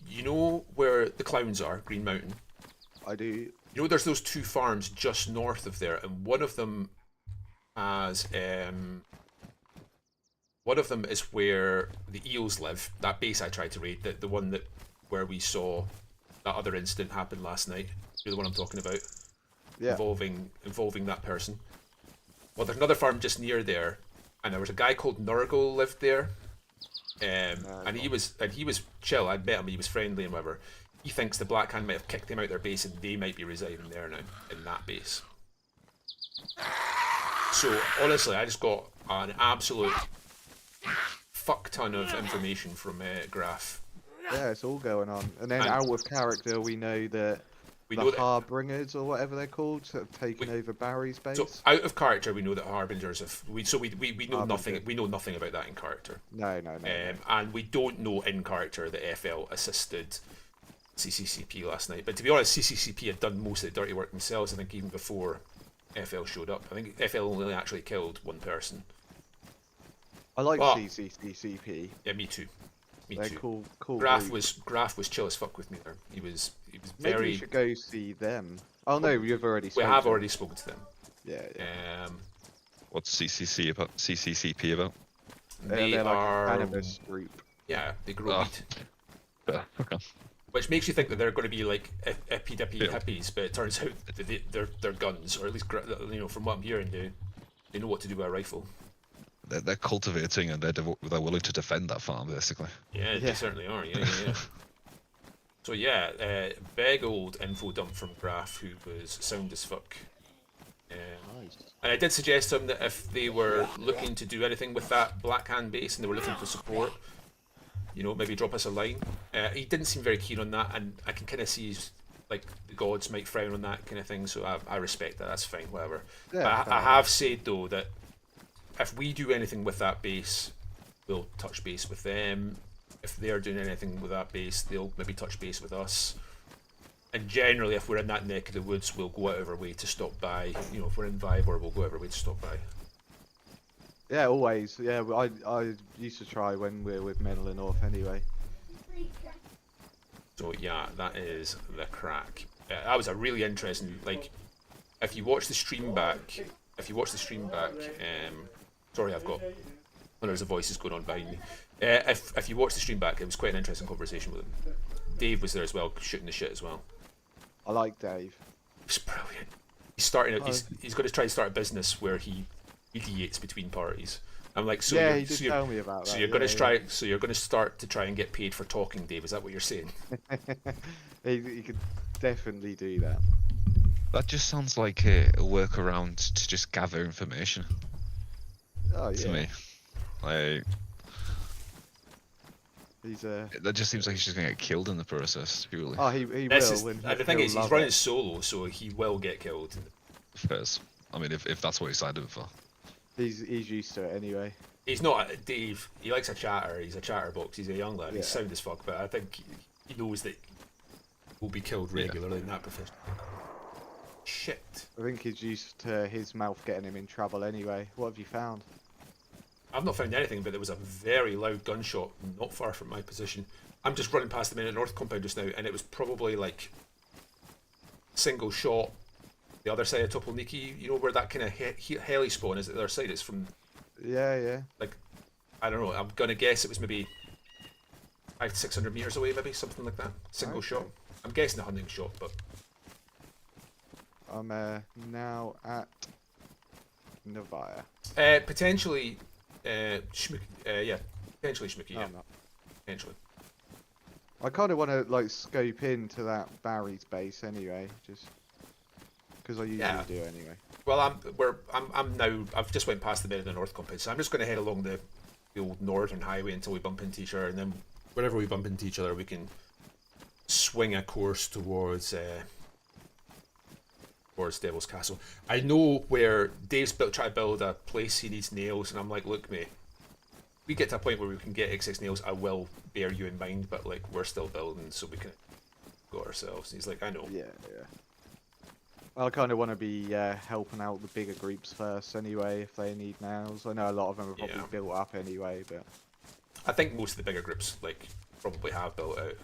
you know where the clowns are? Green Mountain?
I do.
You know there's those two farms just north of there, and one of them has... one of them is where the eels live. That base I tried to raid. The one that where we saw that other incident happen last night. You're the one I'm talking about.
Yeah.
Involving that person. Well, there's another farm just near there, and there was a guy called Nurgle lived there. And he was chill. I met him. He was friendly and whatever. He thinks the Black Hand might have kicked him out their base, and they might be residing there now in that base. So honestly, I just got an absolute fuck ton of information from Graf.
Yeah, it's all going on. And then out of character, we know that
We
the
know that.
Harbingers or whatever they're called have taken over Barry's base.
So out of character, we know that Harbingers have. We know
Harbinger.
nothing. We know nothing about that in character.
No.
And we don't know in character that FL assisted CCCP last night. But to be honest, CCCP had done most of the dirty work themselves. I think even before FL showed up. I think FL only actually killed one person.
I like
Well,
CCCP.
Yeah, me too. Me
They're
too.
cool.
Graf
group.
was chill as fuck with me there. He was
Maybe
very.
we should go see them. Oh no, we've already.
We
spoken.
have already spoken to them.
Yeah.
What's CCCP about?
They
They're like
are
a cannabis group.
Yeah, they grow
Oh.
weed.
Okay.
Which makes you think that they're going to be like hippy dippy hippies, but it turns out that they're guns, or at least from what I'm hearing, they know what to do with a rifle.
They're cultivating and they're willing to defend that farm, basically.
Yeah, they certainly are. Yeah. So yeah, big old info dump from Graf, who was sound as fuck.
Nice.
And I did suggest to him that if they were looking to do anything with that Black Hand base and they were looking for support, maybe drop us a line. He didn't seem very keen on that, and I can kind of see like the gods might frown on that kind of thing. So I respect that. That's fine, whatever.
Yeah,
But I have said though that if we do anything with that base, we'll touch base with them. If they're doing anything with that base, they'll maybe touch base with us. And generally, if we're in that neck of the woods, we'll go out of our way to stop by. If we're in Vivor, we'll go out of our way to stop by.
Yeah, always. Yeah, I used to try when we were with Menlo North anyway.
So yeah, that is the crack. That was a really interesting, like, if you watch the stream back, sorry, I've got, well, there's a voices going on behind me. If you watch the stream back, it was quite an interesting conversation with him. Dave was there as well, shooting the shit as well.
I like Dave.
It's brilliant. He's starting. He's going to try to start a business where he mediates between parties. I'm like, so
yeah,
you're,
he did
so you're,
tell me about that.
so you're
yeah,
going to try. So you're going to start to try and get paid for talking, Dave. Is that what you're saying?
he could definitely do that.
That just sounds like a workaround to just gather information
Oh yeah.
to me. Like,
He's
that just seems like he's just gonna get killed in the process, purely.
Oh, he
This
will.
is,
And
the thing is, he's
love
running
it.
solo, so he will get killed.
Fairs. I mean, if that's what he signed up for.
He's used to it anyway.
He's not Dave. He likes a chatter. He's a chatterbox. He's a young lad.
Yeah.
He's sound as fuck, but I think he knows that he'll be killed regularly in that profession. Shit.
I think he's used to his mouth getting him in trouble anyway. What have you found?
I've not found anything, but there was a very loud gunshot not far from my position. I'm just running past the main north compound just now, and it was probably like single shot the other side of Topolniki. You know where that kind of heli spawn is at the other side? It's from,
Yeah.
like, I don't know. I'm gonna guess it was maybe 500 to 600 meters away, maybe something like that. Single
Okay.
shot. I'm guessing a hunting shot, but
I'm now at Novaya.
potentially, Schmuck, yeah, potentially Schmucky,
Oh,
yeah,
I'm not.
potentially.
I kind of want to like scope into that Barry's base anyway, just because I usually
Yeah.
do anyway.
Well, I'm now. I've just went past the bit of the north compound, so I'm just going to head along the old northern highway until we bump into each other, and then wherever we bump into each other, we can swing a course towards Devil's Castle. I know where Dave's trying to build a place. He needs nails, and I'm like, look, mate. If we get to a point where we can get excess nails, I will bear you in mind. But like, we're still building, so we can go ourselves. And he's like, I know.
Yeah. I kind of want to be helping out the bigger groups first anyway, if they need nails. I know a lot of them are probably
Yeah.
built up anyway, but
I think most of the bigger groups like probably have built out.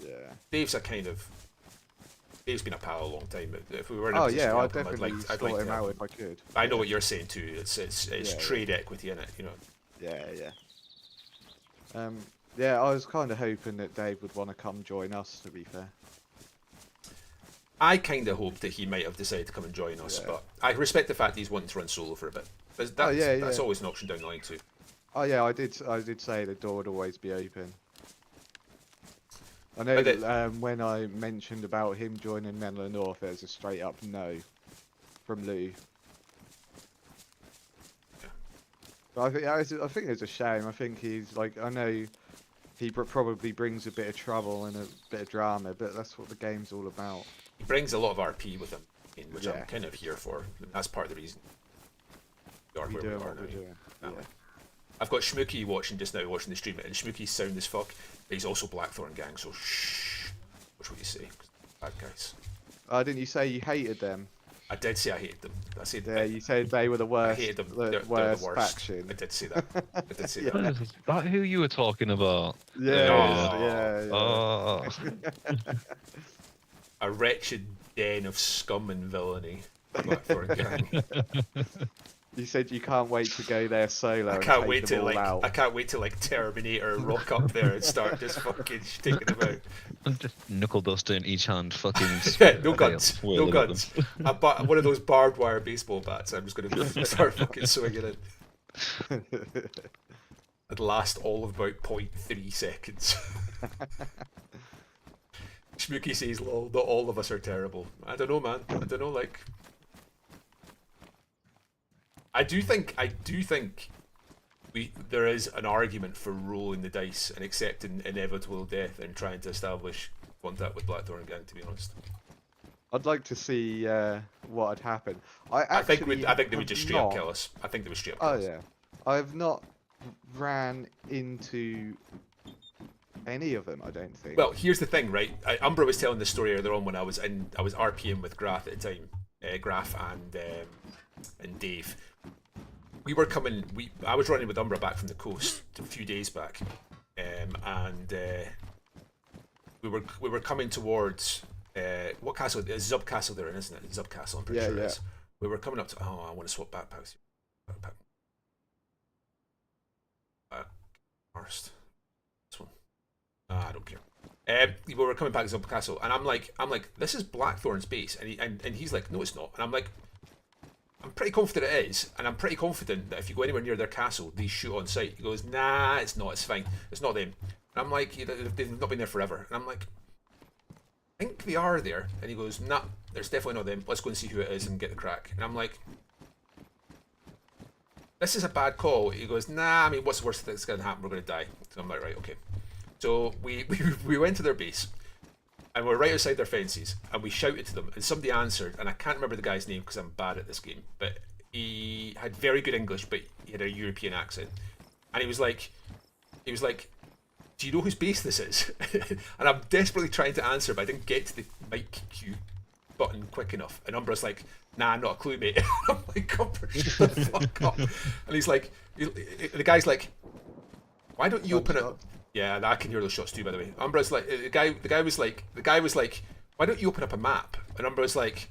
yeah.
Dave's been a pal a long time. If we were in a
Oh
position
yeah,
to
I'd
help him,
definitely
I'd
sort
like
him
to
out
help
if I could.
I know what you're saying too. It's
Yeah,
trade equity in it, you know.
Yeah. Yeah, I was kind of hoping that Dave would want to come join us, to be fair.
I kind of hoped that he might have decided to come and join us,
Yeah.
but I respect the fact he's wanting to run solo for a bit. That's
yeah.
always an option down the line too.
Oh yeah, I did say the door would always be open. I know
But
that when I mentioned about him joining Menlo North, there's a straight up no from Lou.
Yeah.
But I think it's a shame. I think he's like, I know he probably brings a bit of trouble and a bit of drama, but that's what the game's all about.
He brings a lot of RP with him, which
Yeah.
I'm kind of here for. That's part of the reason we are
We
where we
doing
are
what we're
now.
doing.
Yeah.
Yeah.
I've got Schmooky watching just now, watching the stream, and Schmooky's sound as fuck, but he's also Blackthorn gang, so shh. Watch what you say. Bad guys.
Didn't you say you hated them?
I did say I hated them. I said
Yeah, you said they were the worst.
I hated them.
The
They're the
worst
worst.
faction.
I did say that. I did say
Yeah.
that.
Is that who you were talking about?
Yeah,
No.
yeah.
Oh.
A wretched den of scum and villainy. Blackthorn gang.
You said you can't wait to go there solo.
I
and
can't
take
wait
them
to
all
like.
out.
I can't wait to like Terminator rock up there and start just fucking taking them out.
I'm just knuckle duster in each hand, fucking.
Yeah, no guns,
tail,
no
whirling at
guns.
them.
I bought one of those barbed wire baseball bats. I'm just gonna start fucking swinging it. It'd last all of about 0.3 seconds. Schmooky says, "Lol, not all of us are terrible." I don't know, man. I don't know. Like, I do think there is an argument for rolling the dice and accepting inevitable death and trying to establish contact with Blackthorn gang. To be honest,
I'd like to see what had happened.
I think they
have
would just straight up
not-
kill us. I think they would straight up kill
Oh
us.
yeah, I have not ran into any of them. I don't think.
Well, here's the thing, right? Umbra was telling the story earlier on when I was RPing with Graf at the time, Graf and Dave. we were coming. I was running with Umbra back from the coast a few days back, and we were coming towards what castle? It's Zub Castle they're in, isn't it? Zub Castle, I'm pretty sure it is. We were coming up to. Oh, I want to swap backpacks. First, this one. I don't care. We were coming back to Zub Castle, and I'm like, this is Blackthorn's base, and he's like, no, it's not, and I'm like, I'm pretty confident it is, and I'm pretty confident that if you go anywhere near their castle, they shoot on sight. He goes, nah, it's not, it's fine, it's not them. And I'm like, they've not been there forever, and I'm like, I think they are there, and he goes, nah, there's definitely not them. Let's go and see who it is and get the crack. And I'm like, this is a bad call. He goes, nah, I mean, what's the worst that's going to happen? We're going to die. So I'm like, right, okay. So we went to their base, and we're right outside their fences, and we shouted to them, and somebody answered, and I can't remember the guy's name because I'm bad at this game, but he had very good English, but he had a European accent, and he was like, do you know whose base this is? And I'm desperately trying to answer, but I didn't get to the mic cue button quick enough, and Umbra's like, nah, not a clue, mate. I'm like, Umbra, shut the fuck up. And he's like, the guy's like, why don't you open it? Yeah, I can hear those shots too, by the way. Umbra's like, the guy was like, why don't you open up a map? And Umbra's like,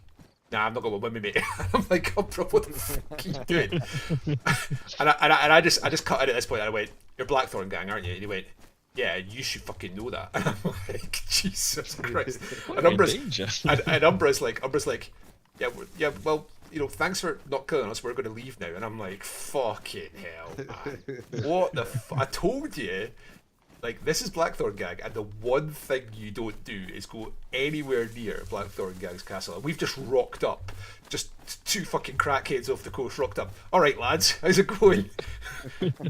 nah, I'm not going to win me, mate. I'm like, Umbra, what the fuck are you doing? and I just cut it at this point, and I went, you're Blackthorn gang, aren't you? And he went, yeah, you should fucking know that. And I'm like, Jesus Christ. And Umbra's like, yeah, well, you know, thanks for not killing us. We're going to leave now. And I'm like, fucking hell, man. What the I told you. Like, this is Blackthorn Gang, and the one thing you don't do is go anywhere near Blackthorn Gang's castle. And we've just rocked up. Just two fucking crackheads off the coast rocked up. Alright, lads, how's it going?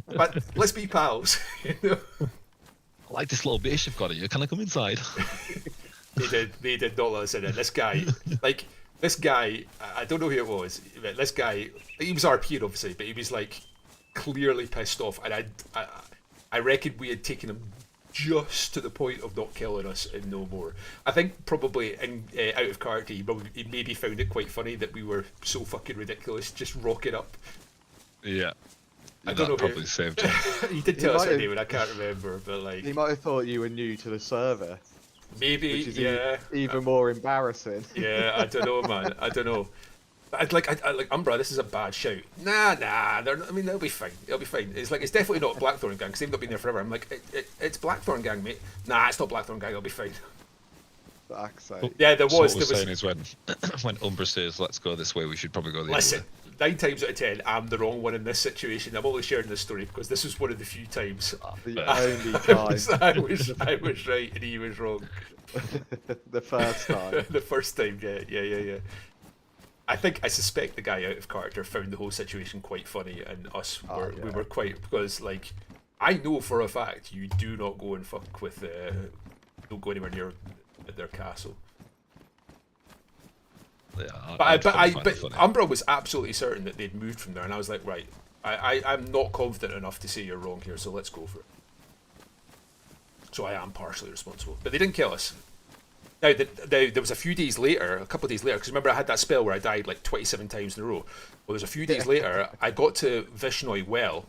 But let's be pals, you know?
I like this little base you've got here. Can I come inside?
They did not let us in. This guy, I don't know who it was, but this guy, he was RP'd obviously, but he was like clearly pissed off, and I reckon we had taken him just to the point of not killing us and no more. I think probably out of character, he maybe found it quite funny that we were so fucking ridiculous, just rocking up.
Yeah.
I don't know.
Probably saved him.
He did tell us her name, and I can't remember, but like
he might have thought you were new to the server.
Maybe,
which is
yeah.
Even more embarrassing.
Yeah, I don't know, man. I don't know. I'd like Umbra. This is a bad shout. Nah. They'll be fine. It'll be fine. It's like, it's definitely not Blackthorn Gang because they've not been there forever. I'm like, it's Blackthorn Gang, mate. Nah, it's not Blackthorn Gang. It'll be fine.
Fuck's sake.
Yeah, there was.
So what we're
there was
saying is when Umbra says, "Let's go this way," we should probably go the
listen.
other way.
9 times out of 10, I'm the wrong one in this situation. I'm only sharing this story because this was one of the few times
The only time.
I was right and he was wrong.
The first time.
The first time, yeah. I suspect the guy out of character found the whole situation quite funny, and we were quite, because like I know for a fact you do not go and fuck with don't go anywhere near their castle.
Yeah,
But Umbra was absolutely certain that they'd moved from there, and I was like, right, I'm not confident enough to say you're wrong here, so let's go for it. So I am partially responsible, but they didn't kill us. Now, there was a few days later, a couple of days later, because remember I had that spell where I died like 27 times in a row. Well, there's a few days later, I got to Vishnoi Well,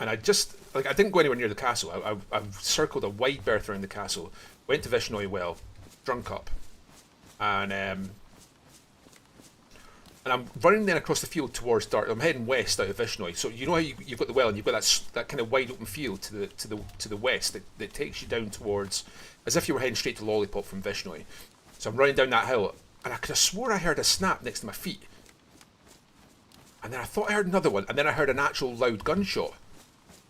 and I didn't go anywhere near the castle. I circled a wide berth around the castle, went to Vishnoi Well, drunk up, and I'm running then across the field towards Dart. I'm heading west out of Vishnoi. So you know how you've got the well and you've got that kind of wide open field to the west that takes you down towards, as if you were heading straight to Lollipop from Vishnoi. So I'm running down that hill, and I could have swore I heard a snap next to my feet. And then I thought I heard another one, and then I heard an actual loud gunshot.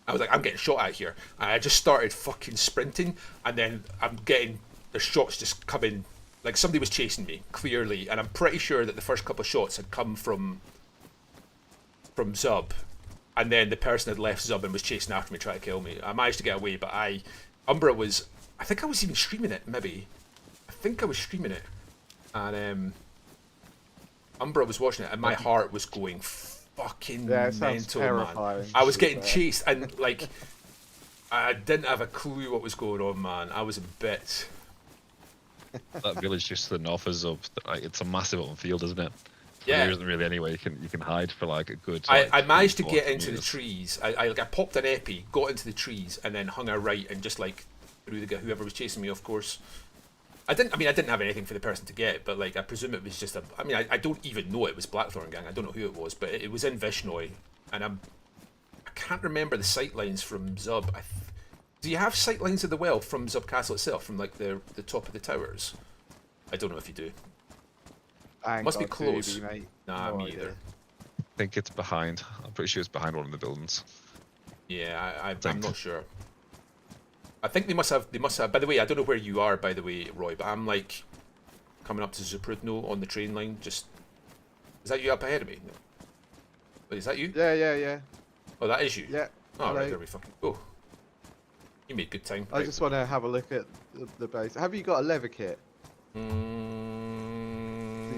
I was like, I'm getting shot at here. And I just started fucking sprinting, and then I'm getting the shots just coming. Like somebody was chasing me, clearly, and I'm pretty sure that the first couple of shots had come from Zub, and then the person had left Zub and was chasing after me, trying to kill me. I managed to get away, but Umbra was, I think I was even streaming it, maybe. I think I was streaming it, and Umbra was watching it, and my heart was going fucking mental, man. I was getting chased, and like, I didn't have a clue what was going on, man. I was a bit...
That village just to the north is up. Like, it's a massive open field, isn't it?
Yeah.
There isn't really anywhere you can hide for like a good.
I
Like,
managed to
40
get into the
meters.
trees. I popped an epi, got into the trees, and then hung a right and just like threw the guy whoever was chasing me. Of course, I didn't have anything for the person to get, but like I presume it was just a. I mean, I don't even know it was Blackthorn Gang. I don't know who it was, but it was in Vishnoi, and I can't remember the sightlines from Zub. Do you have sightlines of the well from Zub Castle itself, from like the top of the towers? I don't know if you do.
I ain't
Must be
got
close.
Tubi, mate.
Nah,
No
me
idea.
either.
I think it's behind. I'm pretty sure it's behind one of the buildings.
Yeah, I'm
Think.
not sure. I think they must have. By the way, I don't know where you are, by the way, Roy, but I'm like coming up to Zuprudno on the train line. Just is that you up ahead of me? No. Wait, is that you?
Yeah.
Oh, that is you.
Yeah.
Oh,
hello.
right, there we fucking go. You made good time.
I
Right.
just want to have a look at the base. Have you got a leather kit?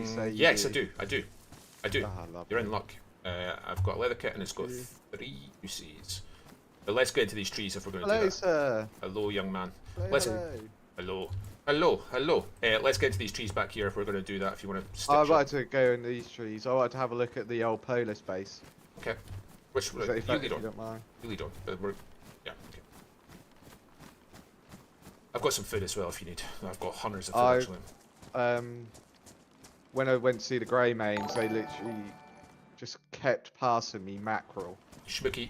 you say you
Yes,
do?
I do.
Ah, lovely.
You're in luck. I've got a leather kit and it's got 3 UCs. But let's get into these trees if we're going to do
Hello,
that.
sir.
Hello, young man.
Hello,
Listen.
hello.
Hello. Let's get into these trees back here if we're going to do that. If you want to stick
I wanted to go in these trees. I wanted to have a look at the old polar space.
Okay. Which
Is that if
you
you
lead on.
don't mind.
You lead on. But we're yeah. Okay. I've got some food as well if you need. I've got hundreds of food actually.
When I went to see the grey mains, they literally just kept passing me mackerel.
Schmooky,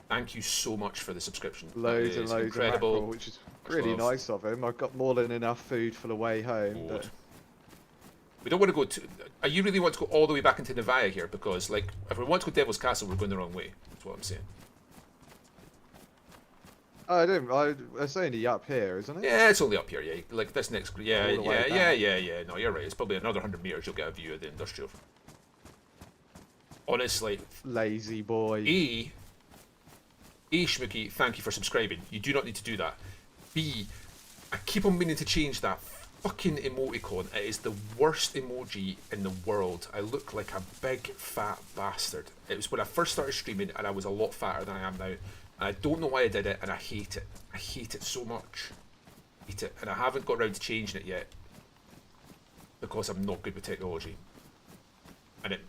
thank you so much for the subscription.
Loads
That
and
is
loads
incredible.
of mackerel, which is really
love.
nice of him. I've got more than enough food for the way home.
Good.
But
We don't want to go to. You really want to go all the way back into Nevaya here? Because, like, if we want to go Devil's Castle, we're going the wrong way. That's what I'm saying.
I don't. It's only up here, isn't it?
Yeah, it's only up here, yeah. Like, this next. Yeah,
All the way back.
yeah. No, you're right. It's probably another 100 meters you'll get a view of the industrial. Honestly.
Lazy boy.
Schmooky, thank you for subscribing. You do not need to do that. B, I keep on meaning to change that fucking emoticon. It is the worst emoji in the world. I look like a big fat bastard. It was when I first started streaming and I was a lot fatter than I am now. And I don't know why I did it and I hate it. I hate it so much. I hate it. And I haven't got around to changing it yet. Because I'm not good with technology. And it...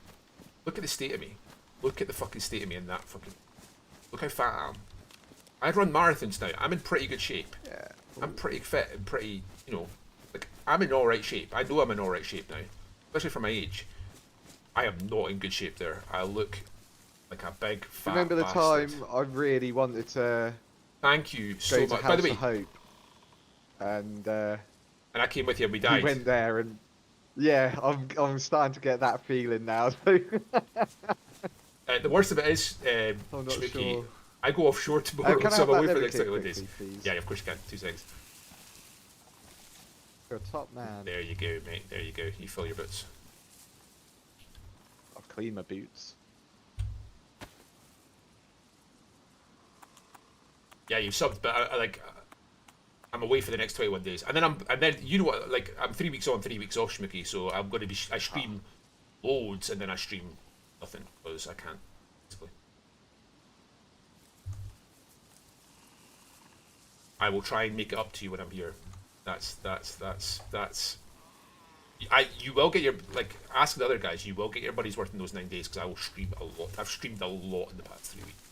Look at the state of me. Look at the fucking state of me in that fucking... Look how fat I am. I'd run marathons now. I'm in pretty good shape.
Yeah.
I'm pretty fit and pretty, you know, like, I'm in alright shape. I know I'm in alright shape now. Especially for my age. I am not in good shape there. I look like a big fat
Remember the
bastard.
time I really wanted to
Thank you
go
so
to
much.
House
By the way,
of Hope, and
and I came with you and we
we
died.
went there, and yeah, I'm starting to get that feeling now.
The worst of it is,
I'm not
Schmooky,
sure.
I go offshore tomorrow,
Can I
so
have
I'm
that
away for the
leather
next
kit
couple of
quickly,
days.
please?
Yeah, of course you can. 2 seconds.
You're a top man.
There you go, mate. There you go. You fill your boots.
I'll clean my boots.
Yeah, you subbed, but I'm away for the next 21 days, and then you know what? Like, I'm 3 weeks on, 3 weeks off, Schmooky. So I'm going to be. I stream loads, and then I stream nothing because I can't. Basically. I will try and make it up to you when I'm here. You will get your, like, ask the other guys. You will get your money's worth in those 9 days because I will stream a lot. I've streamed a lot in the past 3 weeks.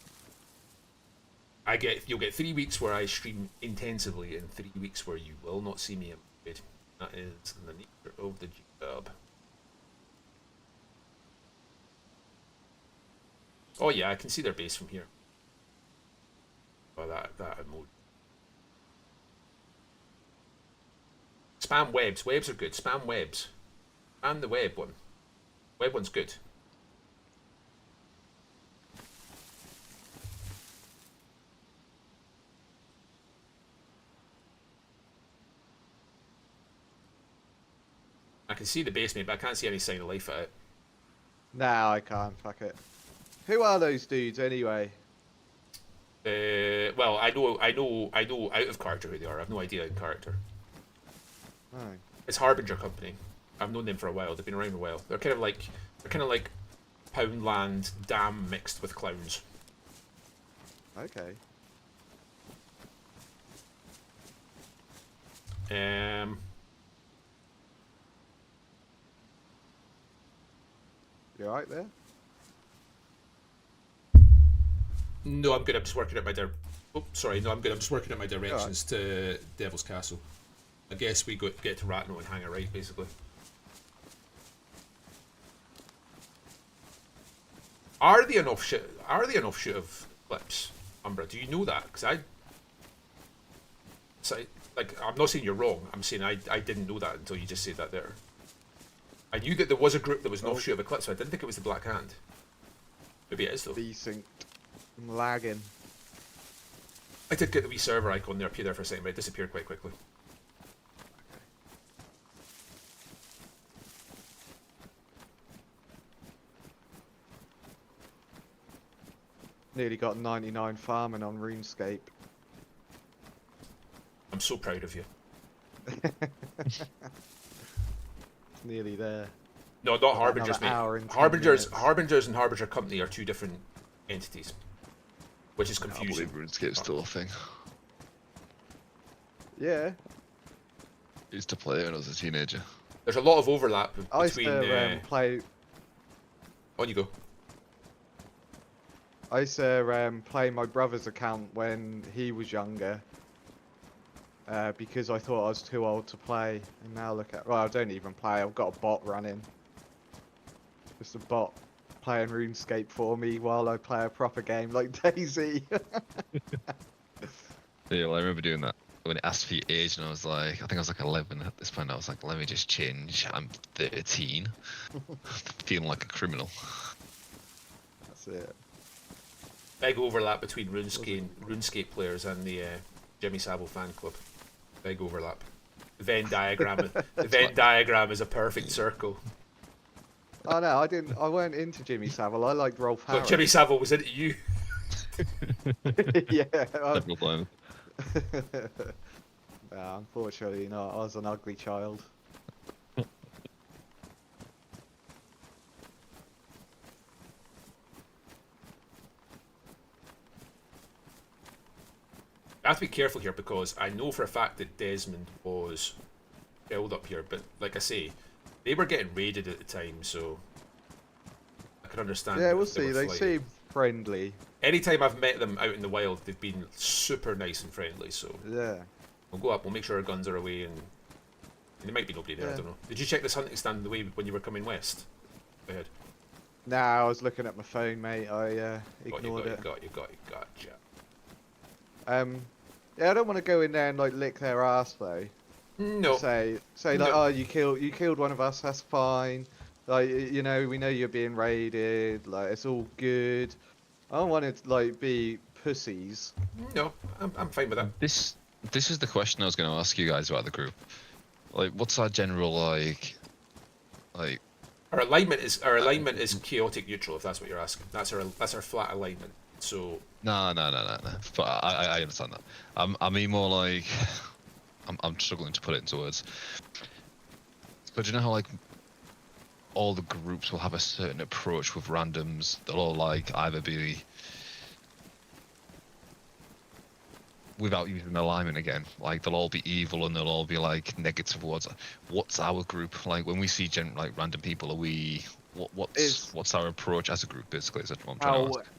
You'll get 3 weeks where I stream intensively and 3 weeks where you will not see me. That is the nature of the job. Oh yeah, I can see their base from here. Oh, that emoji. Spam webs. Webs are good. Spam webs. Spam the web one. Web one's good. I can see the base, mate, but I can't see any sign of life at it.
Nah, I can't. Fuck it. Who are those dudes anyway?
Well, I know out of character who they are. I have no idea in character.
Oh.
It's Harbinger Company. I've known them for a while. They've been around a while. They're kind of like Poundland Dam mixed with clowns.
Okay. You alright there?
No, I'm good. I'm just working at my I'm just working at my directions to Devil's Castle. I guess we get to Ratno and hang a right, basically. Are they an offshoot of clips, Umbra? Do you know that? Because I'm not saying you're wrong. I'm saying I didn't know that until you just said that there. I knew that there was a group that was an offshoot of Eclipse, so I didn't think it was the Black Hand. Maybe it is though.
Decent. I'm lagging.
I did get the wee server icon there, appear there for a second, but it disappeared quite quickly.
Nearly got 99 farming on RuneScape.
I'm so proud of you.
It's nearly there.
No, not Harbingers,
Another hour
mate.
and 10
Harbingers
minutes.
and Harbinger Company are two different entities, which is
I can't
confusing.
believe RuneScape's still a thing.
Yeah.
I used to play it when I was a teenager.
There's a lot of overlap
I used
between.
to play.
On you go.
I used to play my brother's account when he was younger. Because I thought I was too old to play, and now look at. Well, I don't even play. I've got a bot running. Just a bot playing RuneScape for me while I play a proper game like DayZ.
Yeah, well, I remember doing that when it asked for your age, and I was like, I think I was like 11 at this point. I was like, let me just change. I'm 13. Feeling like a criminal.
That's it.
Big overlap between RuneScape players and the Jimmy Savile fan club. Big overlap. The Venn diagram is a perfect circle.
Oh no, I didn't. I weren't into Jimmy Savile. I liked Rolf
But
Harris.
Jimmy Savile was into you.
Yeah.
Several times.
No, unfortunately not. I was an ugly child.
I have to be careful here because I know for a fact that Desmond was killed up here, but like I say, they were getting raided at the time, so I can understand.
Yeah,
that
we'll
they
see.
were
They
flighted.
seem friendly.
Anytime I've met them out in the wild, they've been super nice and friendly, so
Yeah.
we'll go up, we'll make sure our guns are away, and there might be nobody there, I
Yeah.
don't know. Did you check this hunting stand the way when you were coming west? Go ahead.
Nah, I was looking at my phone, mate. I ignored it.
Got you, gotcha.
Yeah, I don't want to go in there and like lick their ass though.
No.
Say like,
No.
oh, you killed one of us. That's fine. Like, you know, we know you're being raided. Like, it's all good. I don't want it to like be pussies.
No, I'm fine with that.
This is the question I was going to ask you guys about the group. Like, what's our general like?
Our alignment is chaotic neutral, if that's what you're asking. That's our flat alignment. So
No. But I understand that. I mean more like, I'm struggling to put it into words. But do you know how like all the groups will have a certain approach with randoms? They'll all like either be, without using alignment again, like they'll all be evil and they'll all be like negative towards. What's our group like when we see like random people? Are we what's our approach as a group? Basically, is that what I'm trying to ask.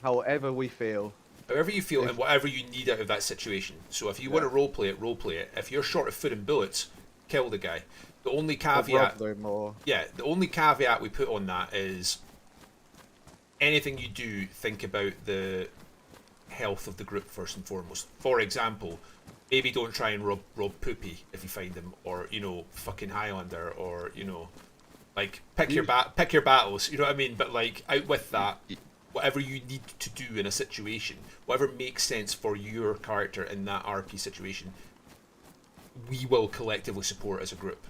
However we feel.
however you feel and whatever you need out of that situation. So if you want to roleplay it. If you're short of food and bullets, kill the guy. The only caveat, the only caveat we put on that is anything you do, think about the health of the group first and foremost. For example, maybe don't try and rob Poopy if you find him, or fucking Highlander, or like pick your battles. You know what I mean? But like out with that, whatever you need to do in a situation, whatever makes sense for your character in that RP situation, we will collectively support as a group.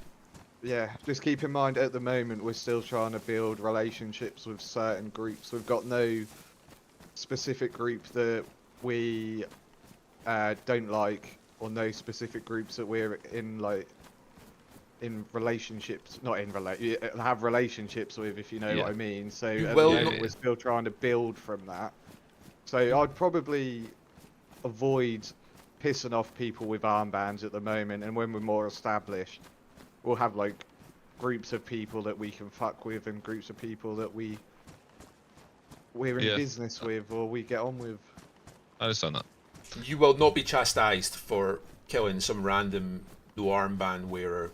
Yeah, just keep in mind at the moment we're still trying to build relationships with certain groups. We've got no specific group that we don't like, or no specific groups that we're in relationships, have relationships with, if you know what I mean. So at the moment we're still trying to build from that. So I'd probably avoid pissing off people with armbands at the moment, and when we're more established, we'll have like groups of people that we can fuck with and groups of people that we're in
Yeah.
business with or we get on with.
I understand that.
You will not be chastised for killing some random no armband wearer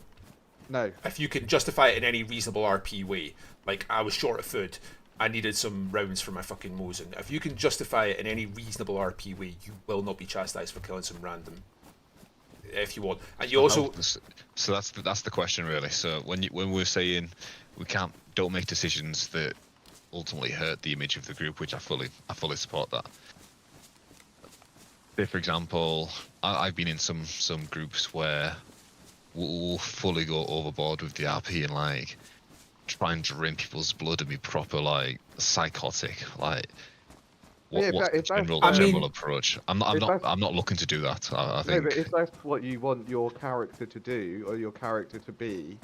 No.
if you can justify it in any reasonable RP way. Like, I was short of food, I needed some rounds for my fucking Mosin. If you can justify it in any reasonable RP way, you will not be chastised for killing some random. If you want, and you also.
So that's the question really. So when we're saying we don't make decisions that ultimately hurt the image of the group, which I fully support that. Say for example, I've been in some groups where we'll fully go overboard with the RP and like try and drain people's blood and be proper like psychotic. Like what's the general approach? I'm not looking to do that. I think.
No, but if that's what you want your character to do or your character to be,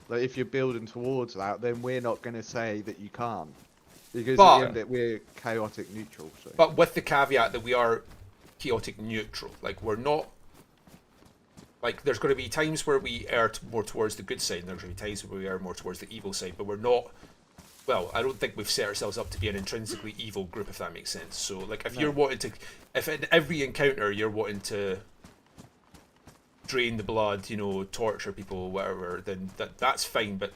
like if you're building towards that, then we're not going to say that you can't, because at the end of it, we're chaotic neutral. So.
But with the caveat that we are chaotic neutral, like we're not. Like there's going to be times where we err more towards the good side, and there's going to be times where we err more towards the evil side. But we're not. Well, I don't think we've set ourselves up to be an intrinsically evil group, if that makes sense. So, like, if you're wanting to, if in every encounter you're wanting to drain the blood, you know, torture people, whatever, then that's fine. But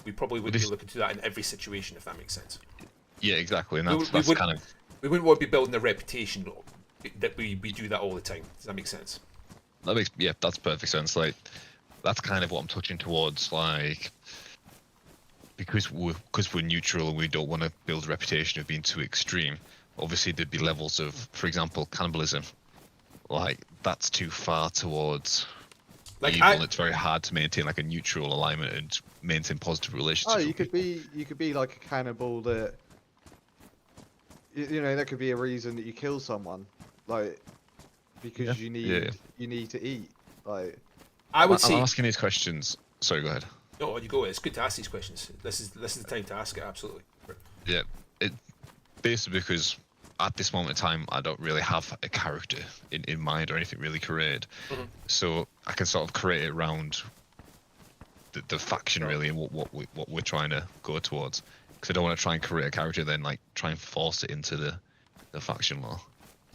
we probably wouldn't be looking to do that in every situation, if that makes sense.
Yeah, exactly, and that's kind of.
We wouldn't want to be building a reputation that we do that all the time. Does that make sense?
That's perfect sense. Like, that's kind of what I'm touching towards, like. Because we're neutral and we don't want to build a reputation of being too extreme. Obviously, there'd be levels of, for example, cannibalism. Like that's too far towards evil, and it's very hard to maintain like a neutral alignment and maintain positive relationships.
Oh, you could be like a cannibal that. You know, that could be a reason that you kill someone, like because you need to eat. Like
I would say.
I'm asking these questions. Sorry, go ahead.
No, you go. It's good to ask these questions. This is the time to ask it. Absolutely.
Yeah, it basically because at this moment in time I don't really have a character in mind or anything really created, so I can sort of create it around the faction really and what we're trying to go towards. Because I don't want to try and create a character then like try and force it into the faction law.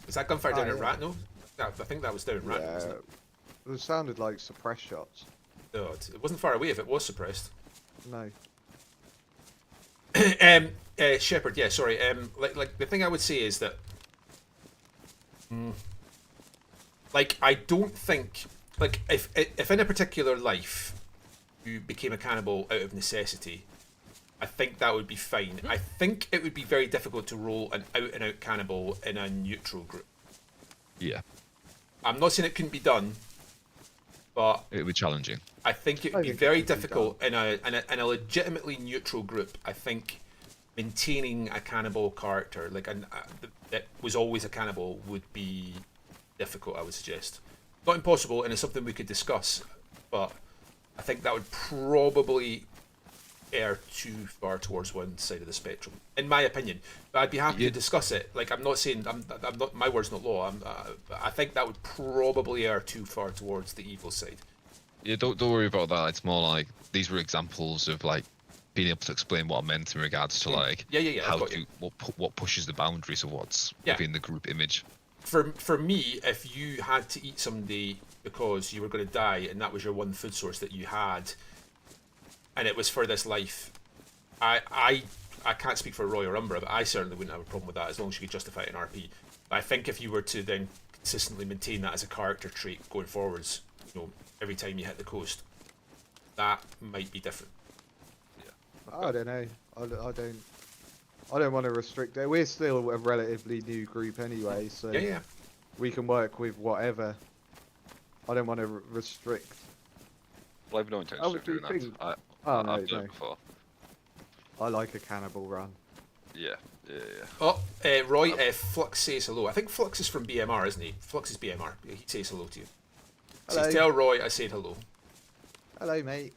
Is that gunfire down at Ratno? I think that was down at Ratno. Wasn't it?
It sounded like suppressed shots.
No, it wasn't far away if it was suppressed.
No.
Shepard, yeah, sorry. Like the thing I would say is that, like, I don't think, like, if in a particular life you became a cannibal out of necessity, I think that would be fine. I think it would be very difficult to roll an out-and-out cannibal in a neutral group.
Yeah.
I'm not saying it couldn't be done, but
it would be challenging.
I think it would be very difficult in a legitimately neutral group. I think maintaining a cannibal character, like that was always a cannibal, would be difficult. I would suggest, not impossible, and it's something we could discuss. But I think that would probably err too far towards one side of the spectrum, in my opinion. But I'd be happy to discuss it. Like I'm not saying I'm not, my word's not law. I think that would probably err too far towards the evil side.
Yeah, don't worry about that. It's more like these were examples of like being able to explain what I meant in regards to like how to what pushes the boundaries of what's within the group image.
For me, if you had to eat somebody because you were going to die and that was your one food source that you had, and it was for this life, I can't speak for Roy or Umbra, but I certainly wouldn't have a problem with that as long as you could justify it in RP. But I think if you were to then consistently maintain that as a character trait going forwards, you know, every time you hit the coast, that might be different.
Yeah. I don't know. I don't want to restrict it. We're still a relatively new group anyway, so we can work with whatever. I don't want to restrict.
Well, I've no intention of doing that. I've done it before.
I like a cannibal run.
Yeah.
Oh, Roy, Flux says hello. I think Flux is from BMR, isn't he? Flux is BMR. He says hello to you.
Hello.
Says, tell Roy I said hello.
Hello, mate.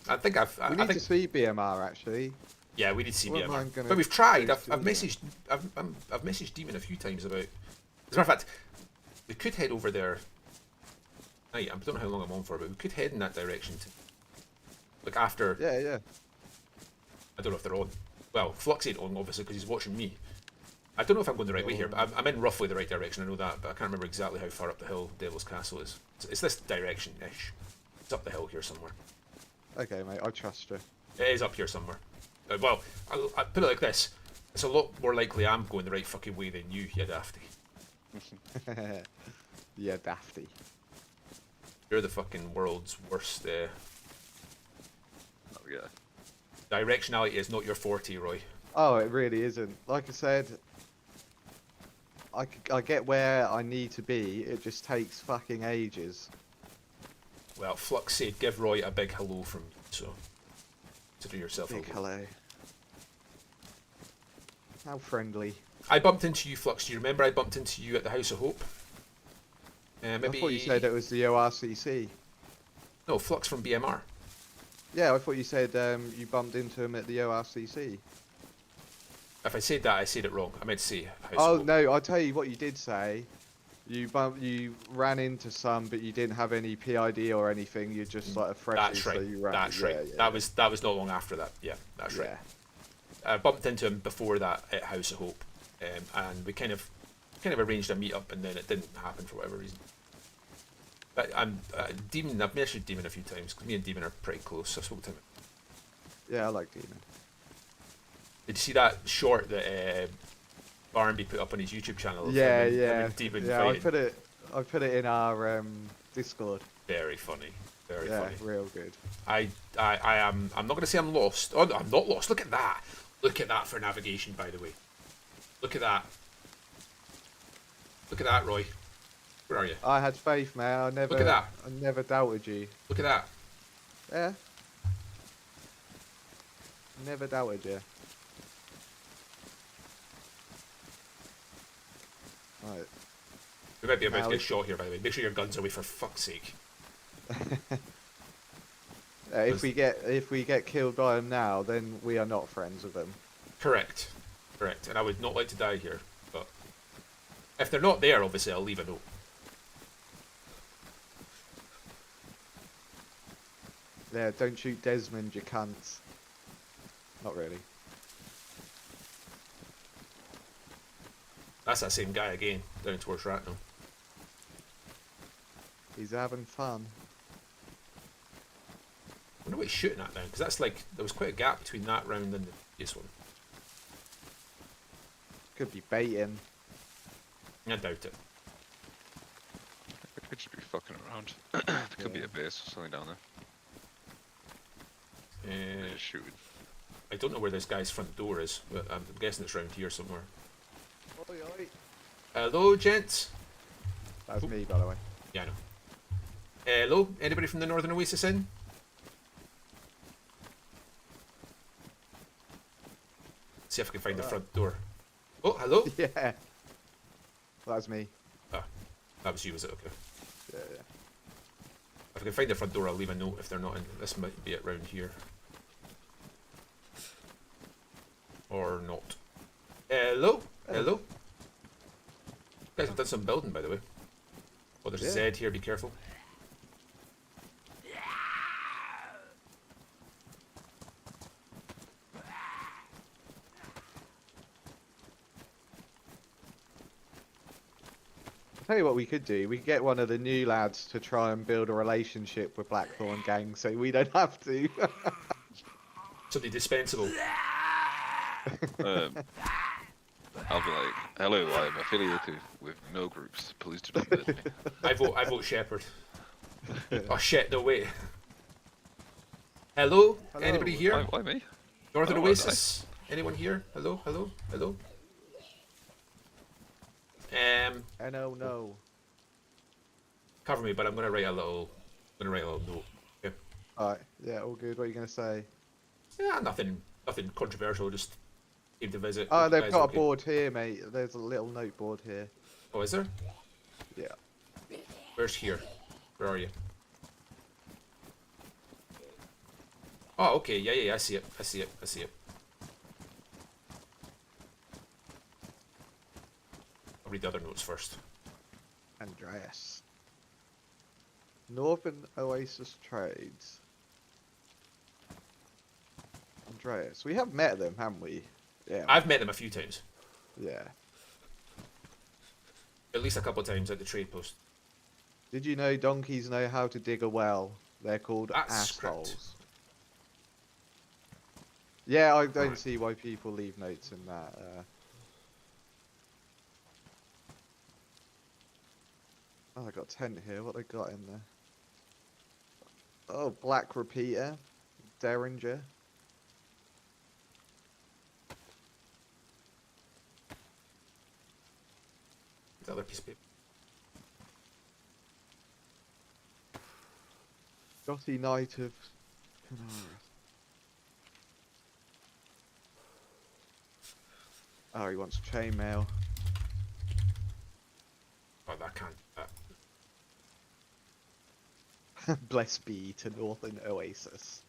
I think
we need to see BMR actually.
Yeah, we need to see BMR. But we've tried. I've messaged Demon a few times about. As a matter of fact, we could head over there. I don't know how long I'm on for, but we could head in that direction. Like after,
Yeah, yeah.
I don't know if they're on. Well, Flux ain't on, obviously, because he's watching me. I don't know if I'm going the right way here, but I'm in roughly the right direction, I know that, but I can't remember exactly how far up the hill Devil's Castle is. It's this direction-ish. It's up the hill here somewhere.
Okay, mate, I trust you.
It is up here somewhere. Well, I put it like this. It's a lot more likely I'm going the right fucking way than you dafty.
Yeah, dafty.
You're the fucking world's worst.
Oh yeah.
Directionality is not your forte, Roy.
Oh, it really isn't. Like I said, I get where I need to be. It just takes fucking ages.
Well, Flux said give Roy a big hello from me, so consider yourself
Big
a
hello. How friendly.
I bumped into you, Flux. Do you remember I bumped into you at the House of Hope? Maybe...
I thought you said it was the ORCC.
No, Flux from BMR.
Yeah, I thought you said you bumped into him at the ORCC.
If I said that, I said it wrong. I meant to say House of
Oh
Hope.
no, I'll tell you what you did say. You ran into some, but you didn't have any PID or anything. You're just like a freshie,
That's right.
so you ran.
That's
yeah,
right.
Yeah,
That was not long after that. Yeah, that's right. I bumped into him before that at House of Hope, and we kind of arranged a meet up, and then it didn't happen for whatever reason. But Demon. I've mentioned Demon a few times because me and Demon are pretty close. I spoke to him.
Yeah, I like Demon.
Did you see that short that Barnaby put up on his YouTube channel? Of
Yeah,
him and
yeah,
Demon
yeah.
fighting?
I put it in our Discord.
Very funny. Very
Yeah,
funny.
real good.
I am. I'm not going to say I'm lost. Oh, no, I'm not lost. Look at that. Look at that for navigation, by the way. Look at that. Look at that, Roy. Where are you?
I had faith, man. I never.
Look at that.
I never doubted you.
Look at that.
Yeah. Never doubted you. Right.
We might be about
Now
to get
we-
shot here, by the way. Make sure your guns are away for fuck's sake.
If we get killed by them now, then we are not friends with them.
Correct. Correct. And I would not like to die here, but if they're not there, obviously I'll leave a note.
Yeah, don't shoot Desmond, you cunts. Not really.
That's that same guy again, down towards Ratnell.
He's having fun.
I wonder what he's shooting at now, because that's like, there was quite a gap between that round and the previous one.
Could be baiting.
I doubt it.
It could just be fucking around. There could be a base or something down there. They're just shooting.
I don't know where this guy's front door is, but I'm guessing it's around here somewhere.
Oi, oi.
Hello, gents.
That's me, by the way.
Yeah, I know. Hello, anybody from the Northern Oasis in? See if I can find the front door. Oh, hello?
Yeah. That's me.
Ah, that was you, was it? Okay.
Yeah, yeah.
If I can find the front door, I'll leave a note if they're not in. This might be it round here. Or not. Hello? Hello? Guys, I've done some building, by the way. Oh, there's a
Yeah.
Z here, be careful.
I'll tell you what we could do. We could get one of the new lads to try and build a relationship with Blackthorn Gang so we don't have to.
Something dispensable.
I'll be like, hello, I am affiliated with no groups. Please do not visit me.
I vote Shepherd. Oh shit, no wait. Hello?
Hello.
Anybody here?
Why me?
Northern
Oh,
Oasis? Anyone here? Hello? Hello? Hello?
No.
Cover me, but I'm gonna write a little note. Okay.
Alright, yeah, all good. What are you going to say?
Yeah, nothing controversial, just came to visit.
Oh,
Hope you
they've
guys
got
are
a
okay.
board here, mate. There's a little note board here.
Oh, is there?
Yeah.
Where's here? Where are you? Oh, okay, yeah, I see it. I see it. I'll read the other notes first.
Andreas. Northern Oasis Trades. Andreas. We have met them, haven't we? Yeah.
I've met them a few times.
Yeah.
At least a couple of times at the trade post.
Did you know donkeys know how to dig a well? They're called
That's
assholes.
script.
Yeah, I don't
Right.
see why people leave notes in that. Oh, I got a tent here. What they got in there? Oh, black repeater, Derringer.
The other piece of paper.
Dotty Knight of Canara. Oh, he wants chainmail.
Oh, that can't.
Bless be to Northern Oasis.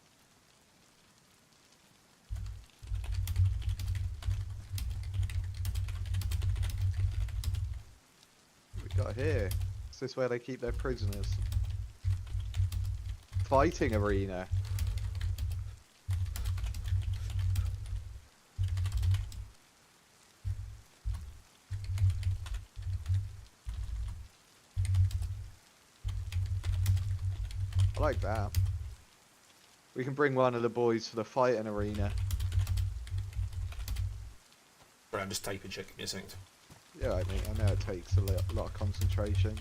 What we got here? Is this where they keep their prisoners? Fighting arena. I like that. We can bring one of the boys to the fighting arena.
Sorry, I'm just typing shit. Give me a second.
Yeah, I mean, I know it takes a lot of concentration.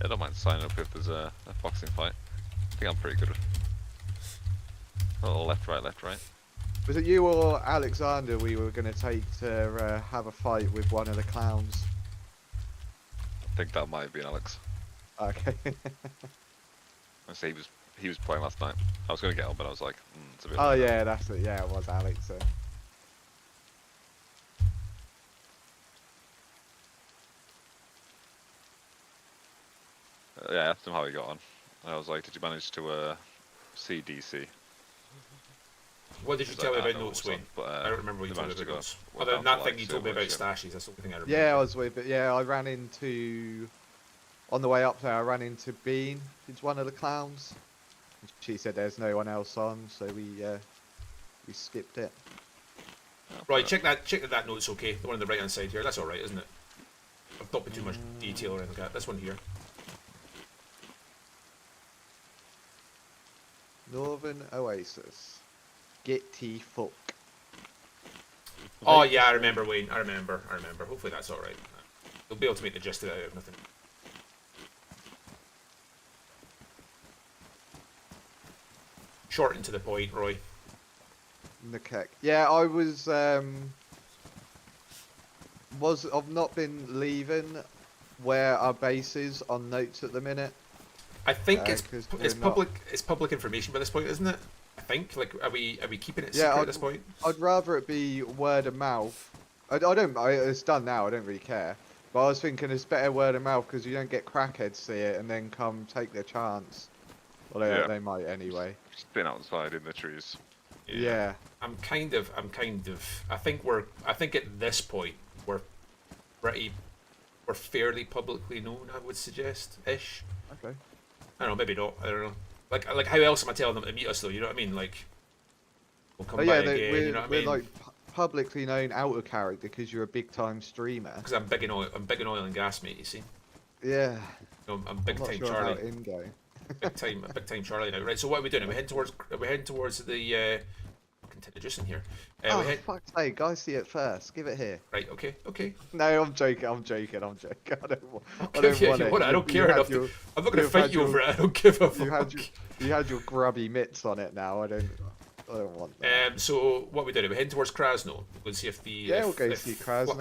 I don't mind signing up if there's a boxing fight. I think I'm pretty good with left, right, left, right.
Was it you or Alexander we were going to take to have a fight with one of the clowns?
I think that might have been Alex.
Okay.
I say he was playing last night. I was going to get on, but I was like, it's a bit.
Oh
late.
yeah, that's it. Yeah, it was Alex.
Yeah, I asked him how he got on. I was like, did you manage to see DC?
What did you
He's
tell me
like,
about
"I know
notes,
what's on,"
Wayne?
but,
I don't remember what you
they
told me
managed to
about
go
notes.
well
Other than
down
that
for,
thing
like,
you told me about
civilization.
stashes, that's the only thing I remember.
Yeah, I was with it. Yeah, I ran into on the way up there. I ran into Bean. It's one of the clowns. She said there's no one else on, so we skipped it.
Right, check that note's okay. The one on the right hand side here. That's alright, isn't it? I've not put too much detail or anything like that. This one here.
Northern Oasis. Getty fuck.
Oh yeah, I remember, Wayne. I remember. Hopefully that's alright. You'll be able to make the gist of it out of nothing. Short and to the point, Roy.
Okay. Yeah, I was I've not been leaving where our base is on notes at the minute.
I think
'cause
it's
we're
public. It's public information by this point, isn't it? I think. Like, are we keeping it secret
Yeah,
at this point?
I'd rather it be word of mouth. It's done now. I don't really care. But I was thinking it's better word of mouth because you don't get crackheads see it and then come take their chance. Well,
Yeah.
they might anyway.
Just been outside in the trees.
Yeah.
I'm kind of. I think at this point we're fairly publicly known. I would suggest ish.
Okay.
I don't know. Maybe not. I don't know. Like how else am I telling them to meet us though? You know what I mean? Like we'll come
But
by
yeah,
again.
we're,
You know what I
we're
mean?
like publicly known out of character because you're a big time streamer.
Because I'm big in oil and gas, mate. You see?
Yeah.
You know, I'm big
I'm not
time
sure
Charlie.
how in going.
big time Charlie now. Right. So what are we doing? Are we heading towards the fucking tin of juice in here?
Oh,
we head...
fuck's sake, guys see it first. Give it here.
Right. Okay.
No, I'm joking. I don't want it.
I don't care enough. I'm not going to
you've
fight
had
you
your-
over it. I don't give a fuck.
You had your grubby mitts on it now. I don't want that.
So what are we doing? Are we heading towards Krasno? We'll see if
We'll go see Krasno.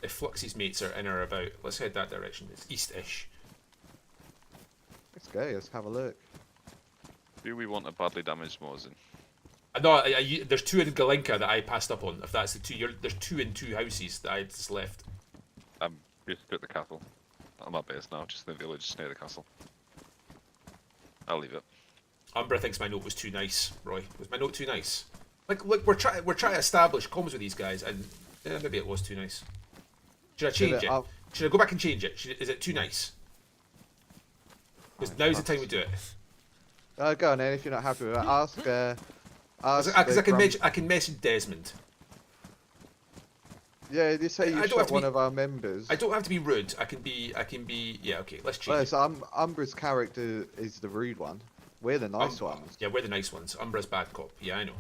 Fluxy's mates are in or about. Let's head that direction. It's east-ish.
Let's go. Let's have a look.
Do we want a badly damaged Mosin?
No, there's two in Galinka that I passed up on. If that's the two, there's two in two houses that I just left.
I'm just at the castle. I'm at base now, just in the village near the castle. I'll leave it.
Umbra thinks my note was too nice. Roy, was my note too nice? Like, look, we're trying to establish comms with these guys, and maybe it was too nice. Should I change it? Should I go back and change it? Is it too nice? Because now's the time we do it.
Go on then, if you're not happy with it. Ask,
Because
the
I can message Desmond.
Yeah, you say
I
you
don't have
shot
to
one
be-
of our members.
I don't have to be rude. I can be. Yeah, okay. Let's change
Well,
it.
so Umbra's character is the rude one. We're the nice ones.
Yeah, we're the nice ones. Umbra's bad cop. Yeah, I know.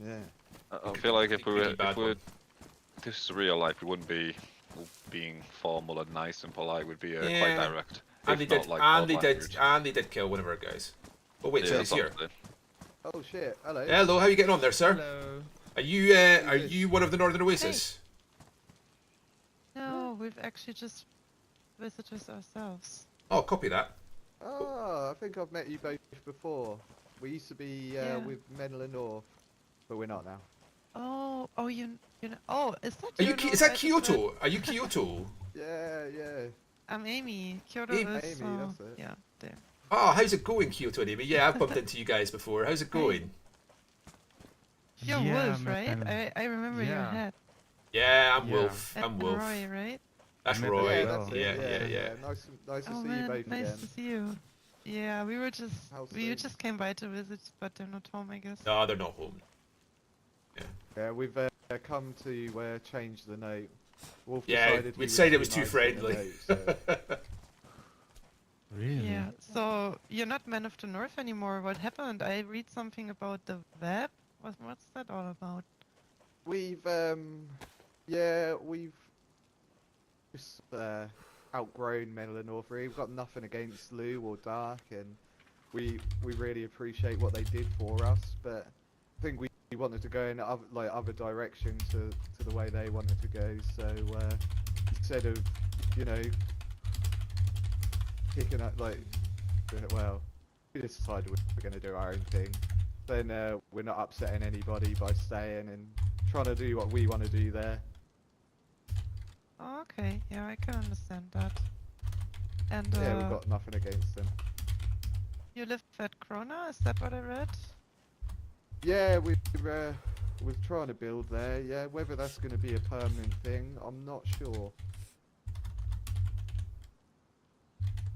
Yeah.
I feel like if we were,
bad
if we
one.
were, this is real life, we wouldn't be being formal and nice and polite. We'd be quite
Yeah.
direct.
And
if
they
not,
did.
like,
And
odd
they did.
language.
And they did kill one of our guys. Oh wait,
Yeah,
somebody's here.
something.
Oh shit! Hello.
Hello, how are you getting on there, sir?
Hello.
Are you one of the Northern Oasis?
No, we've actually just visited
Oh,
ourselves.
copy that.
Oh, I think I've met you both before. We used to be
Yeah.
with Menla North, but we're not now.
Oh, you know. Oh, is that?
Are you?
your
Is that
North
Kyoto? Are you Kyoto?
Yeah.
I'm Amy. Kyoto
Amy,
is.
that's it.
Yeah, there.
Oh, how's it going, Kyoto and Amy? Yeah, I've bumped into you guys before. How's it going?
You're
Yeah,
Wolf,
met
right?
them.
I remember your
Yeah.
hat.
Yeah, I'm
Yeah.
Wolf.
And
I'm Wolf.
Roy, right?
That's
Met
Roy.
Yeah,
well.
that's it.
Yeah.
Nice to
Oh
see
man,
you both
nice
again.
to see you. Yeah, we were just
How's
we
things?
just came by to visit, but they're not home, I guess.
No, they're not home.
Yeah, we've come to change the note. Wolf
Yeah,
decided
we
he
decided it was too
nice in the
friendly.
note, so-
Really?
Yeah. So you're not Man of the North anymore. What happened? I read something about the web. What's that all about?
We've just outgrown Menla North. We've got nothing against Lou or Dark, and we really appreciate what they did for us. But I think we wanted to go in other direction to the way they wanted to go. So instead of picking up we just decided we're going to do our own thing. Then we're not upsetting anybody by staying and trying to do what we want to do there.
Oh, okay. Yeah, I can understand that. And
Yeah, we've got nothing against them.
you live at Krona? Is that what I read?
Yeah, we're trying to build there. Yeah, whether that's going to be a permanent thing, I'm not sure.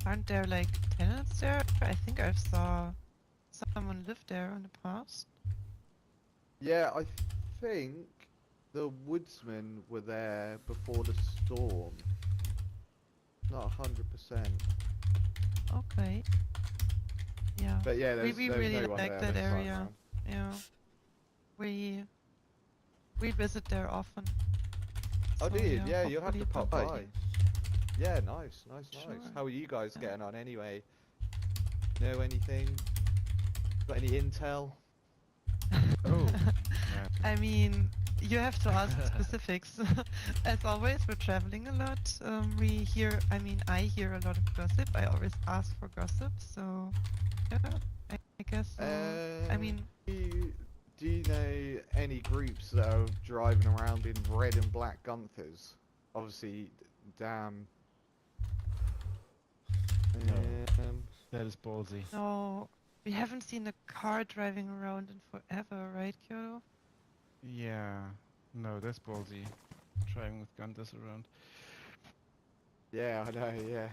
Aren't there like tenants there? I think I saw someone live there in the past.
Yeah, I think the woodsmen were there before the storm. Not 100%.
Okay. Yeah.
But yeah, there's
we
there's
really
no one
like
there
that
this time
area.
round.
Yeah. We visit there often.
Oh,
So,
dude, yeah, you'll have
hopefully
to pop
by-
by. Yeah, nice.
Sure.
How are you guys
Yeah.
getting on anyway? Know anything? Got any intel?
Oh.
I mean, you have to ask specifics. As always, we're traveling a lot. I hear a lot of gossip. I always ask for gossip, so yeah, I guess. I mean,
do you know any groups that are driving around in red and black Gunthers? Obviously, damn.
That is ballsy.
no, we haven't seen a car driving around in forever, right, Kyoto?
Yeah. No, that's ballsy. Driving with Gunters around.
Yeah, I know. Yeah.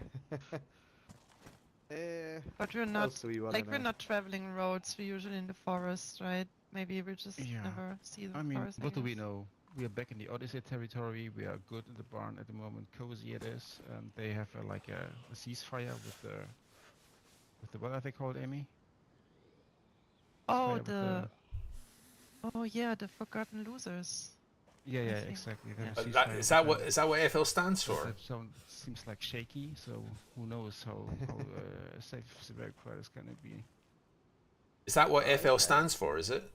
But we're
what
not
else do we wanna
like we're
know?
not traveling roads. We're usually in the forest, right? Maybe we just
Yeah.
never see the
I mean,
forest.
what do we
guess.
know? We are back in the Odyssey territory. We are good in the barn at the moment. Cozy it is. They have a ceasefire with the what are they called, Amy?
Oh,
Ceasefire with
oh yeah, the Forgotten Losers.
Yeah,
I
yeah,
see.
exactly. They have
Yeah.
a ceasefire
Is
with
that what FL stands
but
for?
that seems like shaky. So who knows how safe the Quiet is gonna be.
Is that what FL stands for? Is it?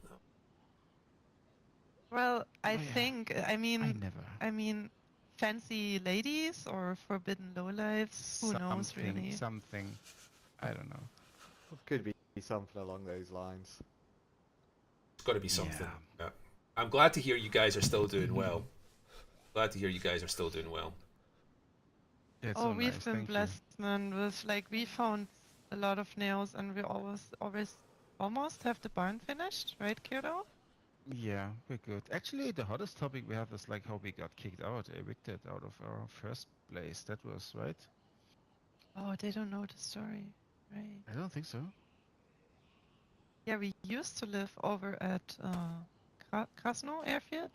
Well, I
Oh, yeah.
think
I
mean
never.
fancy ladies or forbidden lowlives. Who knows really?
Something. I don't know.
Could be something along those lines.
It's got to be something.
Yeah.
Yeah. I'm glad to hear you guys are still doing well. Glad to hear you guys are still doing well.
Yeah, it's
Oh,
so
we've
nice,
been
thank you.
blessed, man. With we found a lot of nails, and we always almost have the barn finished, right, Kyoto?
Yeah, we're good. Actually, the hottest topic we have is like how we got kicked out, evicted out of our first place. That was right.
Oh, they don't know the story. Right.
I don't think so.
Yeah, we used to live over at Krasno Airfield.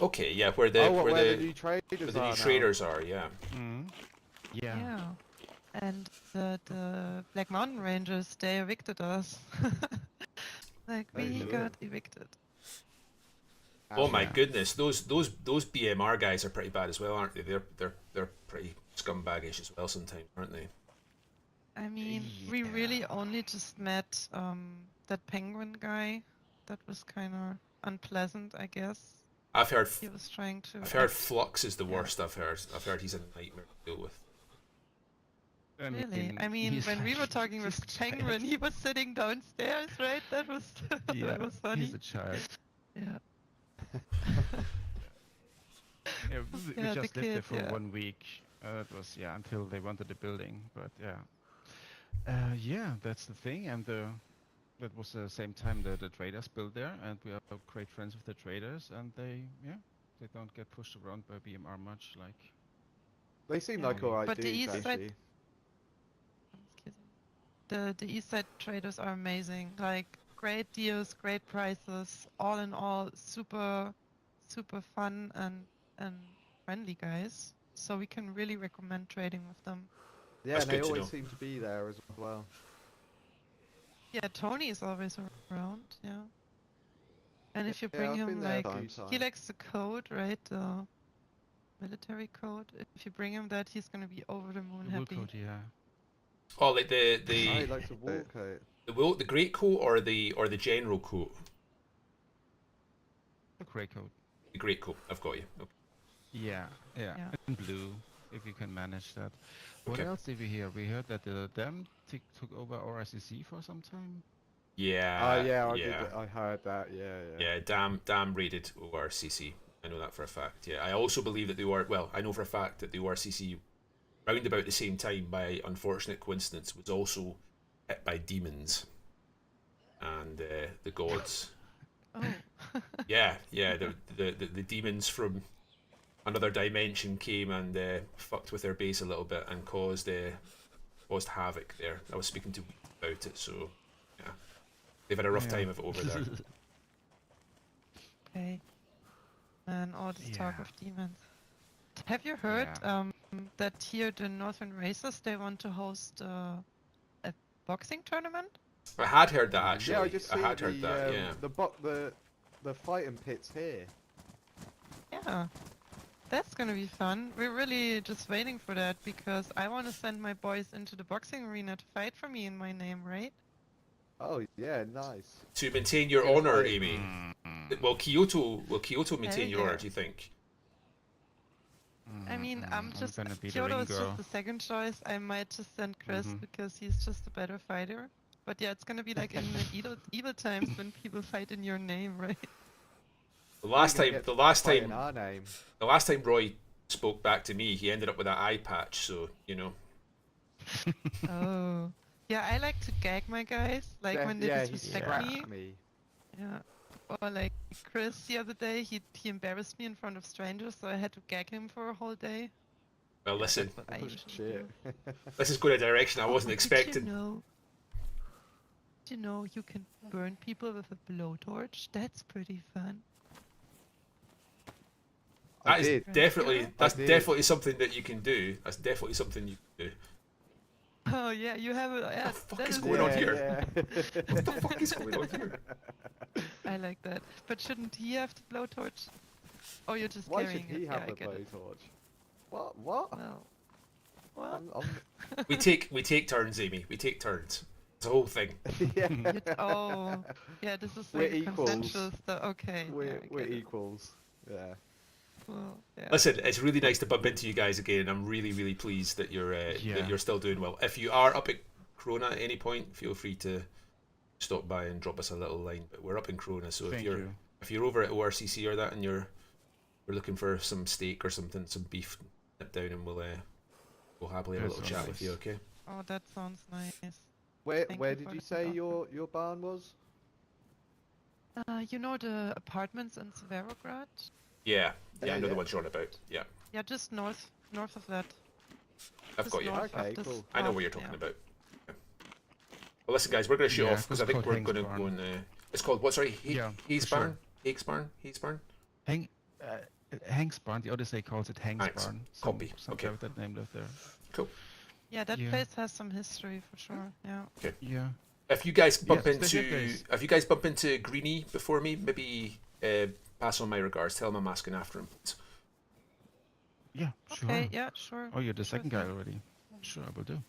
Okay, yeah, where the
oh,
where
where
the
the new traders
where the
are
new
now.
traders are, yeah.
Mm. Yeah.
Yeah. And the Black Mountain Rangers, they evicted us. Like,
Oh,
we
shit.
got evicted.
Oh my
Yeah.
goodness, those BMR guys are pretty bad as well, aren't they? They're pretty scumbaggish as well sometimes, aren't they?
I mean, we really only just met that penguin guy. That was kind of unpleasant, I guess.
I've heard
He was trying to.
I've heard
act-
Flux is the
yeah.
worst. I've heard he's a nightmare to deal with.
Really? I mean,
he's
when we
like-
were talking with
he's a child.
Penguin, he was sitting downstairs, right? That was
Yeah,
that was funny.
he's a child.
Yeah.
Yeah, we
Yeah, the
just lived there
kid,
for
yeah.
1 week. It was until they wanted the building, but yeah. Yeah, that's the thing, and that was the same time the traders built there, and we are great friends with the traders, and they don't get pushed around by BMR much, like.
They seem
Yeah.
like alright
But the
dudes,
east side-
actually.
Excuse me. The East Side traders are amazing. Like, great deals, great prices. All in all, super fun and friendly guys. So we can really recommend trading with them.
Yeah,
That's
and they
good to
always
know.
seem to be there as well.
Yeah, Tony is always around. Yeah. And if you
Yeah,
bring
I've
him
been there a
like,
few
he
times.
likes the code, right? The military code. If you bring him that, he's gonna be over the moon
The wool
happy.
coat, yeah.
Oh, like
Oh,
the
he likes a wall coat.
the great coat or the general coat.
The grey coat.
The great coat. I've got you. Okay.
Yeah.
Yeah.
And blue, if you can manage that. What
Okay.
else did we hear? We heard that the dam took over RICC for some time.
Yeah.
Yeah,
yeah.
I heard that. Yeah.
Yeah, Dam raided ORCC. I know that for a fact. Yeah, I also believe that I know for a fact that the ORCC, round about the same time, by unfortunate coincidence, was also hit by demons and the gods.
Oh.
Yeah, the demons from another dimension came and fucked with their base a little bit and caused havoc there. I was speaking to about it, so yeah, they've had a rough
Yeah.
time of it over there.
Okay. And all this talk
Yeah.
of demons. Have you heard that here the Northern Racers, they want to host a boxing tournament?
I had heard that actually.
Yeah, I just see
had heard that. Yeah.
the fighting pits here.
Yeah. That's gonna be fun. We're really just waiting for that because I want to send my boys into the boxing arena to fight for me in my name, right?
Oh yeah, nice.
To maintain your
It's
honor,
like-
Amy. Will Kyoto maintain your honor?
yeah.
Do you think?
I mean, I'm just
gonna be the
Kyoto
ring
is
girl.
just the second choice. I might just send Chris
Mhm.
because he's just a better fighter. But yeah, it's gonna be like in the evil times when people fight in your name, right?
The last
You're
time,
gonna
the
get
last
fight
time,
in our name.
the last time Roy spoke back to me, he ended up with that eye patch. So you know.
Oh. Yeah, I like to gag my guys, like when they
yeah, he
disrespect
scrapped
me.
me.
Yeah. Or like Chris the other day, he embarrassed me in front of strangers, so I had to gag him for a whole day.
Well, listen,
That's what I
Oh,
usually
shit.
do.
this is going a direction I wasn't
Did
expecting.
you know you can burn people with a blowtorch? That's pretty fun.
I
That is
did.
definitely
Yeah.
that's
I did.
definitely something that you can do. That's definitely something you can do.
Oh yeah, you have a yeah.
fuck
that
is
is
going on
nice.
here?
Yeah.
What the fuck is going on here?
I like that. But shouldn't he have the blowtorch? Oh, you're just
Why should
carrying
he
it.
have
Yeah, I
the
get it.
blowtorch? What? What?
Well, what?
I'm...
We take turns, Amy. We take turns. It's a whole thing.
yeah.
Oh, yeah. This is
We're
like a
equals.
consensual stuff. Okay.
We're
yeah, I get it.
equals. Yeah.
Well, yeah.
Listen, it's really nice to bump into you guys again, and I'm really, really pleased that you're still doing well. If you are up at Krona at any point, feel free to stop by and drop us a little line. But we're up in Krona, so
Thank
if you're over at ORCC or that, and we're looking for some steak or something, some beef, nip down, and we'll happily have a
That
little chat
sounds
with you. Okay.
Oh, that sounds nice.
Where
Thank
where
you
did
for
you
the
say
offer.
your barn was?
You know the apartments in Severograd?
Yeah, I know
Yeah.
the ones you're on about. Yeah,
Yeah, just north of that.
I've
Just
got you.
north of
Okay,
this
cool.
I know
path,
what you're talking
yeah.
about. Well, listen, guys, we're going to shoot
Yeah,
off because I
it's
think
called
we're going to
Hangsbarn.
go in. It's called what? Sorry,
Yeah,
Hayes
for sure.
Barn. Hayes Barn.
Hang, Hangsbarn. The Odyssey calls it
Thanks.
Hangsbarn.
Copy.
Some
Okay.
guy with that name lived there.
Cool.
Yeah, that
Yeah.
place has some history for sure. Yeah.
Yeah.
If you guys bump
Yes, special
into
case.
if you guys bump into Greenie before me, maybe pass on my regards. Tell him I'm asking after him. Please.
Yeah. Sure.
Okay. Yeah. Sure.
Oh, you're the
Sure
second guy
thing.
already. Sure, I will do.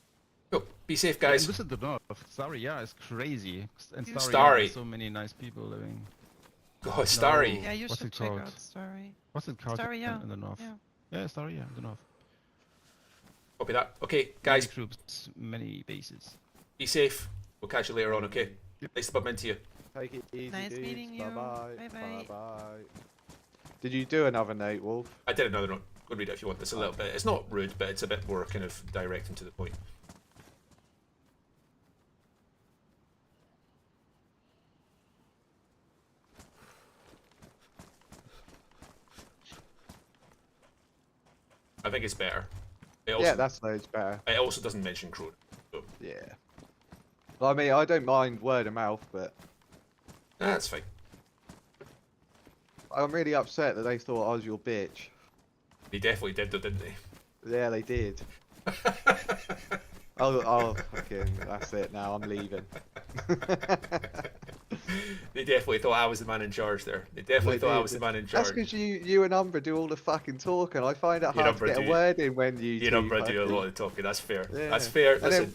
Cool. Be safe,
Yeah, and
guys.
listen to North. Starry, yeah, it's crazy. And Starry,
Starry.
there's so many nice people living.
God, Starry.
No.
Yeah, you
What's
should
it
check
called?
out Story.
What's it called
Starry, yeah.
in the north?
Yeah.
Yeah, Starry, yeah, in the north.
Copy that. Okay,
Many
guys,
troops, many bases.
be safe. We'll catch you later on. Okay.
Yep.
Nice to bump into you.
Take it easy,
Nice
dudes.
meeting you.
Bye-bye.
Bye-bye.
Bye-bye. Did you do another note, Wolf?
I did another note. Go read it if you want. It's a little bit. It's not rude, but it's a bit more kind of direct and to the point. I think it's better. It also,
Yeah, that's loads better.
It also doesn't mention Crone. So,
Yeah. Well, I mean, I don't mind word of mouth, but
that's fine.
I'm really upset that they thought I was your bitch.
They definitely did, though, didn't they?
Yeah, they did. Oh, fucking, that's it now, I'm leaving.
They definitely thought I was the man in charge there. They definitely thought I was the man in charge.
That's because you and Umbra do all the fucking talking. I find it
You
hard to
Umbra
get a
do-
word in when you
You
two
know, bro, do a
fucking-
lot of talking. That's fair.
Yeah.
That's fair.
And then-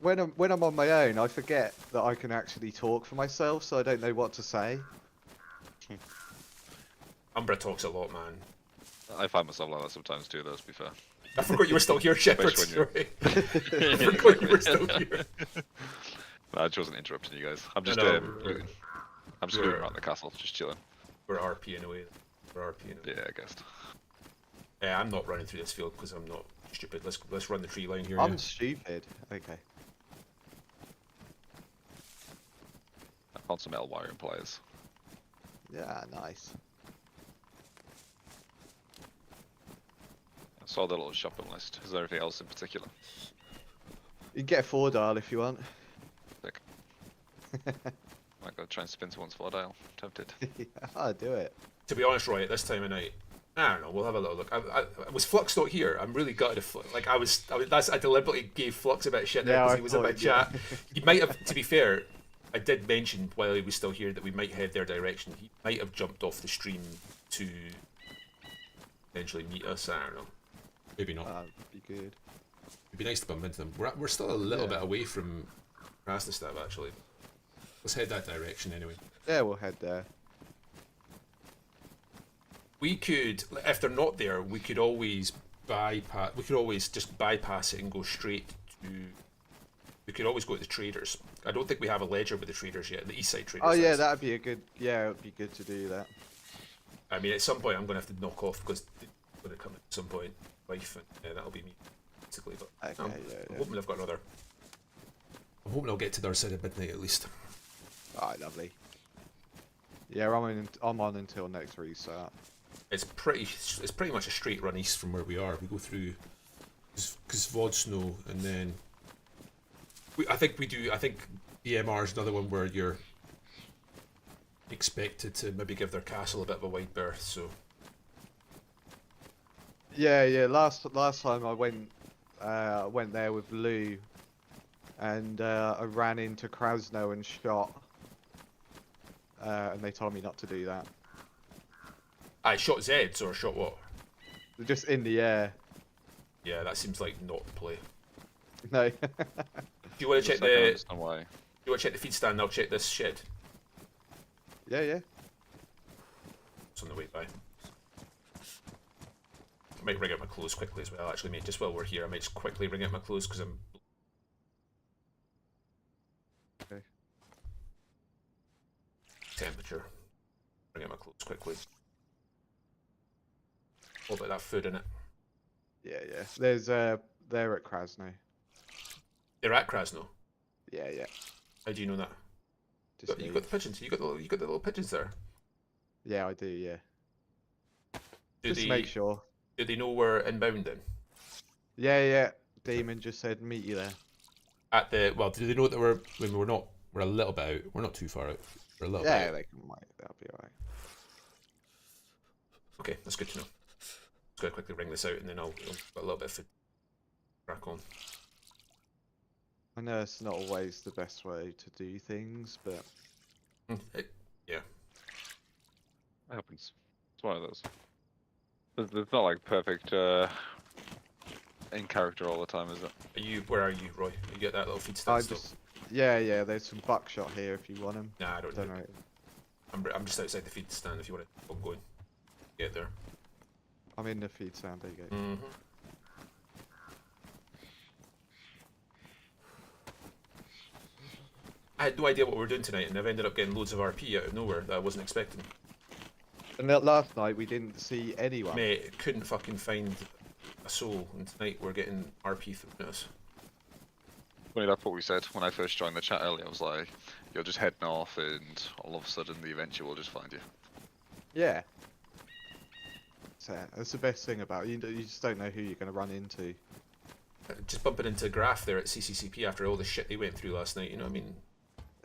Listen,
When I'm on my own, I forget that I can actually talk for myself, so I don't know what to say.
Umbra talks a lot, man.
I find myself like that sometimes too, though, to be fair.
I forgot you were still here, Shepard.
Especially when
Sorry. I forgot you were still here.
No, I just wasn't interrupting you guys. I'm just
know,
looting. I'm just
we're-
looting around the castle, just chilling.
We're RPing away. We're RPing away.
Yeah, I guess.
Yeah, I'm not running through this field because I'm not stupid. Let's run the tree line here.
I'm
yeah.
stupid. Okay.
I found some metal wiring pliers.
Yeah, nice.
I saw the little shopping list. Is there anything else in particular?
You can get a 4-dial if you want.
Sick. Might go try and spin someone's 4-dial. Tempted.
Yeah, I'll do it.
To be honest, Roy, at this time of night, I don't know. We'll have a little look. Was Flux not here? I'm really gutted. If Flux, like I deliberately gave Flux a bit of shit there
Yeah,
because
I
he was in my
thought, yeah.
chat. He might have. To be fair, I did mention while he was still here that we might head their direction. He might have jumped off the stream to potentially meet us. I don't know. Maybe not.
That'd be good.
It'd be nice to bump into them. We're still a little
Yeah.
bit away from Krasnodar actually. Let's head that direction anyway.
Yeah, we'll head there.
We could, if they're not there, we could always bypass. We could always just bypass it and go straight to. We could always go to the traders. I don't think we have a ledger with the traders yet. The east side traders.
Oh yeah,
that is.
that'd be a good. Yeah, it'd be good to do that.
I mean, at some point, I'm going to have to knock off because they're going to come at some point. Wife, and that'll be me, basically. But
Okay,
I'm
yeah.
hoping I've got another. I'm hoping I'll get to their side at midnight at least.
Alright, lovely. Yeah, I'm on until next restart.
It's pretty much a straight run east from where we are. We go through because Vodsnow and then I think BMR is another one where you're expected to maybe give their castle a bit of a wide berth. So
Yeah. Last time I went there with Lou, and I ran into Krasno and shot, and they told me not to do that.
I shot Zeds or shot what?
They're just in the air.
Yeah, that seems like not the play.
No.
Do you want to check
Just so I can
the?
understand why.
Do you want to check the feed stand? I'll check this shed.
Yeah.
It's on the way by. I might ring out my clothes quickly as well. Actually, mate, just while we're here, I might just quickly ring out my clothes because I'm.
Okay.
Temperature. Bring out my clothes quickly. All about that food in it.
Yeah. There's they're at Krasno.
They're at Krasno.
Yeah.
How do you know that?
Just
You got the pigeons. You got the little pigeons there.
Yeah, I do. Yeah.
Do
Just
they
make sure.
do they know we're inbound then?
Yeah. Demon just said meet you there.
At the well, do they know that we're not? We're a little bit out. We're not too far out. We're a little bit
Yeah,
out.
they can wait. That'll be alright.
Okay, that's good to know. Just gotta quickly ring this out, and then I'll put a little bit of food crack on.
I know it's not always the best way to do things, but
Yeah.
It happens. It's one of those. There's not like perfect in character all the time, is it?
Where are you, Roy? You get that little feed
I
stand still?
just yeah. There's some buckshot here if you want them.
Nah, I don't need
Don't
it.
know.
I'm just outside the feed stand if you want to. I'm going. Get there.
I'm in the feed stand. There you go.
Mm-hmm. I had no idea what we were doing tonight, and I've ended up getting loads of RP out of nowhere that I wasn't expecting.
And that last night we didn't see anyone.
Mate, couldn't fucking find a soul, and tonight we're getting RP through us.
Funny, that's what we said when I first joined the chat earlier. I was like, you'll just head north and all of a sudden the adventure will just find you.
Yeah. So that's the best thing about it. You just don't know who you're going to run into.
Just bumping into Graf there at CCCP after all the shit they went through last night, you know what I mean?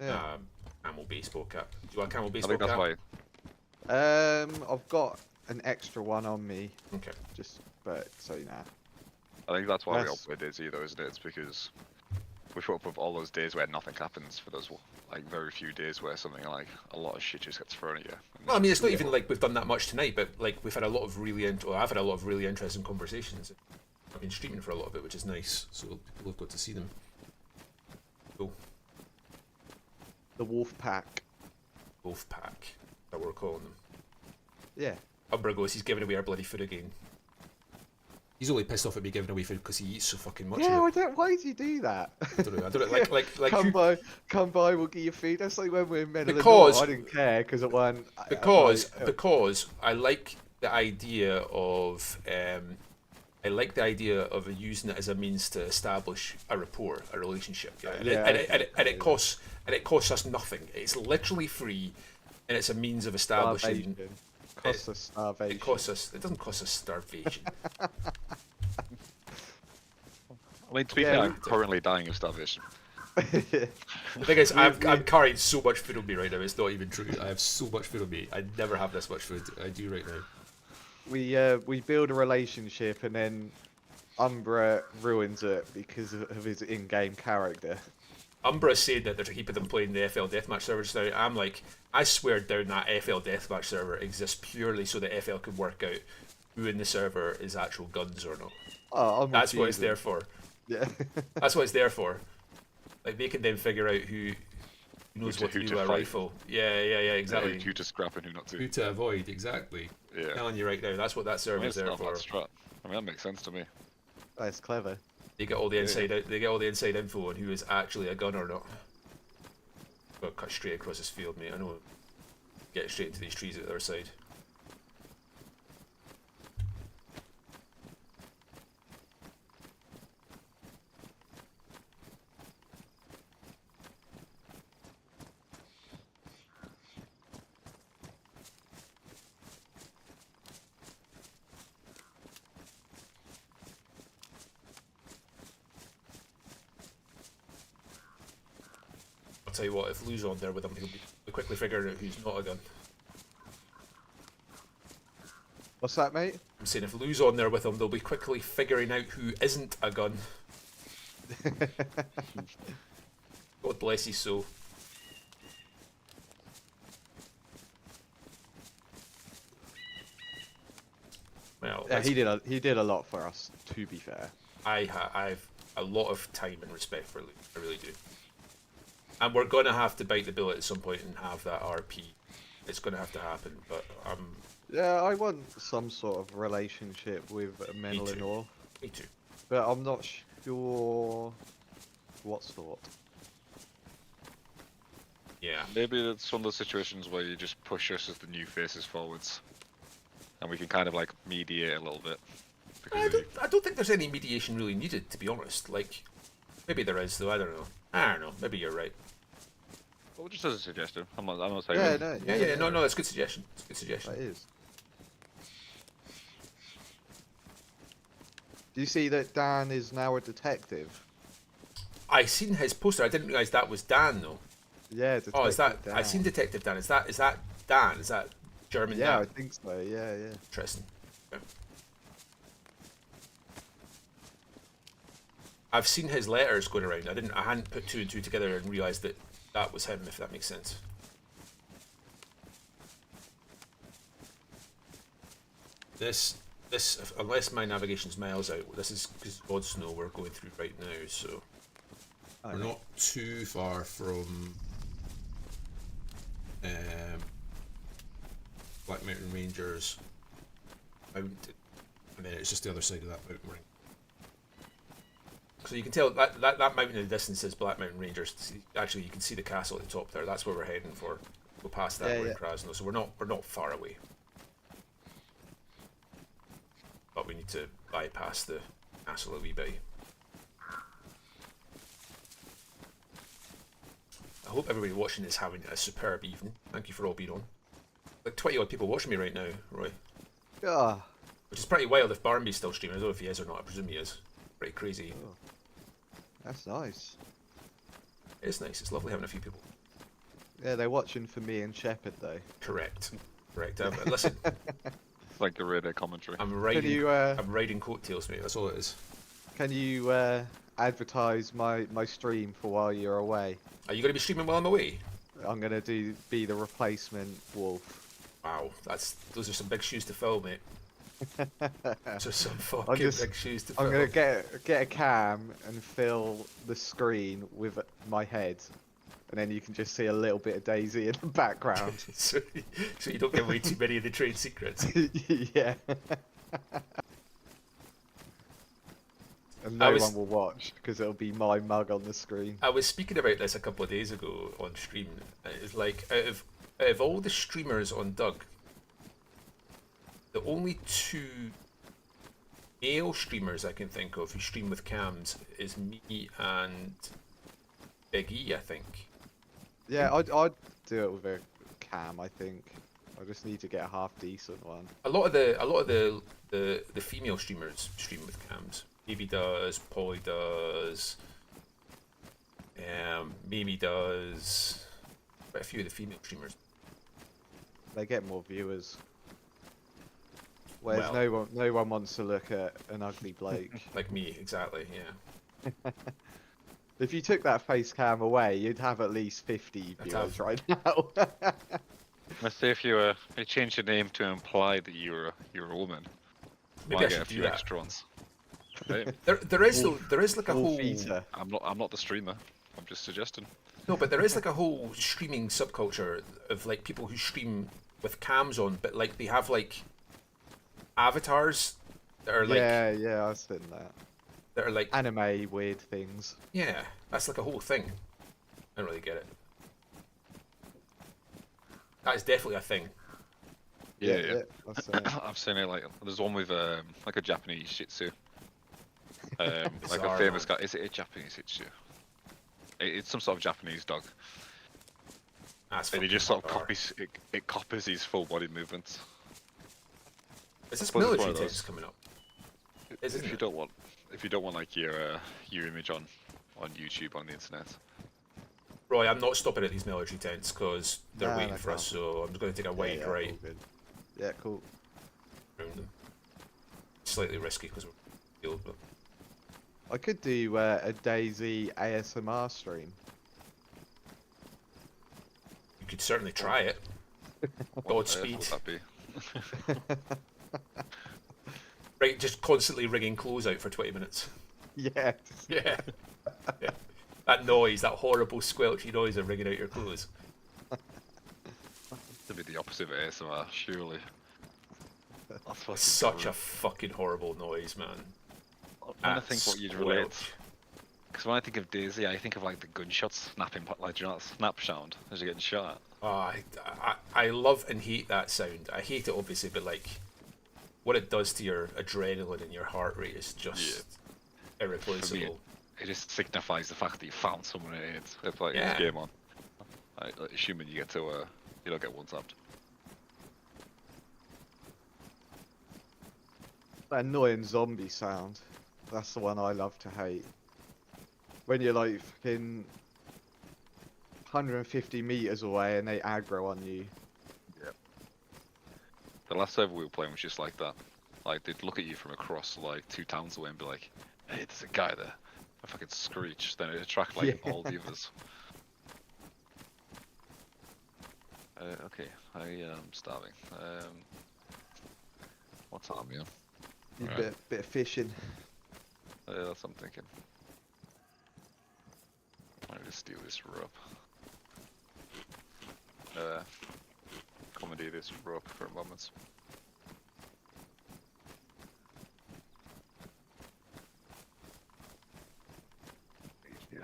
Yeah.
Camel baseball cap. Do you want a camel
I
baseball
think that's
cap?
why.
I've got an extra one on me.
Okay.
But so you know.
I think that's why we
That's-
upload DayZ though, isn't it? It's because we put up with all those days where nothing happens for those like very few days where something like a lot of shit just gets thrown at you. And
Well, I mean, it's not even like we've done that much tonight, but like we've had a lot of really, I've had a lot of really interesting conversations. I've been streaming for a lot of it, which is nice. So people have got to see them. Cool.
The wolf pack.
Wolf pack. That we're calling them.
Yeah.
Umbra goes, he's giving away our bloody food again. He's only pissed off at me giving away food because he eats so fucking much.
Yeah,
of it.
why do you do that?
I don't know. Like
come by, we'll get you food. That's like when we're in Medal
Because-
I didn't care because it won.
Because I like the idea of using it as a means to establish a rapport, a relationship. Yeah, and it costs us nothing. It's literally free, and it's a means of establishing.
Costs us starvation.
It doesn't cost us starvation.
I mean, to be fair, I'm currently dying of starvation.
The thing is, I'm carrying so much food on me right now. It's not even true. I have so much food on me. I never have this much food. I do right now.
We build a relationship and then Umbra ruins it because of his in-game character.
Umbra said that there's a heap of them playing the FL Deathmatch server just now. I'm like, I swear down that FL Deathmatch server exists purely so that FL can work out who in the server is actual guns or not.
Oh,
that's what it's there for.
Yeah.
That's what it's there for. Like, they can then figure out who knows what to do with a rifle. Yeah, exactly.
Who to scrap and who not to.
Who to avoid, exactly.
Yeah.
I'm telling you right now, that's what that server is there for.
I mean, that makes sense to me.
That's clever.
They get all the inside they get all the inside info on who is actually a gun or not. Got cut straight across this field, mate. I know. Get straight into these trees at the other side. I'll tell you what, if Lou's on there with him, he'll be quickly figuring out who's not a gun.
What's that, mate?
I'm saying if Lou's on there with him, they'll be quickly figuring out who isn't a gun. God bless his soul. Well,
Yeah, he did a lot for us, to be fair.
I've a lot of time and respect for Lou. I really do. And we're gonna have to bite the bullet at some point and have that RP. It's gonna have to happen, but
Yeah, I want some sort of relationship with Menel and all.
Me too.
But I'm not sure what sort.
Yeah.
Maybe it's one of those situations where you just push us as the new faces forwards, and we can kind of like mediate a little bit.
I don't think there's any mediation really needed, to be honest. Like, maybe there is, though. I don't know. Maybe you're right.
Well, just as a suggestion. I'm not saying.
Yeah. No, that's a good suggestion. It's a good suggestion.
That is. Do you see that Dan is now a detective?
I seen his poster. I didn't realise that was Dan though.
Yeah, Detective
Oh, is that?
Dan.
I've seen Detective Dan. Is that Dan? Is that German
Yeah, I
Dan?
think so. Yeah, yeah.
Interesting. Yeah. I've seen his letters going around. I hadn't put two and two together and realised that that was him. If that makes sense. This, unless my navigation's miles out, this is because God snow we're going through right now, so we're not too far from Black Mountain Rangers mountain, and then it's just the other side of that mountain ring. So you can tell that mountain in the distance is Black Mountain Rangers. Actually, you can see the castle at the top there. That's where we're heading for. Go past that, we're in Krasno, so we're not far away. But we need to bypass the castle a wee bit. I hope everybody watching is having a superb evening. Thank you for all being on. Like 20 odd people watching me right now, Roy.
Yeah.
Which is pretty wild if Barnby's still streaming. I don't know if he is or not. I presume he is. Pretty crazy.
Oh. That's nice.
It's nice. It's lovely having a few people.
Yeah, they're watching for me and Shepard though.
Correct. Listen.
It's like a radio commentary.
I'm riding. I'm riding coattails, mate. That's all it is.
Can you advertise my stream for while you're away?
Are you going to be streaming while I'm away?
I'm gonna be the replacement Wolf.
Wow, those are some big shoes to fill, mate. Those are some fucking big shoes to fill.
I'm gonna get a cam and fill the screen with my head, and then you can just see a little bit of DayZ in the background.
so you don't give away too many of the trade secrets.
Yeah. And no one will watch because it'll be my mug on the screen.
I was speaking about this a couple of days ago on stream. It's like out of all the streamers on Doug, the only two male streamers I can think of who stream with cams is me and Big E, I think.
Yeah, I'd do it with a cam. I think I just need to get a half decent one.
A lot of the female streamers stream with cams. Baby does, Polly does, Mimi does, quite a few of the female streamers.
They get more viewers. Whereas no one wants to look at an ugly bloke.
Like me, exactly, yeah.
If you took that face cam away, you'd have at least 50 viewers right now.
Let's say if you change your name to imply that you're a woman,
Maybe
might
I
get a
should do
few
that.
extra ones. Right?
There is like a whole.
I'm not the streamer. I'm just suggesting.
No, but there is like a whole streaming subculture of like people who stream with cams on, but like they have like avatars that are like
yeah, I've seen that.
That are like
anime weird things.
Yeah, that's like a whole thing. I don't really get it. That is definitely a thing.
Yeah. I've seen it. Like there's one with like a Japanese Shih Tzu. Like a famous guy. Is it a Japanese Shih Tzu? It's some sort of Japanese dog. And he just sort of copies his full body movements.
Is this military tense coming up?
If you don't want like your image on YouTube on the internet.
Roy, I'm not stopping at these military tents because they're waiting for us, so I'm just going to take a wide right.
Yeah, cool.
Around them. Slightly risky because we're field, but
I could do a DayZ ASMR stream.
You could certainly try it. Godspeed. Right, just constantly wringing clothes out for 20 minutes.
Yeah.
Yeah. That noise, that horrible squelchy noise of wringing out your clothes.
To be the opposite of ASMR, surely.
That's such a fucking horrible noise, man.
I think what you'd relate. Because when I think of DayZ, I think of like the gunshots snapping, like, do you know that snap sound as you're getting shot?
Oh, I love and hate that sound. I hate it obviously, but like, what it does to your adrenaline and your heart rate is just irreplaceable.
For me, it just signifies the fact that you found someone in it. It's like it's game on. Assuming you get to you don't get one tapped.
That annoying zombie sound. That's the one I love to hate. When you're like fucking 150 meters away and they aggro on you.
Yep. The last server we were playing was just like that. Like, they'd look at you from across, like, 2 towns away and be like, hey, there's a guy there. I fucking screech. Then it'd attract, like, all the others. Okay, I am starving. What's on me?
You
Right.
bit of fishing.
That's what I'm thinking. I need to steal this rope. Commandeer this rope for a moment. Yeah.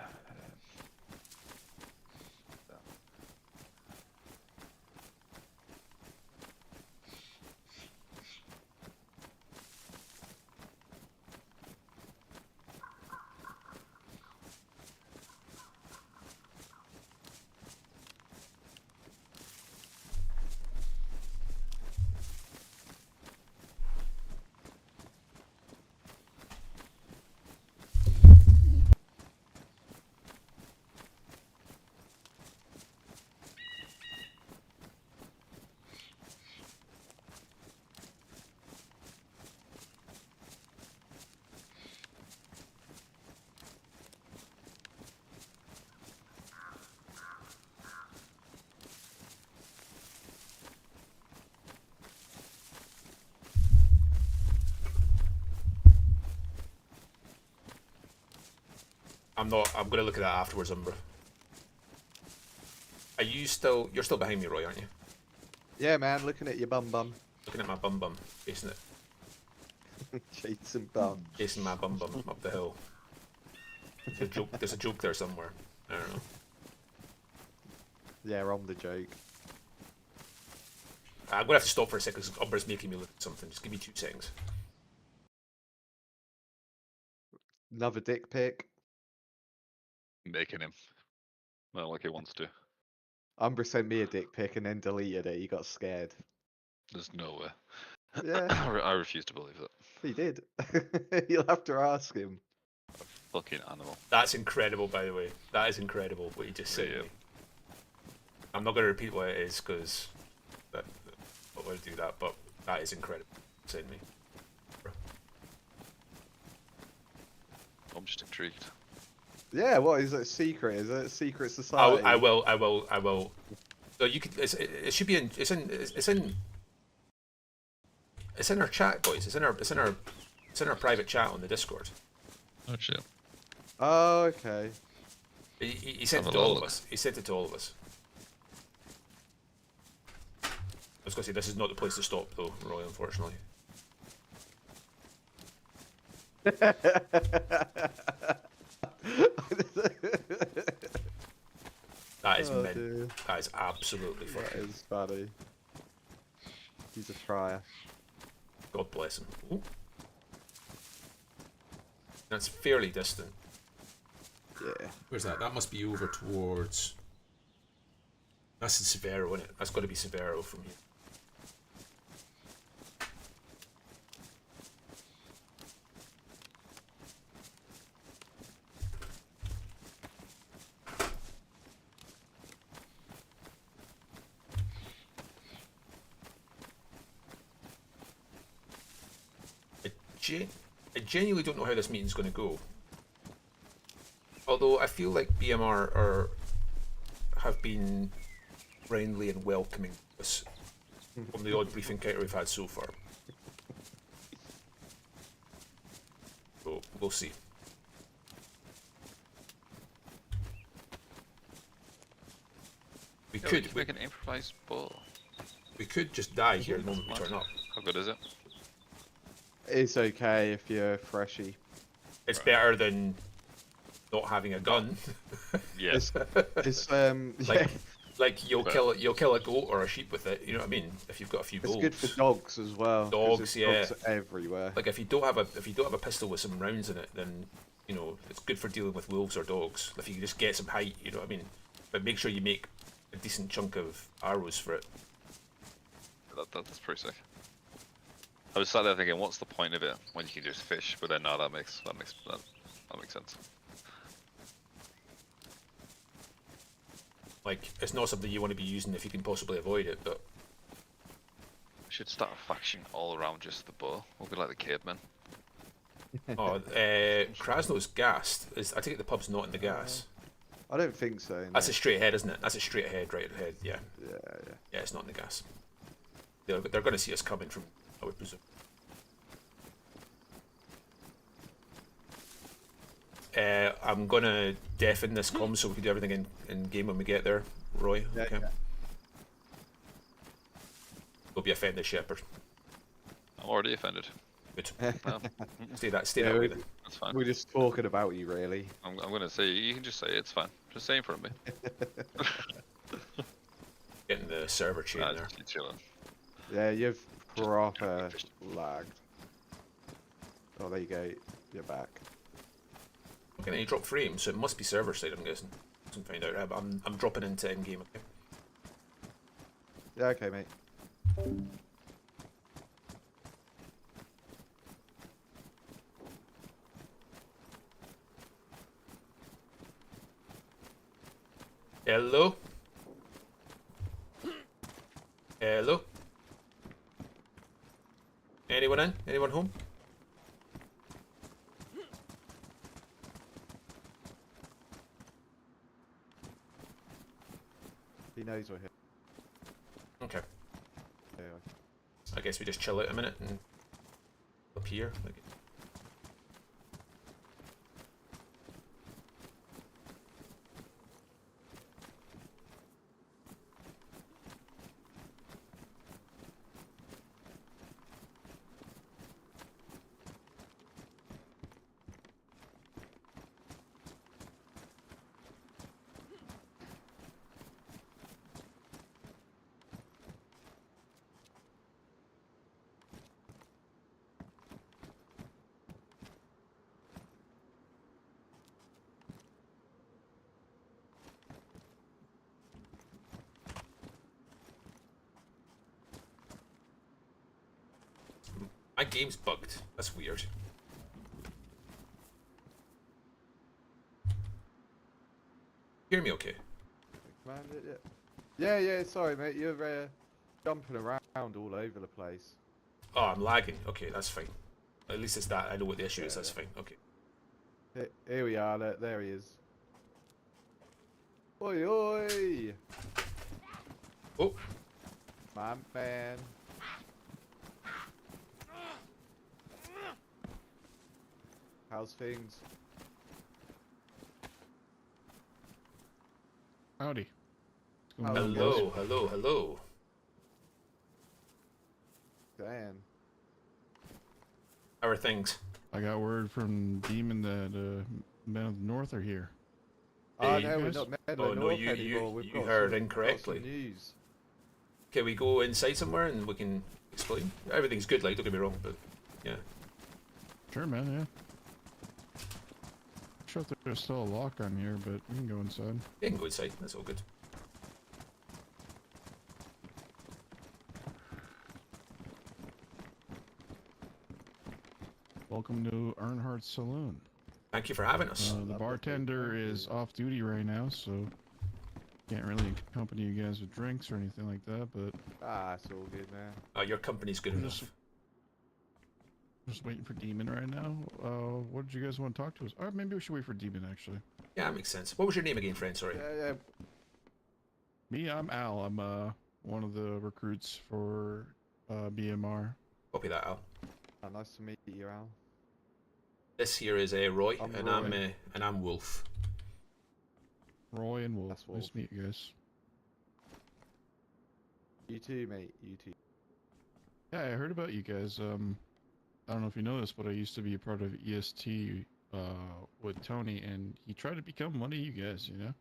I'm gonna look at that afterwards, Umbra. Are you still? You're still behind me, Roy, aren't you?
Yeah, man, looking at your bum.
Looking at my bum, facing it,
Chasing bum.
facing my bum up the hill. There's a joke there somewhere. I don't know.
Yeah, I'm the joke.
I'm gonna have to stop for a second because Umbra's making me look at something. Just give me 2 seconds.
Another dick pic.
Making him. Not like he wants to.
Umbra sent me a dick pic and then deleted it. He got scared.
There's no way.
Yeah,
I refuse to believe that.
he did. You'll have to ask him.
Fucking animal.
That's incredible, by the way. That is incredible what you just said.
Yeah.
Me. I'm not gonna repeat what it is because I'm not gonna do that. But that is incredible. Send me.
I'm just intrigued.
Yeah, what is it? Secret? Is it secret society?
I will. So you could. It should be in. It's in our chat, boys. It's in our private chat on the Discord.
Oh shit.
Oh, okay.
He sent it
Have
to
a
all of
look.
us. He sent it to all of us. I was gonna say this is not the place to stop, though, Roy. Unfortunately. That is
Oh,
mint.
dear.
That is absolutely
That
fucking.
is funny. He's a trier.
God bless him. Ooh. That's fairly distant.
Yeah.
Where's that? That must be over towards. That's in Severo, isn't it? That's got to be Severo from here. I genuinely don't know how this meeting's going to go. Although I feel like BMR have been friendly and welcoming to us from the odd brief encounter we've had so far. So we'll see. We
Could
could
make an improvised ball.
we could just die here the moment we turn up.
How good is it?
It's okay if you're freshy.
It's better than not having a gun.
Yeah.
It's
Like-
yeah.
Like you'll
Right.
kill a goat or a sheep with it. You know what I mean? If you've got a few
It's
bulbs.
good for dogs as well. 'cause
Dogs,
there's
yeah.
Dogs everywhere.
Like if you don't have a pistol with some rounds in it, then you know it's good for dealing with wolves or dogs. If you can just get some height, you know what I mean. But make sure you make a decent chunk of arrows for it.
That's pretty sick. I was sat there thinking, what's the point of it when you can just fish? But then no, that makes sense.
Like, it's not something you want to be using if you can possibly avoid it, but...
We should start a faction all around just the bow. We'll be like the cavemen.
Oh, Krasno's gassed. I take it the pub's not in the gas.
I don't think so. No.
That's a straight ahead, isn't it? That's a straight ahead, right ahead, yeah.
Yeah.
Yeah, it's not in the gas. They're going to see us coming from, I would presume. I'm going to deafen this comm so we can do everything in game when we get there, Roy.
Yeah,
Okay.
yeah.
Don't be offended, Shepherd.
I'm already offended.
Good.
Well,
Stay that
Yeah,
way then.
that's fine.
We're just talking about you, really.
I'm gonna say you can just say it, it's fine. Just say in front of me.
Getting the server chain
Nah,
there.
just keep chilling.
Yeah, you've proper lagged. Oh, there you go. You're back.
Okay, then you drop frames, so it must be server side, I'm guessing. Can find out, but I'm dropping into in game. Okay.
Yeah, okay, mate.
Hello. Hello. Anyone in? Anyone home?
He knows we're here.
Okay.
Yeah.
I guess we just chill out a minute and up here. My game's bugged. That's weird. Hear me okay?
Command it, yeah. Yeah, sorry, mate. You're jumping around all over the place.
Oh, I'm lagging. Okay, that's fine. At least it's that. I know what the issue is. That's fine. Okay.
Here we are. There he is. Oi, oi!
Oh,
My man. How's things?
Howdy.
hello, hello, hello.
Dan.
How are things?
I got word from Demon that Men of the North are here.
Oh
Hey,
no, we're
guys.
not
Oh,
Medlo
no,
North
you-
anymore. We've
you
got
heard
some,
incorrectly.
Got some news.
Can we go inside somewhere and we can explain? Everything's good, like, don't get me wrong, but yeah.
Sure, man, yeah. Not sure if there's still a lock on here, but we can go inside.
You can go inside, that's all good.
Welcome to Earnhardt's Saloon.
Thank you for having us.
The bartender is off duty right now, so can't really accompany you guys with drinks or anything like that, but
Ah, it's all good, man.
Your company's good enough.
just waiting for Demon right now. What did you guys want to talk to us? Or maybe we should wait for Demon, actually.
Yeah, that makes sense. What was your name again, friend? Sorry.
Yeah.
Me, I'm Al. I'm one of the recruits for BMR.
Copy that, Al.
Oh, nice to meet you, Al.
This here is Roy,
I'm
and
Roy.
I'm Wolf.
Roy and Wolf.
That's
Nice
Wolf.
to meet you guys.
You too, mate. You too.
Yeah, I heard about you guys. I don't know if you know this, but I used to be a part of EST with Tony, and he tried to become one of you guys, you know,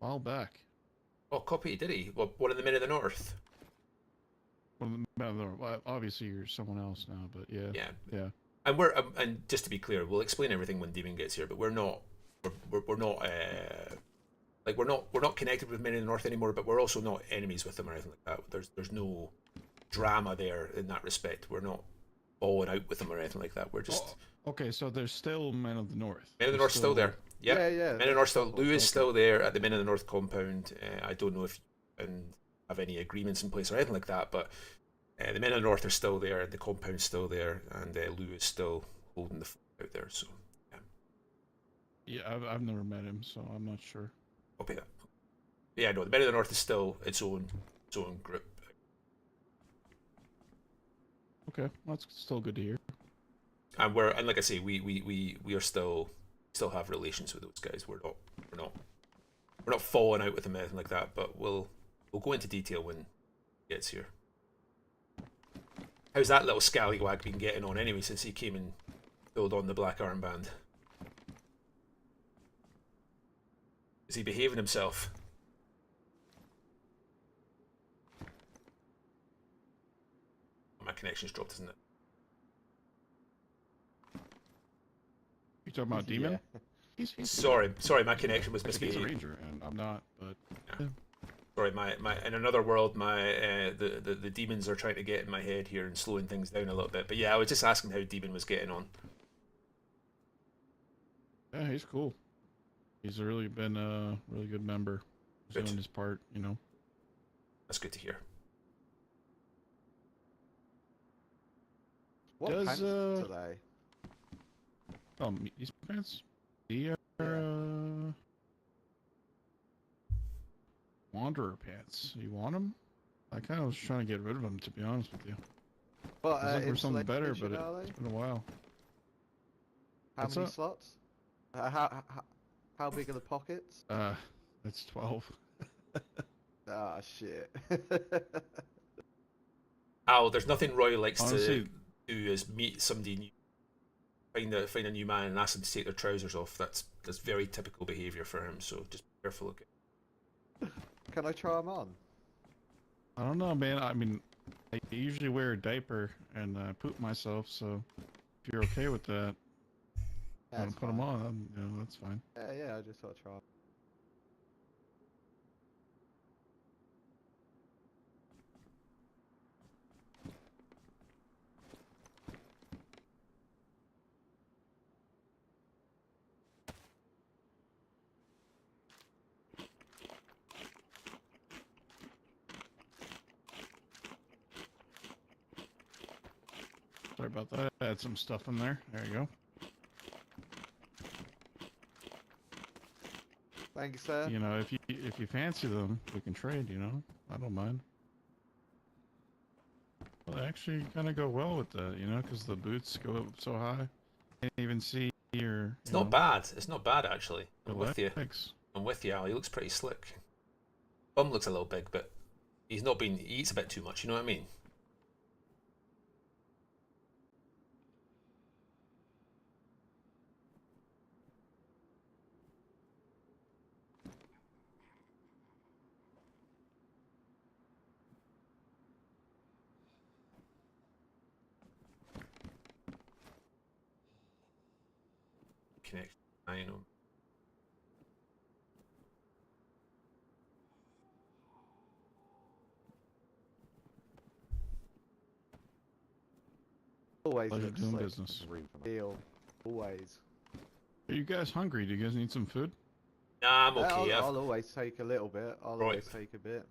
a while back.
Oh, copy, did he? Well, one of the men of the North.
Well, obviously you're someone else now, but yeah.
Yeah.
Yeah.
And and just to be clear, we'll explain everything when Demon gets here. But we're not connected with men in the North anymore. But we're also not enemies with them or anything like that. There's no drama there in that respect. We're not falling out with them or anything like that. We're just
Okay, so there's still Men of the North.
men of the North still there. Yep.
Yeah.
Men in the North still.
that's
Lou is
okay.
still there at the Men in the North compound. I don't know if and have any agreements in place or anything like that, but the Men in the North are still there, the compound's still there, and Lou is still holding the fort out there. So
Yeah, I've never met him, so I'm not sure.
copy that. Yeah, no, the Men in the North is still its own group.
Okay, that's still good to hear.
And like I say, we are still have relations with those guys. We're not falling out with them or anything like that, but we'll go into detail when it gets here. How's that little scallywag been getting on anyway since he came and filled on the black armband? Is he behaving himself? My connection's dropped, isn't it?
You talking about Demon?
Yeah.
He's
Sorry, my connection was
he's a
misbehaving.
ranger, and I'm not. But
Sorry, my in another world, the demons are trying to get in my head here and slowing things down a little bit. But yeah, I was just asking how Demon was getting on.
yeah, he's cool. He's really been a really good member. He's
Good.
doing his part, you know.
That's good to hear.
What
Does,
pants are they?
Oh, these pants? The Wanderer pants. You want them? I kind of was trying to get rid of them, to be honest with you.
What,
I was looking for something better,
insulation,
but
are
it's
they?
been a while.
How
What's
many
up?
slots? How big are the pockets?
It's 12.
Ah, shit.
Al, there's nothing Roy likes
Honestly,
to do is meet somebody new, find a new man and ask them to take their trousers off. That's very typical behaviour for him. So just be careful. Okay.
Can I try them on?
I don't know, man. I mean, I usually wear a diaper and poop myself, so if you're okay with that,
Yeah,
I'll
it's
put them
fine.
on. You know, that's fine.
Yeah, I just thought I'd try 'em.
Sorry about that. I had some stuff in there. There you go.
Thank you, sir.
You know, if you fancy them, we can trade. You know, I don't mind. Well, they actually kind of go well with that, you know, because the boots go up so high. Can't even see your.
It's not bad. It's not bad actually. I'm with you.
Legs.
I'm with you, Al. He looks pretty slick. Bum looks a little big, but he's not been. He eats a bit too much. You know what I mean? Connection. I know.
Always
Pleasure
looks
doing
slick.
business.
Deal. Always.
Are you guys hungry? Do you guys need some food?
Nah, I'm okay.
I'll always take a little bit. I'll
Right.
always take a bit.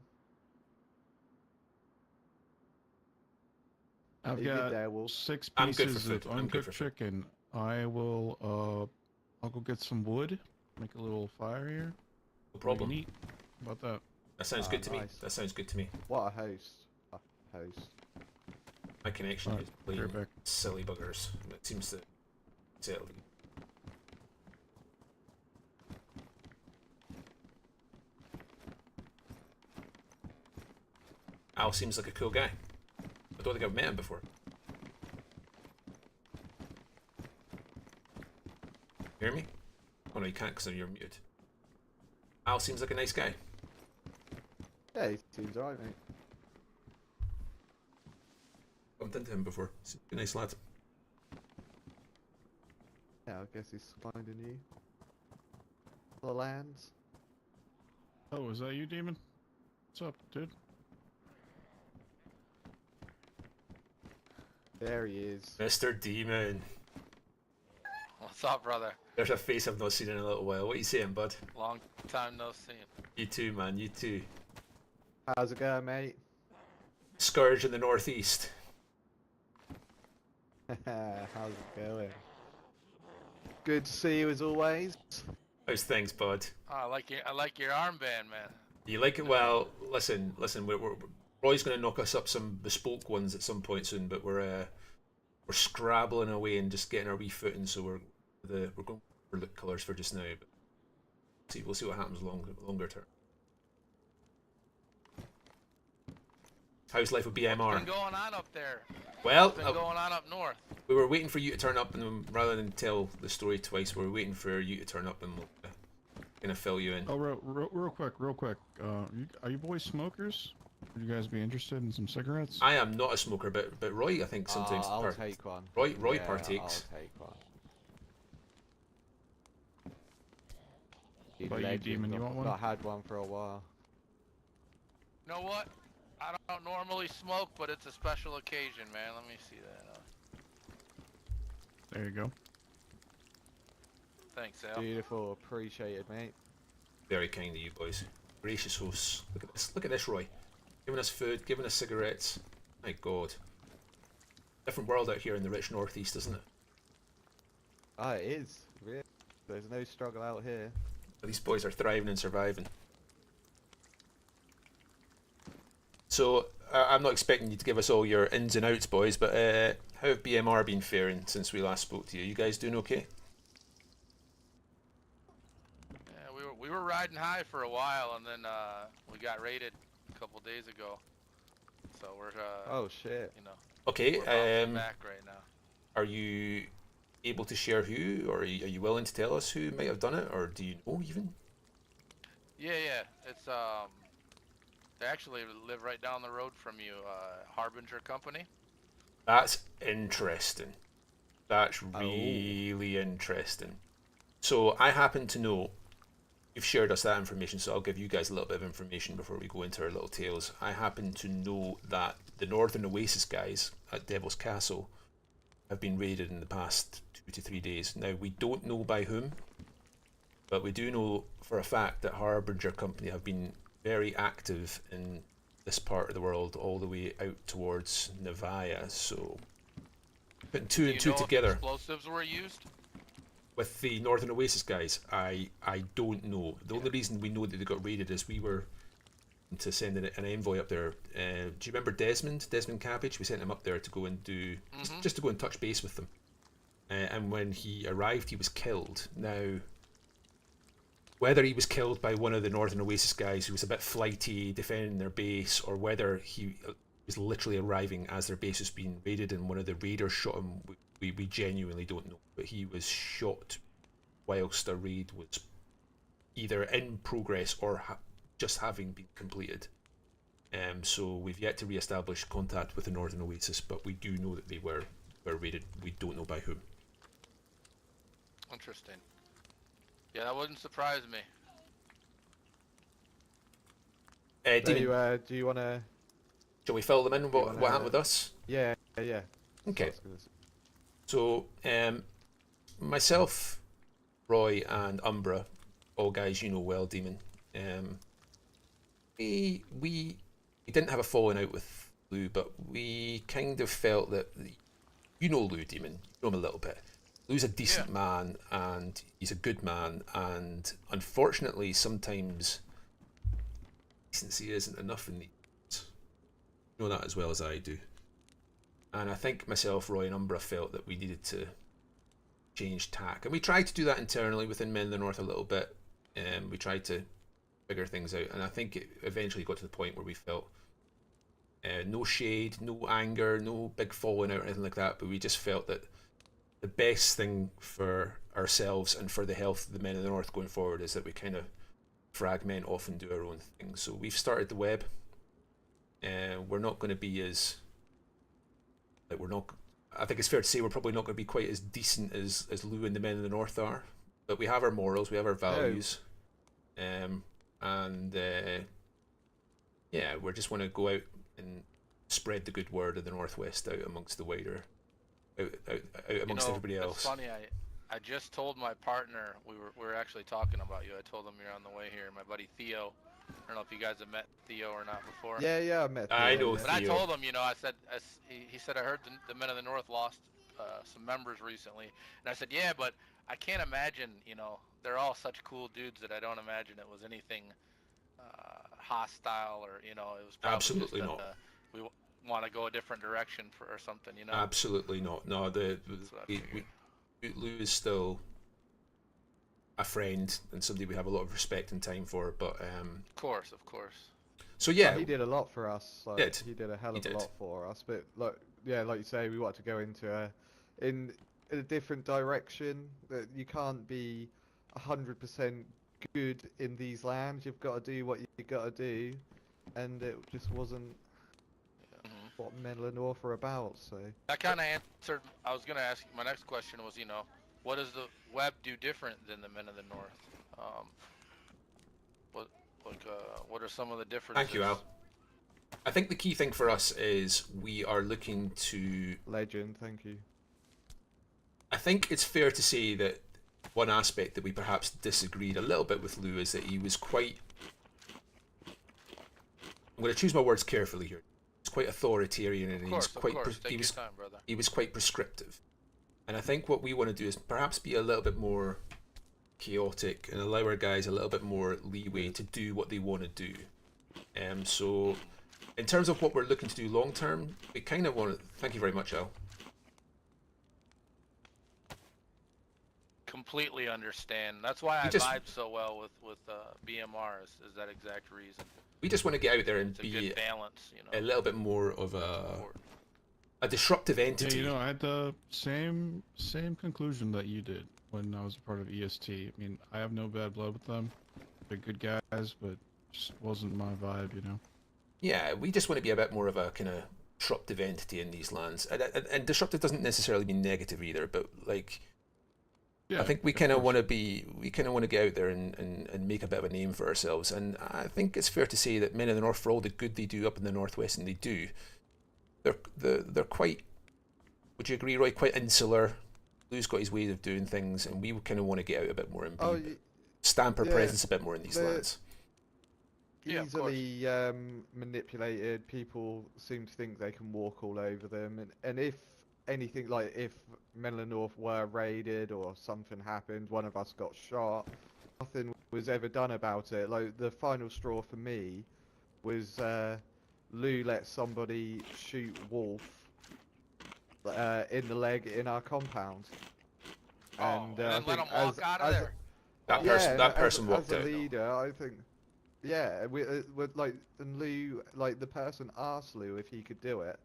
I've
You good
got
there, Wolf?
6
I'm good for
pieces
food.
of
I'm good for
uncooked
food.
chicken. I will. I'll go get some wood. Make a little fire here.
No problem.
Neat. How about that?
That sounds
Ah,
good to me.
nice.
That sounds good to me.
What a host. A host.
My connection
Alright,
is playing
back.
silly buggers. It seems to settle. Al seems like a cool guy. I don't think I've met him before. Hear me? Oh no, you can't because you're muted. Al seems like a nice guy.
Yeah, he seems alright, mate.
Bumped into him before. Seems like a nice lad.
Yeah, I guess he's finding you. The lands.
Oh, is that you, Demon? What's up, dude?
There he is.
Mr. Demon.
Oh,
What's up, brother?
There's a face I've not seen in a little while. What are you saying, bud?
Long time no see.
You too, man. You too.
How's it going, mate?
Scourge in the northeast.
How's it going? Good to see you as always.
How's things, bud?
Oh, I like your armband, man.
You like it? Well, listen. Roy's going to knock us up some bespoke ones at some point soon, but we're scrabbling away and just getting our wee footing. So we're going for look colours for just now. But we'll see what happens longer term. How's life with BMR?
What's been going on up there?
Well,
What's been going on up north?
we were waiting for you to turn up, and rather than tell the story twice, we were waiting for you to turn up, and we'll gonna fill you in.
Oh, real quick. Are you boys smokers? Would you guys be interested in some cigarettes?
I am not a smoker, but Roy, I think sometimes.
I'll take one.
Roy
Yeah,
partakes.
I'll take one.
What about you, Demon? You want one?
I've not had one for a while.
You know what? I don't normally smoke, but it's a special occasion, man. Let me see that.
There you go.
Thanks, Al.
Beautiful, appreciate it, mate.
Very kind of you boys. Gracious hosts. Look at this. Look at this, Roy. Giving us food, giving us cigarettes. My God. Different world out here in the rich northeast, isn't it?
Ah, it is. Really. There's no struggle out here.
These boys are thriving and surviving. So, I'm not expecting you to give us all your ins and outs, boys, but how have BMR been faring since we last spoke to you? You guys doing okay?
Yeah, we were riding high for a while, and then we got raided a couple days ago. So we're
oh shit.
You know.
Okay.
We're bouncing back right now.
Are you able to share who, or are you willing to tell us who might have done it, or do you know even?
Yeah. It's they actually live right down the road from you, Harbinger Company.
That's interesting. That's really interesting. So I happen to know, you've shared us that information, so I'll give you guys a little bit of information before we go into our little tales. I happen to know that the Northern Oasis guys at Devil's Castle have been raided in the past 2 to 3 days. Now, we don't know by whom, but we do know for a fact that Harbinger Company have been very active in this part of the world, all the way out towards Nevaya. So, putting two and two together.
Explosives were used
With the Northern Oasis guys, I don't know. The only reason we know that they got raided is we were to send an envoy up there. Do you remember Desmond Cabbage? We sent him up there to go and do just to go and touch base with them. And when he arrived, he was killed. Now, whether he was killed by one of the Northern Oasis guys who was a bit flighty, defending their base, or whether he was literally arriving as their base was being raided and one of the raiders shot him, we genuinely don't know. But he was shot whilst a raid was either in progress or just having been completed. So we've yet to re-establish contact with the Northern Oasis, but we do know that they were raided. We don't know by whom.
Interesting. Yeah, that wouldn't surprise me.
Do you want to...
Shall we fill them in? What happened with us?
Yeah.
Okay. So, myself, Roy, and Umbra, all guys you know well, Demon. We didn't have a falling out with Lou, but we kind of felt that you know Lou, Demon. You know him a little bit. Lou's a decent man, and he's a good man, and unfortunately, sometimes decency isn't enough in these. You know that as well as I do. And I think myself, Roy, and Umbra felt that we needed to change tack, and we tried to do that internally within Men in the North a little bit. We tried to figure things out, and I think it eventually got to the point where we felt no shade, no anger, no big falling out or anything like that, but we just felt that the best thing for ourselves and for the health of the Men in the North going forward is that we kind of fragment off and do our own thing. So we've started the web, and we're not going to be as I think it's fair to say we're probably not going to be quite as decent as Lou and the Men in the North are, but we have our morals, we have our values, yeah, we just want to go out and spread the good word of the Northwest out amongst the wider, out amongst everybody else.
It's funny, I just told my partner we were actually talking about you. I told him you're on the way here. My buddy Theo. I don't know if you guys have met Theo or not before.
Yeah, I met.
I
Theo,
know
yeah.
But I
Theo.
told him, you know, I said, he said, I heard the Men of the North lost some members recently, and I said, yeah, but I can't imagine, you know, they're all such cool dudes that I don't imagine it was anything hostile or, you know, it was probably
Absolutely
just
not.
we want to go a different direction or something, you know.
Absolutely not. No,
That's what I figured.
Lou is still a friend and somebody we have a lot of respect and time for. But
Of course.
so yeah,
He did a lot for us. Like,
Did.
He did a hell
He
of a
did.
lot for us. But like you say, we wanted to go into in a different direction. That you can't be 100% good in these lands. You've got to do what you got to do, and it just wasn't what Men of the North are about. So
That kind of answered. I was gonna ask. My next question was, you know, what does the web do different than the Men of the North? What are some of the differences?
thank you, Al. I think the key thing for us is we are looking to.
legend, thank you.
I think it's fair to say that one aspect that we perhaps disagreed a little bit with Lou is that he was quite. I'm going to choose my words carefully here. He's quite authoritarian and
Of course,
he's quite.
of course. Take
He
your
was.
time, brother.
He was quite prescriptive, and I think what we want to do is perhaps be a little bit more chaotic and allow our guys a little bit more leeway to do what they want to do. So in terms of what we're looking to do long term, we kind of want to. Thank you very much, Al.
Completely understand. That's why I
just-
vibe so well with BMR. Is that exact reason?
We just want to get out there and
It's a
be
good balance, you know.
a little bit more of a disruptive
Yeah,
entity.
you know, I had the same conclusion that you did when I was a part of EST. I mean, I have no bad blood with them. They're good guys, but just wasn't my vibe, you know.
Yeah, we just want to be a bit more of a kind of disruptive entity in these lands, and disruptive doesn't necessarily mean negative either. But like,
Yeah,
I think we
of
kind of
course.
want to be, we kind of want to get out there and make a bit of a name for ourselves. And I think it's fair to say that Men of the North, for all the good they do up in the Northwest, and they do, they're quite. Would you agree, Roy? Quite insular. Lou's got his ways of doing things, and we kind of want to get out a bit more and stamp our
yeah,
presence a bit more in these
they're-
lands.
Yeah, of course.
Easily manipulated. People seem to think they can walk all over them, and if anything, like if Men of the North were raided or something happened, one of us got shot, nothing was ever done about it. Like the final straw for me was Lou let somebody shoot Wolf in the leg in our compound, and I
and then let
think
him walk out of there.
That person walked
as a
out.
leader, I think. Yeah, with like, and Lou, like the person asked Lou if he could do it,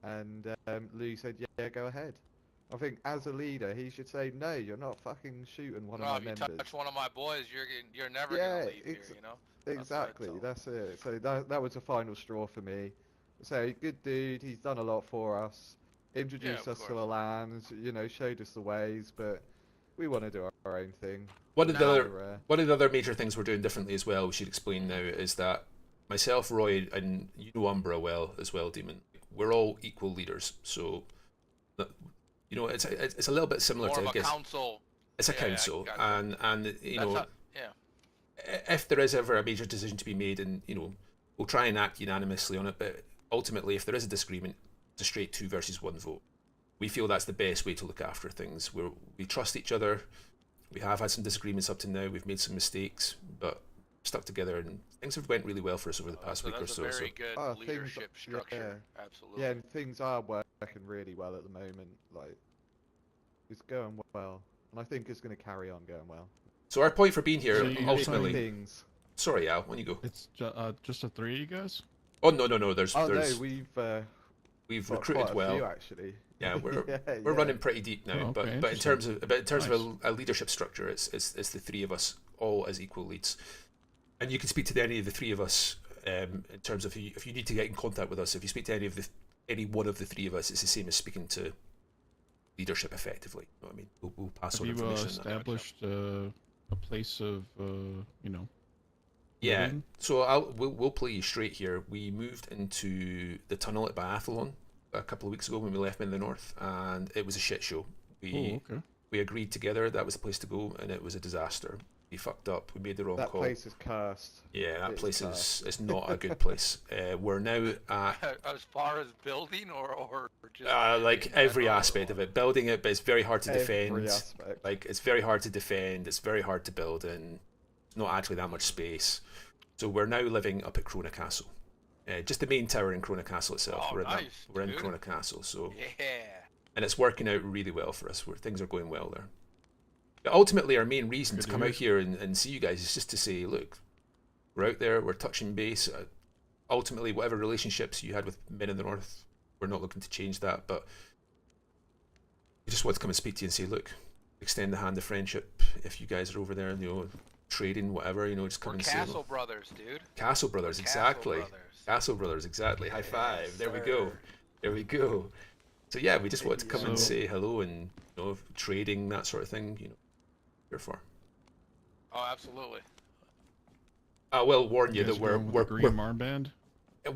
and Lou said, "Yeah, go ahead." I think as a leader, he should say, "No, you're not fucking shooting one
No,
of
if
my
you
members."
touch one of my boys, you're never
Yeah,
gonna leave here, you know.
Exactly, that's it. So that was the final straw for me. So good dude, he's done a lot for us, introduced
of
us to
course.
the lands, you know, showed us the ways, but we want to do our own thing.
One of the
Now-
other major things we're doing differently as well, we should explain now, is that myself, Roy, and you know Umbra well as well, Demon. We're all equal leaders, so you know it's a little bit similar
More
to
of
I
a
guess
council.
it's a
Yeah, I
council,
gotcha.
and you know
Yeah.
if there is ever a major decision to be made, and you know we'll try and act unanimously on it, but ultimately if there is a disagreement, it's a straight 2 versus 1 vote. We feel that's the best way to look after things. We trust each other. We have had some disagreements up to now. We've made some mistakes, but stuck together, and things have went really well for us over the past
So
week or
that's
so.
a very
So
good
Oh, things-
leadership structure. Absolutely.
Yeah, and things are working really well at the moment. Like, it's going well, and I think it's going to carry on going well.
So our point for being here,
So you're
ultimately.
Things.
Sorry, Al. When you go.
It's just the 3 of you guys?
Oh no. There's
Oh no, we've got
recruited
quite a
well.
few, actually.
Yeah, we're
Yeah.
running pretty deep now.
Oh, okay,
but in terms
interesting.
of a leadership structure, it's the 3 of us all as equal leads, and you can speak to any of the 3 of us in terms of if you need to get in contact with us. If you speak to any one of the 3 of us, it's the same as speaking to leadership effectively. You know what I mean? We'll pass
Have
on
you
information. on that.
established a place of, you know,
Yeah,
living?
so we'll play you straight here. We moved into the tunnel at Biathlon a couple of weeks ago when we left Men in the North, and it was a shit show.
Oh, okay.
We agreed together that was the place to go, and it was a disaster. We fucked up. We made the wrong
That
call.
place is cursed.
Yeah, that
It's
place
cursed.
is not a good place. We're now at
As far as building or just
like
in
every
general,
aspect of it. Building it, but it's very hard to
Every
defend.
aspect.
Like it's very hard to defend. It's very hard to build in. There's not actually that much space. So we're now living up at Crona Castle. Just the main tower in Crona Castle itself.
Oh,
we're in
nice,
we're in
dude.
Crona Castle, so
Yeah.
and it's working out really well for us. Where things are going well there. But ultimately, our main reason
Good
to
to
come
hear.
out here and see you guys is just to say, look, we're out there, we're touching base. Ultimately, whatever relationships you had with men in the north, we're not looking to change that, but we just want to come and speak to you and say, look, extend the hand of friendship. If you guys are over there, you know, trading, whatever, you know, just come
We're
and say
Castle
hello.
Brothers, dude.
Castle Brothers,
Castle
exactly.
Brothers.
Castle Brothers, exactly. High five.
Yes,
There we go.
sir.
There we go. So yeah, we just wanted to come and
So-
say hello and, you know, trading, that sort of thing, you know, here for.
Oh, absolutely.
I will warn you
guys
that we're
going with the green armband?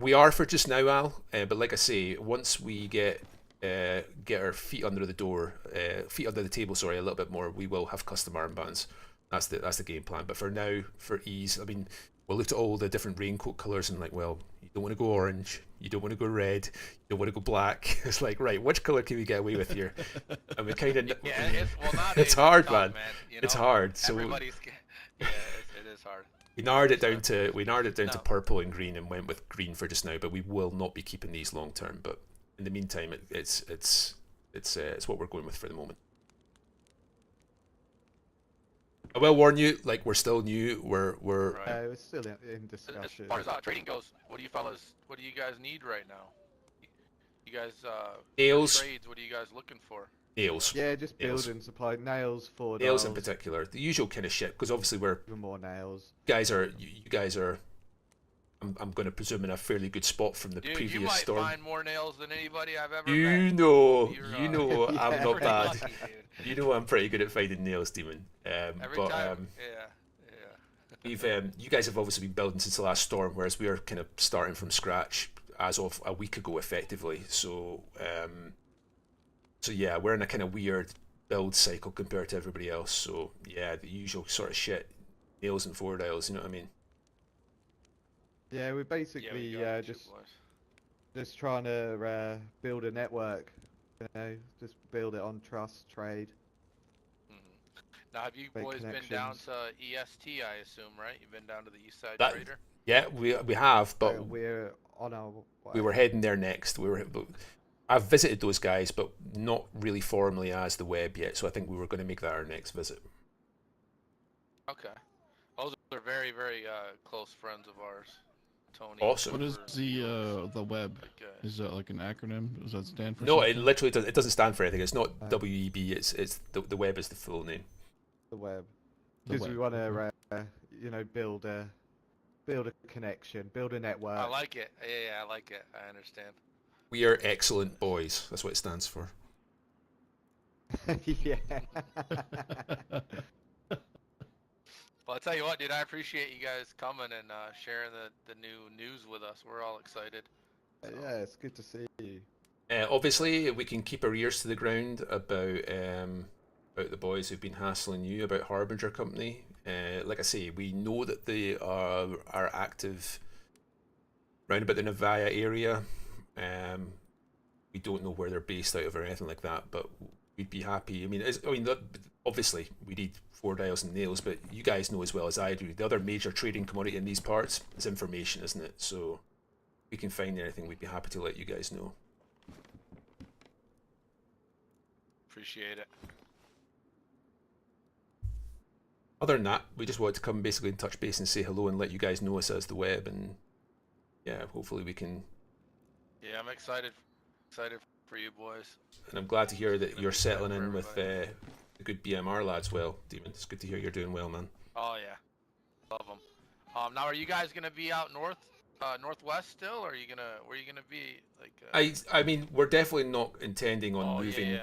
we are for just now, Al. But like I say, once we get our feet under the door, feet under the table, sorry, a little bit more, we will have custom armbands. That's the game plan. But for now, for ease, I mean, we'll look at all the different raincoat colours and like, well, you don't want to go orange, you don't want to go red, you don't want to go black. It's like, right, which colour can we get away with here? And we kind of
Yeah, nowadays
it's hard,
tough,
man.
You
It's
know?
hard. So
Everybody's yeah, it is hard.
we narrowed it down to
No.
purple and green and went with green for just now. But we will not be keeping these long term. But in the meantime, it's what we're going with for the moment. I will warn you, like we're still new. We're
Right.
It's still in
As
discussion.
far as trading goes, what do you guys need right now? You guys for
Nails.
trades, what are you guys looking for?
nails.
Yeah, just
Nails.
building supply. Nails, 4
Nails in
dials,
particular, the usual kind of shit. Because obviously
even more nails.
you guys are. I'm going to presume in a fairly good spot from the
Dude,
previous
you might
storm.
find more nails than anybody I've ever
You
met.
know,
You're,
you know,
Yeah.
I'm not
pretty
bad.
lucky, dude.
You know, I'm pretty good at finding nails, Demon.
Every
But
time, yeah.
we've you guys have obviously been building since the last storm, whereas we are kind of starting from scratch as of a week ago, effectively. So yeah, we're in a kind of weird build cycle compared to everybody else. So yeah, the usual sort of shit, nails and 4 dials. You know what I mean?
Yeah, we're
Yeah,
basically
we got you,
just
boys.
trying to build a network. You know, just build it on trust, trade.
Mhm. Now, have you
Make
boys been down
connections.
to EST? I assume, right? You've been down to the East Side
That-
Trader.
Yeah, we have, but
We're on our way.
we were heading there next. I've visited those guys, but not really formally as the web yet. So I think we were going to make that our next visit.
Okay. Those are very, very close friends of ours. Tony.
Awesome.
What is the web?
Good guy.
Is that like an acronym? Does that stand for
No, it
something?
literally does. It doesn't stand for anything. It's not WEB. It's the web is the full name.
the web.
The
Because we
web,
want to, you know, build a connection, build a network.
I like it. Yeah, I like it. I understand.
We are excellent boys. That's what it stands for.
Yeah.
Well, I'll tell you what, dude. I appreciate you guys coming and sharing the new news with us. We're all excited.
Yeah, it's good to see you.
Obviously, we can keep our ears to the ground about the boys who've been hassling you about Harbinger Company. Like I say, we know that they are active round about the Navaya area. We don't know where they're based out of or anything like that, but we'd be happy. Obviously, we need 4 dials and nails, but you guys know as well as I do, the other major trading commodity in these parts is information, isn't it? So if we can find anything, we'd be happy to let you guys know.
Appreciate it.
Other than that, we just wanted to come basically and touch base and say hello and let you guys know us as the web, and yeah, hopefully we can.
Yeah, I'm excited for you boys.
And I'm glad to hear that
Gonna
you're
be good
settling
for
in with
everybody.
the good BMR lads. Well, Demon, it's good to hear you're doing well, man.
Oh yeah, love them. Now are you guys gonna be out northwest still, or are you gonna where are you gonna be? Like.
I mean, we're definitely not intending on
Oh,
moving.
yeah.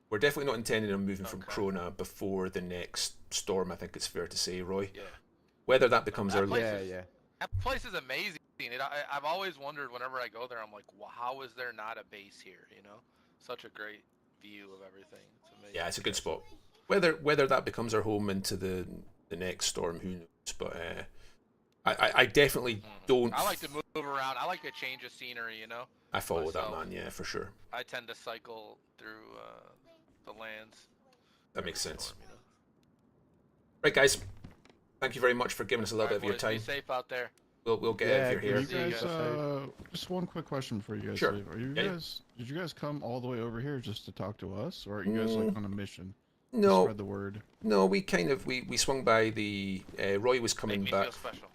We're definitely not intending on moving from
Okay.
Krona before the next storm. I think it's fair to say, Roy.
Yeah.
Whether that becomes
That
our
place
Yeah,
is-
yeah.
That place is amazing. I've always wondered whenever I go there, I'm like, well, how is there not a base here? You know, such a great view of everything. It's amazing.
yeah, it's a good spot. whether that becomes our home into the next storm, who knows? But I definitely don't.
I like to move around. I like a change of scenery, you know.
I follow that,
myself.
man. Yeah, for sure.
I tend to cycle through the lands.
That makes sense.
Storm, you know?
Right, guys. Thank you very much for giving us a little
All
bit of your
boys,
time.
Be safe out there.
We'll get
Yeah,
out of your
You
hair.
guys, just one quick question for you guys.
Sure.
Are you
Yeah.
guys? Did you guys come all the way over here just to talk to us, or are you guys like on a mission? To
No,
spread the word.
no. We kind of we swung by the Roy was coming
Make me
back.
feel special.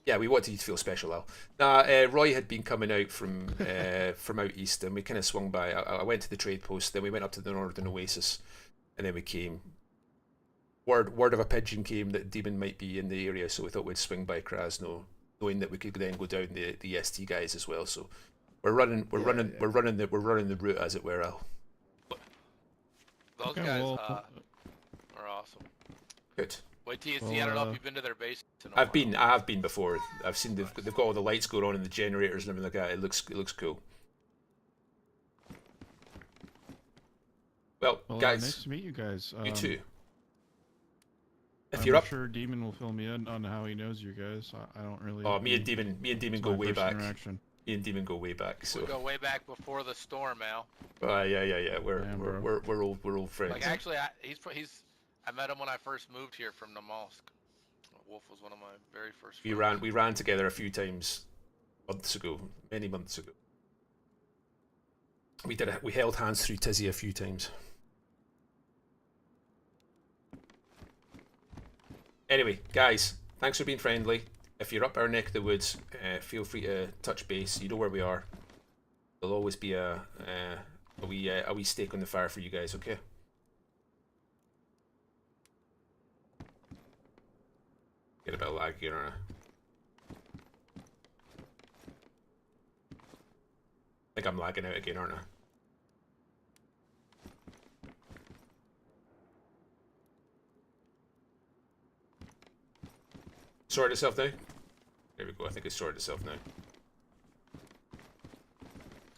Yeah, we wanted you to feel special, Al. Nah, Roy had been coming out from from out east, and we kind of swung by. I went to the trade post, then we went up to the northern oasis, and then we came. Word of a pigeon came that Demon might be in the area, so we thought we'd swing by Krasno, knowing that we could then go down the EST guys as well. So we're running the route, as it were, Al.
Those
Okay,
guys
well,
are awesome.
Good.
Wait till you
Well,
see. I don't know if you've been to their base.
I have been before. I've seen they've got all the lights going on in the generators and everything like that. It looks cool. Well, guys,
nice to meet you guys.
you too. If
I'm
you're up,
sure Demon will fill me in on how he knows you guys. I don't really.
oh, me and Demon
it's
go
my
way
first
back.
interaction.
Me and Demon go way back. So.
We go way back before the storm, Al.
Yeah. We're
Damn, bro.
we're old friends.
Like actually, he's. I met him when I first moved here from Namalsk. Wolf was one of my very first. Friends.
We ran together a few times, many months ago. We held hands through Tizzy a few times. Anyway, guys, thanks for being friendly. If you're up our neck of the woods, feel free to touch base. You know where we are. There'll always be a wee stake on the fire for you guys. Okay. Get a bit of lag here, aren't I? I think I'm lagging out again, aren't I? Sorted itself now? There we go, I think it's sorted itself now.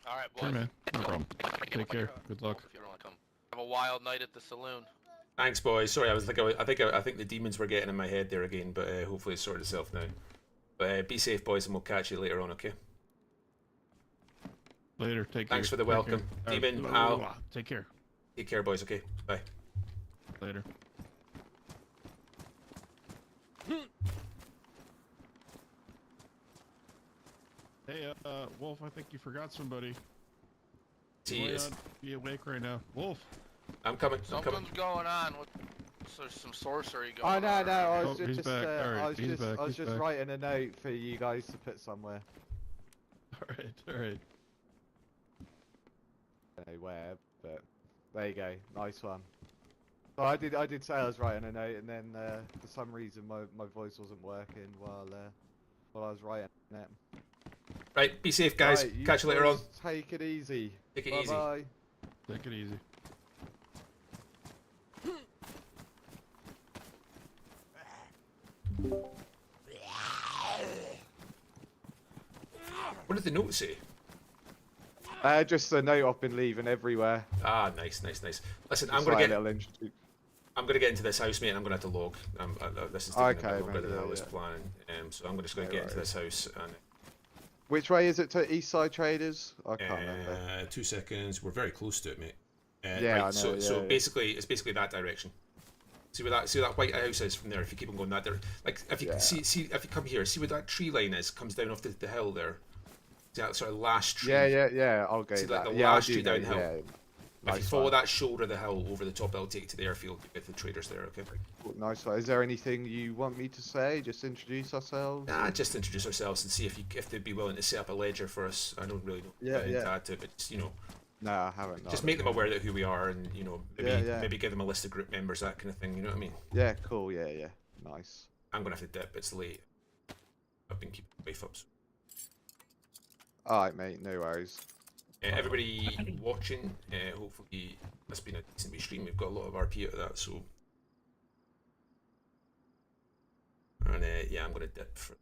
Alright, boys.
Sure, man. No problem. Take care. Good luck.
If you don't want to come. Have a wild night at the saloon.
Thanks, boys. Sorry, I think the demons were getting in my head there again, but hopefully it's sorted itself now. But be safe, boys, and we'll catch you later on, okay?
Later. Take care.
Thanks for the
Take
welcome.
care.
Demon, Al.
Take care.
Take care, boys, okay? Bye.
Later. Hey, Wolf, I think you forgot somebody.
See,
You might
it's,
not be awake right now. Wolf!
I'm coming. I'm coming.
Something's going on. There's some sorcery
Oh
going on.
no, I
Oh,
was
he's
just,
back. Alright,
I was
he's
just,
back,
I was
he's
just
back.
writing a note for you guys to put somewhere.
Alright.
I don't know where, but there you go. Nice one. So I did say I was writing a note, and then for some reason my voice wasn't working while I was writing it.
Right, be safe, guys.
Right,
Catch you later on.
boys Take it easy.
Take it
Bye
easy.
bye.
Take it easy.
What did the note say?
Just a note I've been leaving everywhere.
Ah, nice. Listen,
Just
I'm gonna
like a
get.
little introduction.
I'm gonna get into this house, mate, and I'm gonna have to log. This is taking a
Okay,
bit longer
mate,
than I
yeah,
was
yeah.
planning. So I'm just gonna
No
get into
worries.
this house and.
Which way is it to East Side Traders? I can't remember.
2 seconds. We're very close to it, mate.
Yeah,
right,
I know,
So
yeah.
basically, it's basically that direction. See where that white house is from there. If you keep on going that direction, like if you
Yeah.
see if you come here, see where that tree line is. Comes down off the hill there. See that sort of last tree.
Yeah. I'll go
See, like
that.
the
yeah, I
last
do
tree
know,
downhill.
yeah.
If you
Nice
follow
one.
that shoulder of the hill over the top, that'll take you to the airfield with the traders there. Okay.
Nice one. Is there anything you want me to say? Just introduce ourselves?
Nah, just introduce ourselves and see if they'd be willing to set up a ledger for us. I don't really know.
Yeah,
anything
yeah.
to add to it, but just,
No, I haven't.
just
no.
make them aware that who we are, and maybe
Yeah.
maybe give them a list of group members, that kind of thing. You know what I mean?
Yeah, cool. Yeah. Nice.
I'm gonna have to dip. It's late. I've been keeping the wife up. So.
Alright, mate. No worries.
Everybody watching, hopefully it's been a decent wee stream. We've got a lot of RP out of that, so. And yeah, I'm gonna dip for